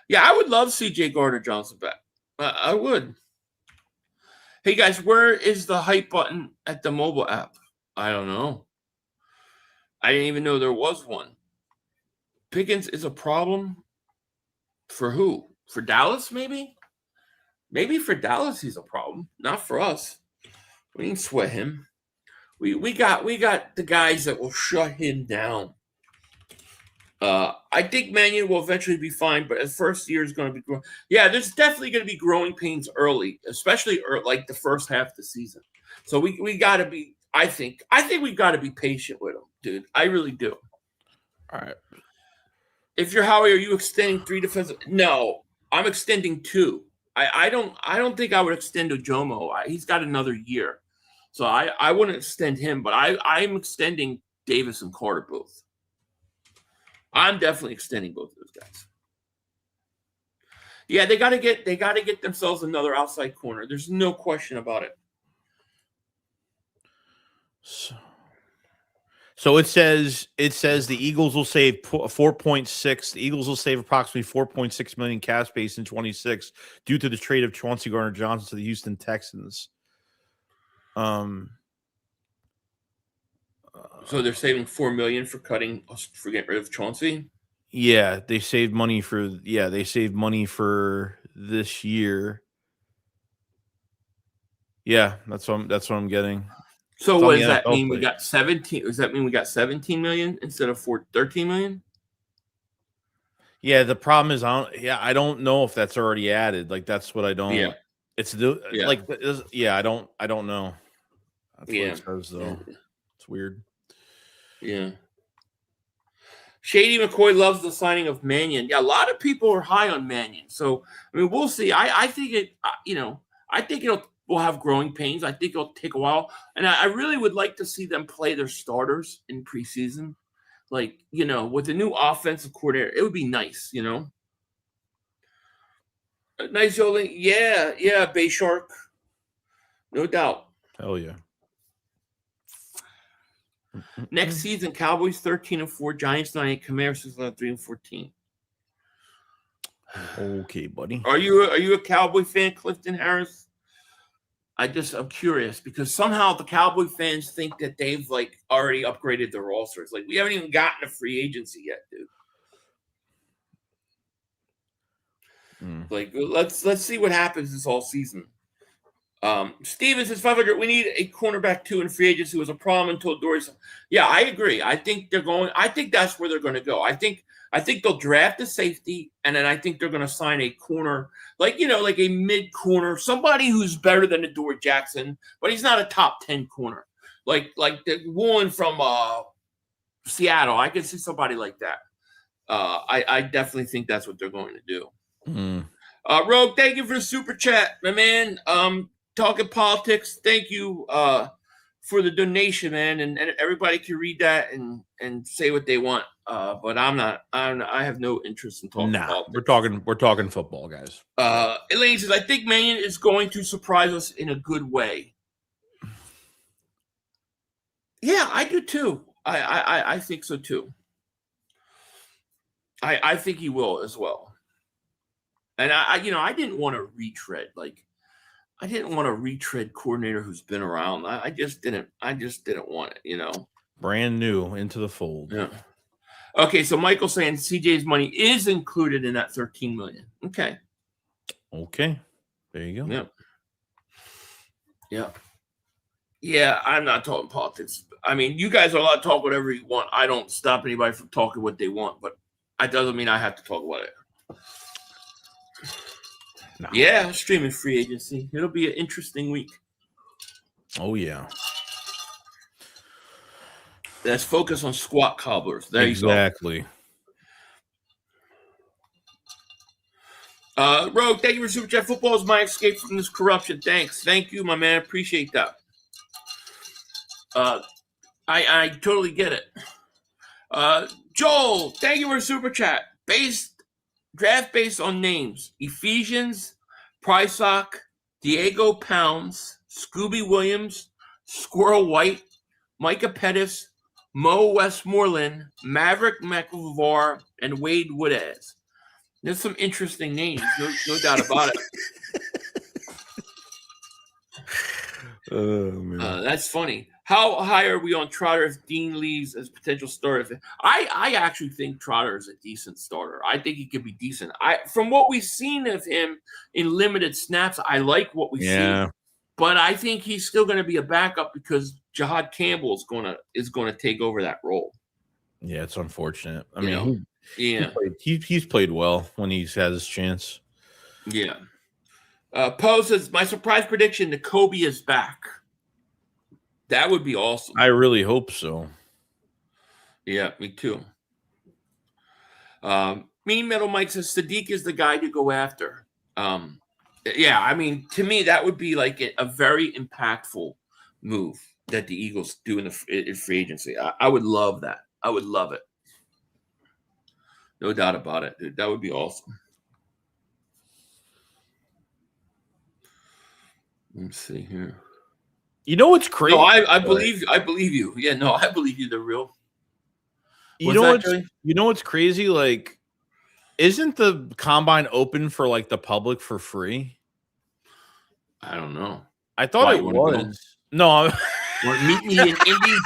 S4: Yeah, I would love C.J. Gardner-Johnson back. I would. Hey, guys, where is the hype button at the mobile app? I don't know. I didn't even know there was one. Pickens is a problem for who? For Dallas, maybe? Maybe for Dallas he's a problem, not for us. We can sweat him. We got the guys that will shut him down. I think Mannion will eventually be fine, but his first year is going to be growing. Yeah, there's definitely going to be growing pains early, especially like the first half of the season. So we got to be. I think we've got to be patient with him, dude. I really do.
S5: All right.
S4: If you're Howie, are you extending 3 defensive? No, I'm extending 2. I don't think I would extend Ojomo. He's got another year. So I wouldn't extend him, but I'm extending Davis and Carter both. I'm definitely extending both of those guys. Yeah, they gotta get themselves another outside corner. There's no question about it.
S5: So it says the Eagles will save 4.6. The Eagles will save approximately 4.6 million cap space in 26 due to the trade of Chauncey Gardner-Johnson to the Houston Texans.
S4: So they're saving $4 million for getting rid of Chauncey.
S5: Yeah, they saved money for this year. Yeah, that's what I'm getting.
S4: So what does that mean? We got 17. Does that mean we got 17 million instead of 13 million?
S5: Yeah, the problem is I don't know if that's already added. Like that's what I don't.
S4: Yeah.
S5: It's I don't know. That's what it says though.
S4: Yeah.
S5: It's weird.
S4: Yeah. Shady McCoy loves the signing of Mannion. Yeah, a lot of people are high on Mannion. So I mean, we'll see. I think it. I think we'll have growing pains. I think it'll take a while. And I really would like to see them play their starters in preseason. Like, with the new offensive coordinator, it would be nice, Nice, Jolie. Yeah, Bay Shark. No doubt.
S5: Hell yeah.
S4: Next season, Cowboys 13-4, Giants 9-8, Commanders 3-14.
S5: Okay, buddy.
S4: Are you a Cowboy fan, Clifton Harris? I'm curious because somehow the Cowboy fans think that they've already upgraded their rosters. Like we haven't even gotten a free agency yet, dude. Like let's see what happens this whole season. Steven says 500. We need a cornerback too in free agency who was a problem until Dory's. Yeah, I agree. I think that's where they're going to go. I think they'll draft a safety, and then I think they're going to sign a corner, like a mid corner, somebody who's better than Adoree Jackson, but he's not a top 10 corner, like the one from Seattle. I can see somebody like that. I definitely think that's what they're going to do. Rogue, thank you for the super chat, my man. Talking politics, thank you for the donation, man, and everybody can read that and say what they want. But I have no interest in talking politics.
S5: We're talking football, guys.
S4: Elaine says, I think Mannion is going to surprise us in a good way. Yeah, I do too. I think so too. I think he will as well. And I didn't want to retread. I didn't want a retread coordinator who's been around. I just didn't want it,
S5: Brand new into the fold.
S4: Yeah. Okay, so Michael's saying CJ's money is included in that 13 million. Okay. There
S5: you go.
S4: Yep. Yeah. Yeah, I'm not talking politics. I mean, you guys are allowed to talk whatever you want. I don't stop anybody from talking what they want, but that doesn't mean I have to talk about it. No. Yeah, streaming free agency. It'll be an interesting week.
S5: Oh, yeah.
S4: Let's focus on squat cobblers. There you go.
S5: Exactly.
S4: Rogue, thank you for Super Chat. Football is my escape from this corruption. Thanks. Thank you, my man. Appreciate that. I totally get it. Joel, thank you for Super Chat. Draft based on names. Ephesians, Prysock, Diego Pounds, Scooby Williams, Squirrel White, Micah Pettis, Mo Westmoreland, Maverick McLevar, and Wade Woodaz. There's some interesting names, no doubt about it.
S5: Oh, man.
S4: That's funny. How high are we on Trotter if Dean leaves as potential starter? I actually think Trotter is a decent starter. I think he could be decent. From what we've seen of him in limited snaps, I like what we see. But I think he's still going to be a backup because Jahad Campbell is going to take over that role.
S5: Yeah, it's unfortunate. I
S4: mean,
S5: he's played well when he's had his chance.
S4: Yeah. Poe says, my surprise prediction, Nakobe is back. That would be awesome.
S5: I really hope so.
S4: Yeah, me too. Mean Metal Mike says, Sadiq is the guy to go after. Yeah, I mean, to me, that would be like a very impactful move that the Eagles do in free agency. I would love that. I would love it. No doubt about it, dude. That would be awesome. Let's see here.
S5: You know what's crazy?
S4: No, I believe you. Yeah, no, I believe you. They're real.
S5: You know what's crazy? Like, isn't the combine open for like the public for free?
S4: I don't know.
S5: I thought it was. No,
S4: meet me in Indy.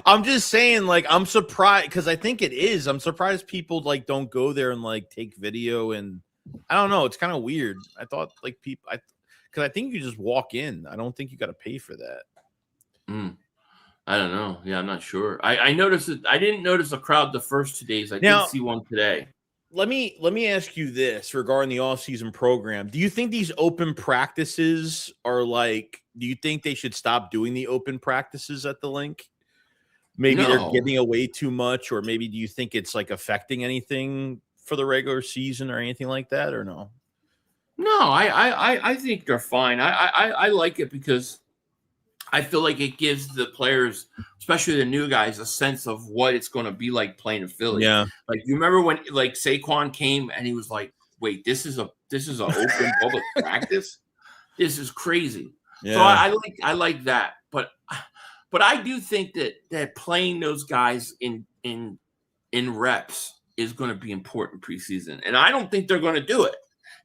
S5: I'm just saying, like, I'm surprised because I think it is. I'm surprised people like don't go there and like take video, and I don't know. It's kind of weird. I thought like people, because I think you just walk in. I don't think you got to pay for that.
S4: I don't know. Yeah, I'm not sure. I noticed it. I didn't notice a crowd the first 2 days. I did see one today.
S5: Let me ask you this regarding the off-season program. Do you think these open practices are like? Do you think they should stop doing the open practices at the link? Maybe they're giving away too much, or maybe do you think it's like affecting anything for the regular season or anything like that, or no?
S4: No, I think they're fine. I like it because I feel like it gives the players, especially the new guys, a sense of what it's going to be like playing in Philly.
S5: Yeah.
S4: Like, you remember when like Saquon came and he was like, "Wait, this is a open public practice? This is crazy." Yeah. So I like that, but I do think that playing those guys in reps is going to be important preseason, and I don't think they're going to do it.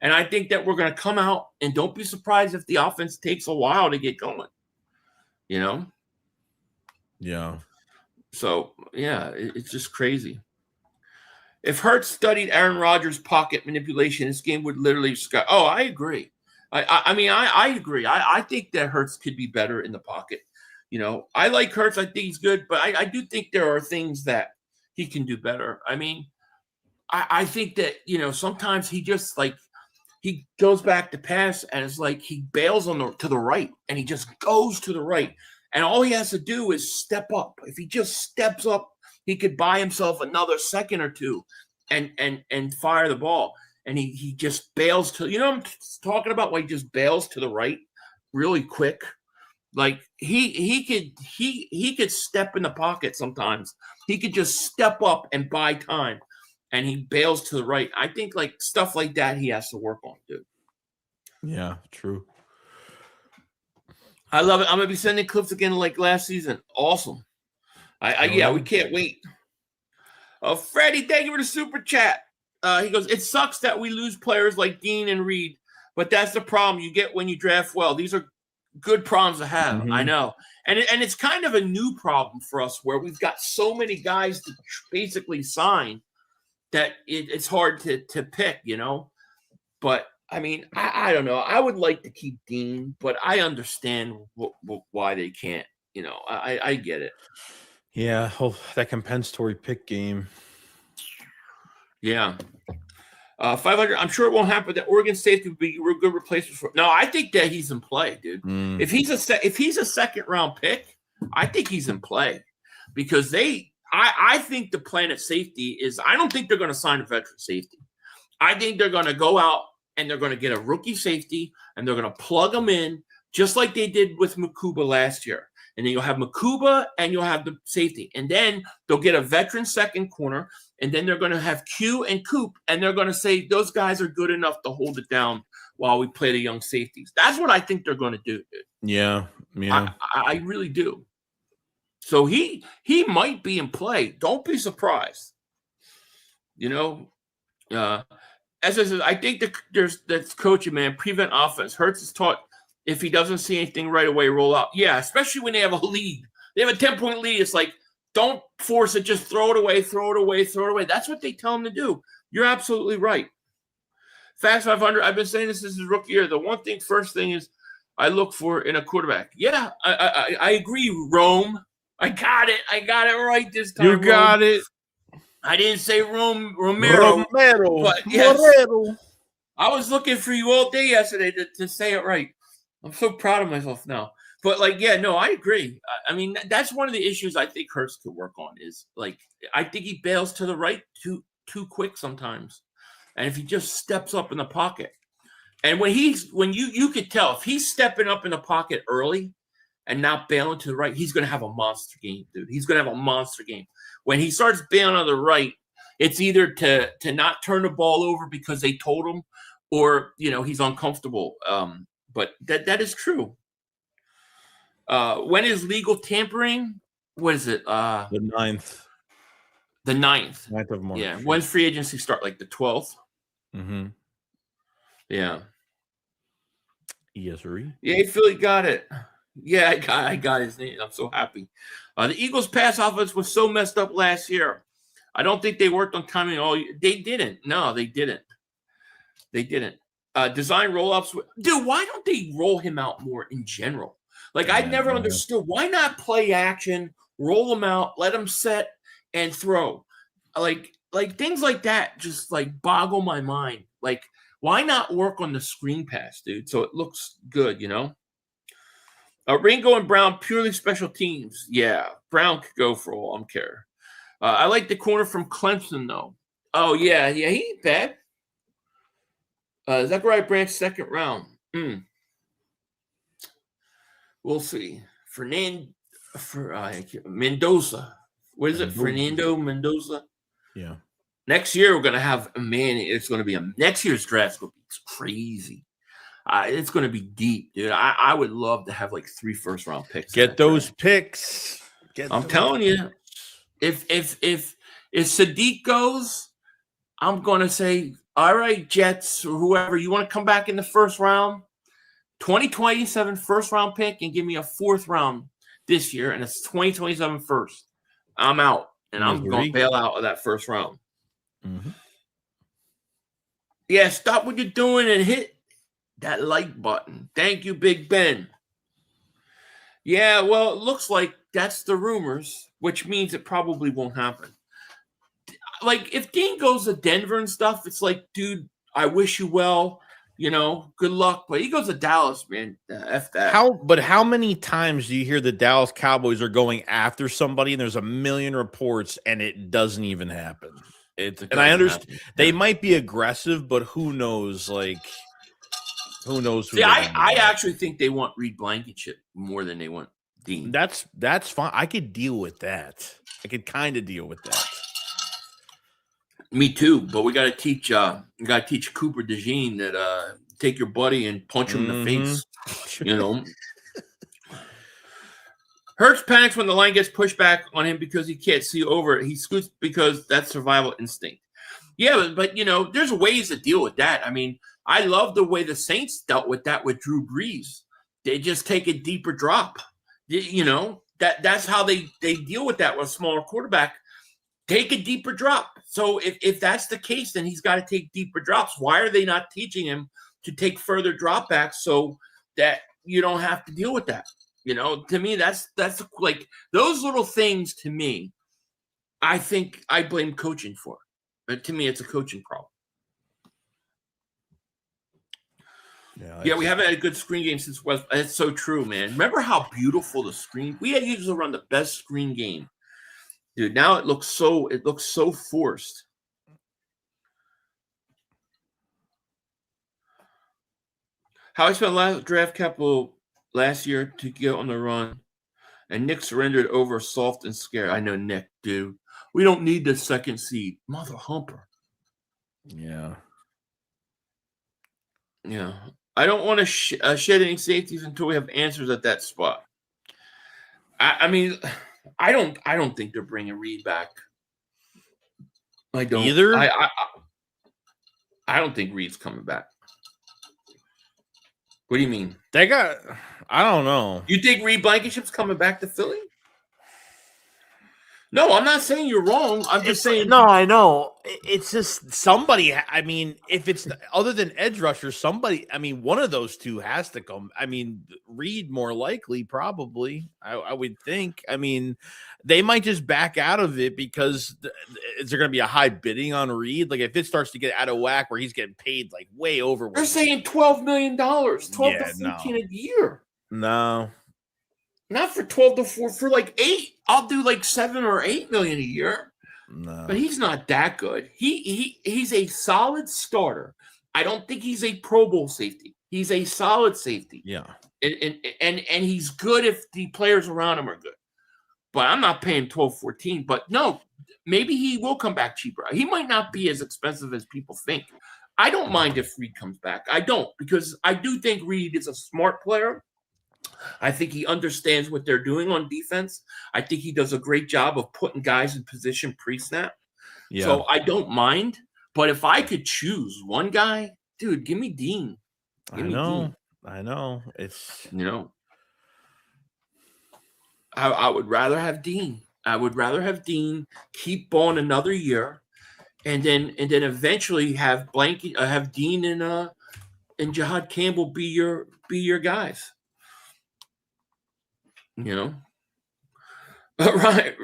S4: And I think that we're going to come out, and don't be surprised if the offense takes a while to get going. You know?
S5: Yeah.
S4: So, yeah, it's just crazy. If Hurts studied Aaron Rodgers' pocket manipulation, this game would literally sky. Oh, I agree. I mean, I agree. I think that Hurts could be better in the pocket. You know, I like Hurts. I think he's good, but I do think there are things that he can do better. I mean, I think that, you know, sometimes he just like, he goes back to pass and it's like he bails to the right and he just goes to the right. And all he has to do is step up. If he just steps up, he could buy himself another second or two and fire the ball. And he just bails to, you know what I'm talking about? Why he just bails to the right really quick. Like he could step in the pocket sometimes. He could just step up and buy time. And he bails to the right. I think like stuff like that he has to work on, dude.
S5: Yeah, true.
S4: I love it. I'm gonna be sending clips again like last season. Awesome. Yeah, we can't wait. Freddie, thank you for the super chat. He goes, it sucks that we lose players like Dean and Reed, but that's the problem you get when you draft well. These are good problems to have. Mm-hmm. I know. And it's kind of a new problem for us where we've got so many guys to basically sign that it's hard to pick, you know. But, I mean, I don't know. I would like to keep Dean, but I understand why they can't. You know, I get it.
S5: Yeah, that compensatory pick game.
S4: Yeah. 500, I'm sure it won't happen. That Oregon State would be a good replacement for. No, I think that he's in play, dude. If he's a second round pick, I think he's in play because I think the plan at safety is I don't think they're going to sign a veteran safety. I think they're going to go out and they're going to get a rookie safety, and they're going to plug them in just like they did with Makuba last year. And then you'll have Makuba and you'll have the safety. And then they'll get a veteran second corner, and then they're going to have Q and Coop, and they're going to say those guys are good enough to hold it down while we play the young safeties. That's what I think they're going to do, dude.
S5: Yeah.
S4: I really do. So he might be in play. Don't be surprised. As I said, I think that's coaching, man. Prevent offense. Hurts is taught if he doesn't see anything right away, roll out. Yeah, especially when they have a lead. They have a 10-point lead. It's like, don't force it. Just throw it away, throw it away, throw it away. That's what they tell him to do. You're absolutely right. Fast 500, I've been saying this since his rookie year. The first thing is I look for in a quarterback. Yeah, I agree, Rome. I got it right this time.
S5: You got it.
S4: I didn't say Romero. But yes, I was looking for you all day yesterday to say it right. I'm so proud of myself now. But I agree. I mean, that's one of the issues I think Hurts could work on is I think he bails to the right too quick sometimes. And if he just steps up in the pocket, and when you could tell if he's stepping up in the pocket early and not bailing to the right, he's going to have a monster game, dude. He's going to have a monster game. When he starts bailing on the right, it's either to not turn the ball over because they told him, or he's uncomfortable. But that is true. When is legal tampering? What is it?
S5: The 9th.
S4: The 9th.
S5: 9th of March.
S4: Yeah. When's free agency start? Like the 12th?
S5: Mm-hmm.
S4: Yeah.
S5: Yes, sir.
S4: Yeah, Philly got it. Yeah, I got his name. I'm so happy. The Eagles' pass offense was so messed up last year. I don't think they worked on timing all year. They didn't. No, they didn't. Design roll-ups. Dude, why don't they roll him out more in general? I never understood. Why not play action, roll him out, let him set, and throw? Like things like that just boggle my mind. Why not work on the screen pass, dude? So it looks good, Ringo and Brown, purely special teams. Yeah, Brown could go for all I care. I like the corner from Clemson, though. Oh, yeah, he ain't bad. Zachariah Branch, second round. We'll see. Mendoza. What is it? Fernando Mendoza?
S5: Yeah.
S4: Next year, we're going to have it's going to be next year's draft is going to be crazy. It's going to be deep, dude. I would love to have 3 first-round picks.
S5: Get those picks.
S4: I'm telling you, if Sadiq goes, I'm going to say, all right, Jets or whoever, you want to come back in the first round, 2027 first-round pick, and give me a 4th round this year, and it's 2027 first. I'm out, and I'm going to bail out of that first round.
S5: Mm-hmm.
S4: Yeah, stop what you're doing and hit that like button. Thank you, Big Ben. Yeah, well, it looks like that's the rumors, which means it probably won't happen. If Dean goes to Denver and stuff, it's dude, I wish you well. Good luck. But he goes to Dallas, man. F that.
S5: How many times do you hear the Dallas Cowboys are going after somebody and there's a million reports and it doesn't even happen? And I understand they might be aggressive, but who knows? Who knows?
S4: See, I actually think they want Reed Blankenship more than they want Dean.
S5: That's fine. I could deal with that. I could kind of deal with that.
S4: Me too, but we got to teach Cooper DeJean that take your buddy and punch him in the face. Hurts panics when the line gets pushed back on him because he can't see over it. He scoots because that's survival instinct. Yeah, but there's ways to deal with that. I mean, I love the way the Saints dealt with that with Drew Brees. They just take a deeper drop. That's how they deal with that with a smaller quarterback. Take a deeper drop. So if that's the case, then he's got to take deeper drops. Why are they not teaching him to take further dropbacks so that you don't have to deal with that? To me, that's those little things. To me, I think I blame coaching for. But to me, it's a coaching problem. Yeah, we haven't had a good screen game since West. That's so true, man. Remember how beautiful the screen? We had usually run the best screen game. Dude, now it looks so forced. How I spent last draft capital last year to get on the run, and Nick surrendered over soft and scared. I know Nick, dude. We don't need the second seed, mother humper.
S5: Yeah.
S4: Yeah, I don't want to shed any safeties until we have answers at that spot. I mean, I don't think they're bringing Reed back. I don't
S5: either.
S4: I don't think Reed's coming back. What do you mean?
S5: I don't know.
S4: You think Reed Blankenship's coming back to Philly? No, I'm not saying you're wrong. I'm just saying.
S5: No, I know. It's just somebody. I mean, if it's other than edge rusher, somebody. I mean, one of those two has to come. I mean, Reed more likely, probably. I would think. I mean, they might just back out of it because is there going to be a high bidding on Reed? Like if it starts to get out of whack, where he's getting paid like way over.
S4: They're saying $12 million, 12 to 14 a year.
S5: No.
S4: Not for 12 to 4, for like 8. I'll do like 7 or 8 million a year.
S5: No.
S4: But he's not that good. He's a solid starter. I don't think he's a Pro Bowl safety. He's a solid safety.
S5: Yeah.
S4: And he's good if the players around him are good. But I'm not paying 12, 14. But no, maybe he will come back cheaper. He might not be as expensive as people think. I don't mind if Reed comes back. I don't, because I do think Reed is a smart player. I think he understands what they're doing on defense. I think he does a great job of putting guys in position pre-snap. Yeah. So I don't mind. But if I could choose one guy, dude, give me Dean.
S5: I know. It's,
S4: I would rather have Dean. I would rather have Dean keep balling another year, and then eventually have Dean and Jahad Campbell be your guys. Right.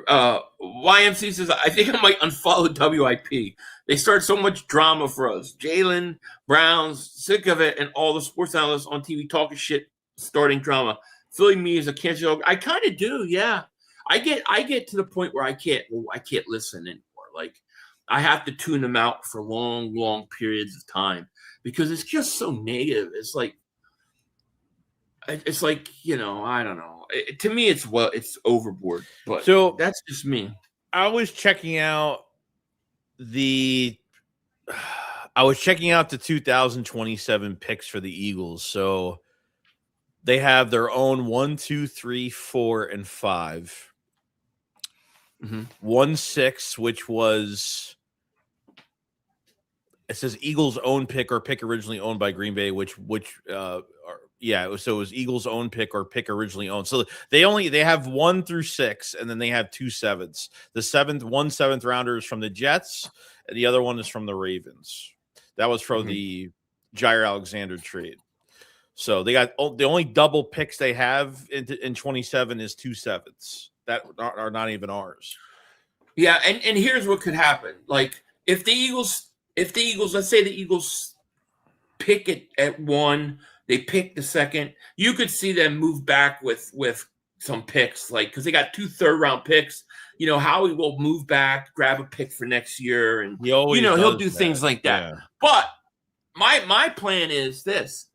S4: YMC says, I think I might unfollow WIP. They start so much drama for us. Jalen Brown's sick of it, and all the sports analysts on TV talking shit, starting drama. Philly me is a cancer dog. I kind of do, yeah. I get to the point where I can't listen anymore. Like I have to tune them out for long periods of time because it's just so negative. It's like, I don't know. To me, it's overboard. But so that's just me.
S5: I was checking out the 2027 picks for the Eagles. So they have their own 1, 2, 3, 4, and 5. 1, 6, which was, it says Eagles' own pick or pick originally owned by Green Bay, so it was Eagles' own pick or pick originally owned. So they have 1 through 6, and then they have 2 7s. The 7th rounder is from the Jets, and the other one is from the Ravens. That was from the Jair Alexander trade. So they got the only double picks they have in 27 is 2 7s that are not even ours.
S4: Yeah, and here's what could happen. Like if the Eagles, let's say the Eagles pick it at 1. They pick the 2nd. You could see them move back with some picks, like because they got 2 third-round picks. Howie will move back, grab a pick for next year, and he'll do things like that. Yeah. But my plan is this: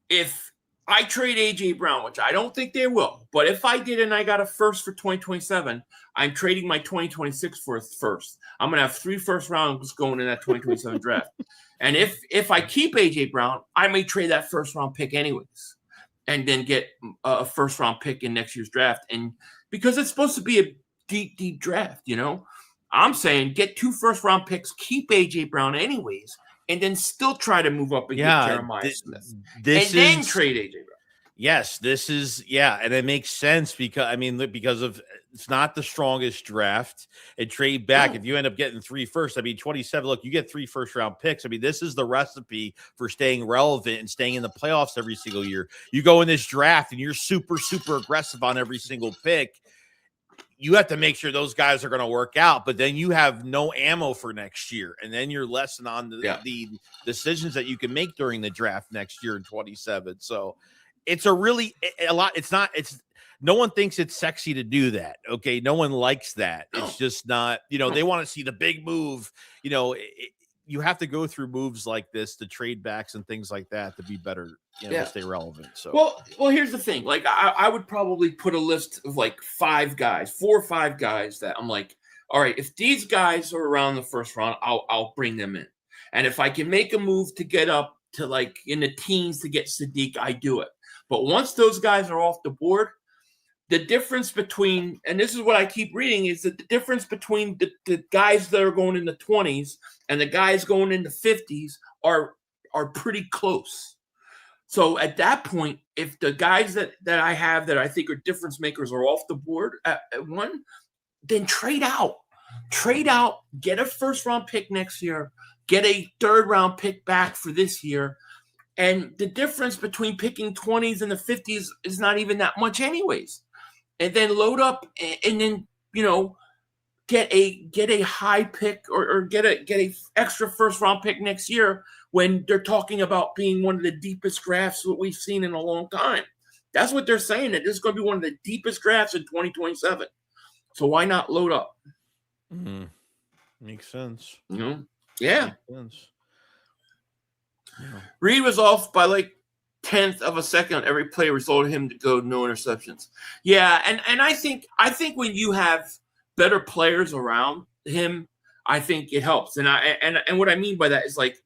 S4: if I trade AJ Brown, which I don't think they will, but if I did and I got a first for 2027, I'm trading my 2026 for a first. I'm gonna have 3 first rounds going in that 2027 draft. And if I keep AJ Brown, I may trade that first round pick anyways, and then get a first round pick in next year's draft. And because it's supposed to be a deep draft, I'm saying get 2 first round picks, keep AJ Brown anyways, and then still try to move up and get Jeremiah Smith, then trade AJ Brown.
S5: Yes, this is and it makes sense because of it's not the strongest draft. And trade back if you end up getting 3 first. 27. Look, you get 3 first round picks. This is the recipe for staying relevant and staying in the playoffs every single year. You go in this draft and you're super aggressive on every single pick. You have to make sure those guys are going to work out, but then you have no ammo for next year, and then you're less on the decisions that you can make during the draft next year in 27. So it's a lot. No one thinks it's sexy to do that. Okay. No one likes that. It's just not, they want to see the big move. you have to go through moves like this, to trade backs and things like that, to be better, to stay relevant. So
S4: well, here's the thing. Like I would probably put a list of like 4 or 5 guys that I'm like, all right, if these guys are around the first round, I'll bring them in. And if I can make a move to get up to like in the teens to get Sadiq, I do it. But once those guys are off the board, the difference between, and this is what I keep reading, is that the difference between the guys that are going in the 20s and the guys going in the 50s are pretty close. So at that point, if the guys that I have that I think are difference makers are off the board at 1, then trade out. Trade out, get a first-round pick next year, get a third-round pick back for this year. And the difference between picking 20s and the 50s is not even that much anyways. And then load up and then, get a high pick or get a extra first-round pick next year when they're talking about being one of the deepest drafts that we've seen in a long time. That's what they're saying, that this is going to be one of the deepest drafts in 2027. So why not load up?
S5: Mm-hmm. Makes sense.
S4: Yeah.
S5: Makes sense. Yeah.
S4: Reed was off by like 10th of a second on every play, resulted him to go no interceptions. Yeah, and I think when you have better players around him, I think it helps. And what I mean by that is like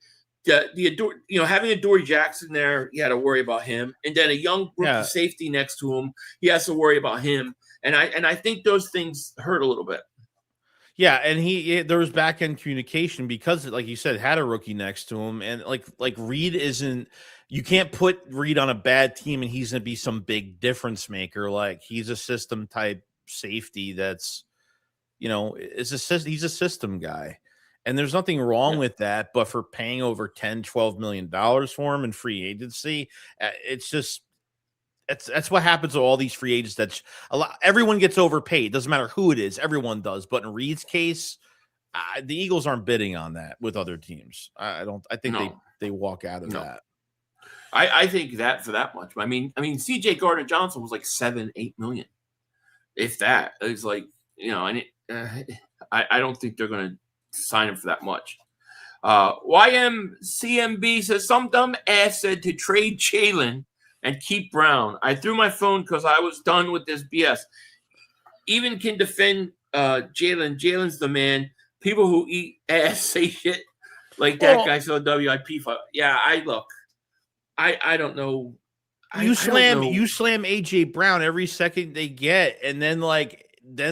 S4: having Adoree Jackson there, you had to worry about him, and then a young rookie safety next to him, he has to worry about him. And I think those things hurt a little bit.
S5: Yeah, and there was back end communication because, like you said, had a rookie next to him, and like Reed isn't. You can't put Reed on a bad team, and he's going to be some big difference maker. Like he's a system type safety. That's he's a system guy, and there's nothing wrong with that. But for paying over $10-12 million for him in free agency, it's just. That's what happens to all these free agents. That's a lot. Everyone gets overpaid. Doesn't matter who it is. Everyone does. But in Reed's case, the Eagles aren't bidding on that with other teams. I think they walk out of that.
S4: I think that for that much. I mean, CJ Gardner-Johnson was like 7-8 million, if that. It's like I don't think they're going to sign him for that much. YMCMB says some dumb ass said to trade Jalen and keep Brown. I threw my phone because I was done with this BS. Even can defend Jalen. Jalen's the man. People who eat ass say shit like that guy saw WIP. Yeah, I don't know.
S5: You slam AJ Brown every second they get, and then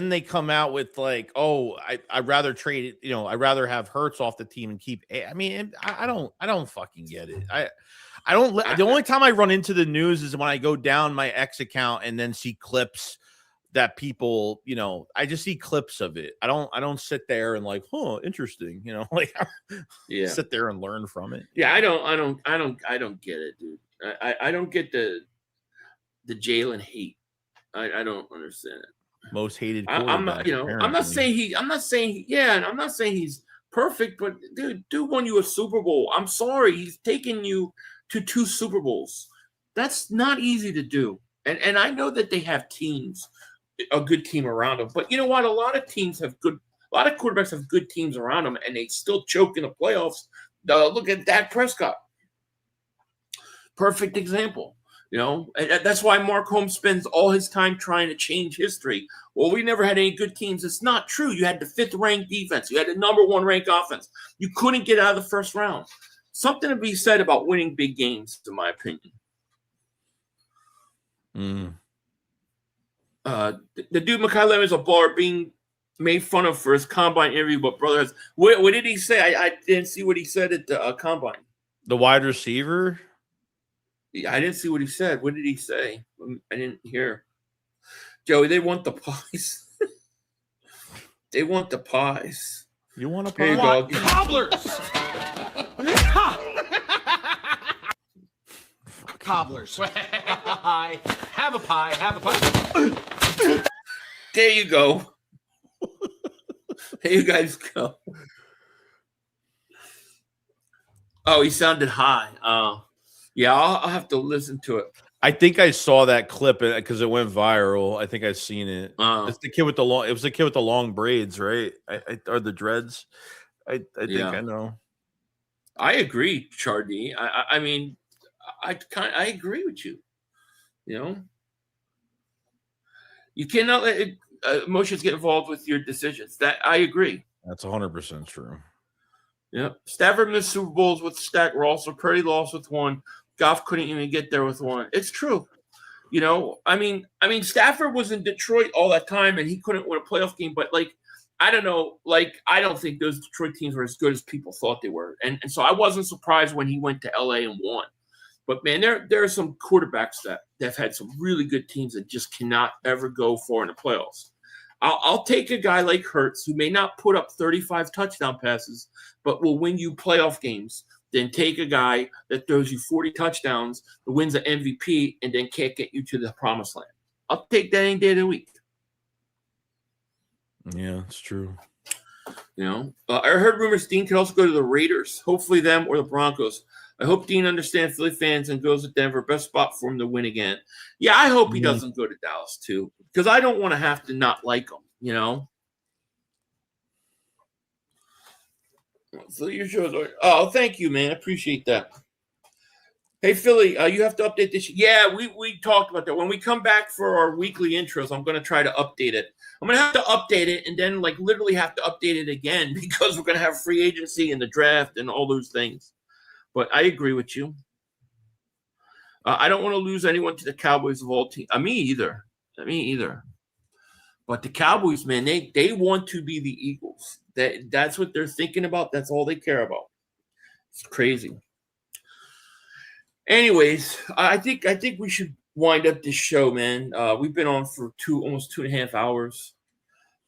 S5: they come out with like, oh, I'd rather trade it. I'd rather have Hurts off the team and keep. I mean, I don't fucking get it. I don't. The only time I run into the news is when I go down my X account and then see clips that people, I just see clips of it. I don't sit there and like, interesting, sit there and learn from it.
S4: Yeah, I don't get it, dude. I don't get the Jalen hate. I don't understand it.
S5: Most hated.
S4: I'm not saying he's perfect, but dude won you a Super Bowl. I'm sorry, he's taken you to 2 Super Bowls. That's not easy to do. And I know that they have teams, a good team around them. But you know what? A lot of quarterbacks have good teams around them, and they still choke in the playoffs. Look at Dak Prescott. Perfect example. And that's why Mark Holmes spends all his time trying to change history. Well, we never had any good teams. It's not true. You had the 5th-ranked defense. You had the number 1 ranked offense. You couldn't get out of the first round. Something to be said about winning big games, in my opinion. The dude Makai Lemon is a baller being made fun of for his combine interview, but brother, what did he say? I didn't see what he said at the combine.
S5: The wide receiver?
S4: Yeah, I didn't see what he said. What did he say? I didn't hear. Joey, they want the pies. They want the pies.
S5: You want a pie?
S4: Here you go.
S1: Cobblers. Cobblers. Have a pie. Have a pie.
S4: There you go. There you guys go. Oh, he sounded high. Yeah, I'll have to listen to it.
S5: I think I saw that clip because it went viral. I think I've seen it. It's the kid with the long braids, right? Or the dreads. I think I know.
S4: I agree, Chardy. I mean, I agree with you. You know, you cannot let emotions get involved with your decisions. That I agree.
S5: That's 100% true.
S4: Yeah, Stafford missed Super Bowls with Stack Ross, or Purdy lost with one. Goff couldn't even get there with one. It's true. You know, I mean, Stafford was in Detroit all that time, and he couldn't win a playoff game. But like, I don't know, like I don't think those Detroit teams were as good as people thought they were, and so I wasn't surprised when he went to LA and won. But man, there are some quarterbacks that have had some really good teams that just cannot ever go far in the playoffs. I'll take a guy like Hurts, who may not put up 35 touchdown passes, but will win you playoff games, than take a guy that throws you 40 touchdowns, that wins an MVP, and then can't get you to the promised land. I'll take that any day of the week.
S5: Yeah, it's true.
S4: You know, I heard rumors Dean could also go to the Raiders, hopefully them or the Broncos. I hope Dean understands Philly fans and goes to Denver. Best spot for him to win again. Yeah, I hope he doesn't go to Dallas too, because I don't want to have to not like him, you know? So your show's are. Oh, thank you, man. I appreciate that. Hey, Philly, you have to update this. Yeah, we talked about that. When we come back for our weekly intros, I'm going to try to update it. I'm going to have to update it and then like literally have to update it again because we're going to have free agency and the draft and all those things. But I agree with you. I don't want to lose anyone to the Cowboys of all teams. Me either. But the Cowboys, man, they want to be the Eagles. That's what they're thinking about. That's all they care about. It's crazy. Anyways, I think we should wind up this show, man. We've been on for almost 2.5 hours.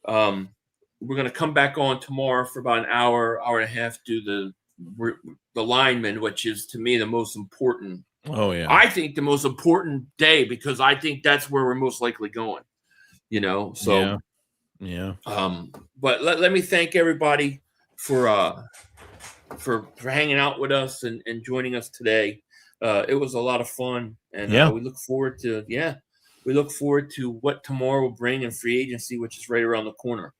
S4: We're gonna come back on tomorrow for about an hour and a half. Do the lineman, which is to me the most important.
S5: Oh yeah,
S4: I think the most important day because I think that's where we're most likely going. You know, so
S5: yeah.
S4: But let me thank everybody for hanging out with us and joining us today. It was a lot of fun, and we look forward to what tomorrow will bring in free agency, which is right around the corner.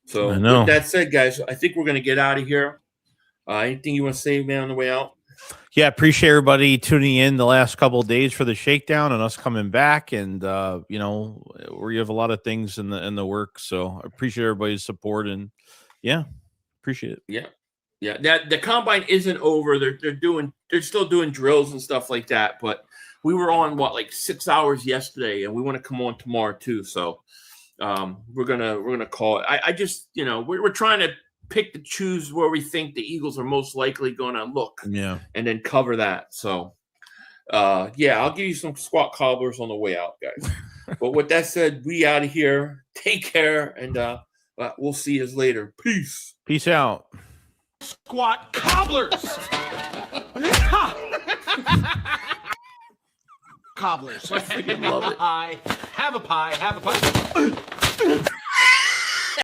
S4: So with that said, guys, I think we're going to get out of here. Anything you want to say, man, on the way out?
S5: Yeah, appreciate everybody tuning in the last couple of days for the shakedown and us coming back. And you know, we have a lot of things in the works. So I appreciate everybody's support and appreciate it.
S4: Yeah. The combine isn't over. They're still doing drills and stuff like that. But we were on like 6 hours yesterday, and we want to come on tomorrow too. So we're gonna call it. I just we're trying to pick to choose where we think the Eagles are most likely going to look, and then cover that. So, I'll give you some squat cobblers on the way out, guys. But with that said, we out of here. Take care, and we'll see you later.
S5: Peace out.
S1: Squat cobblers. Cobblers.
S4: I freaking love it.
S1: Have a pie.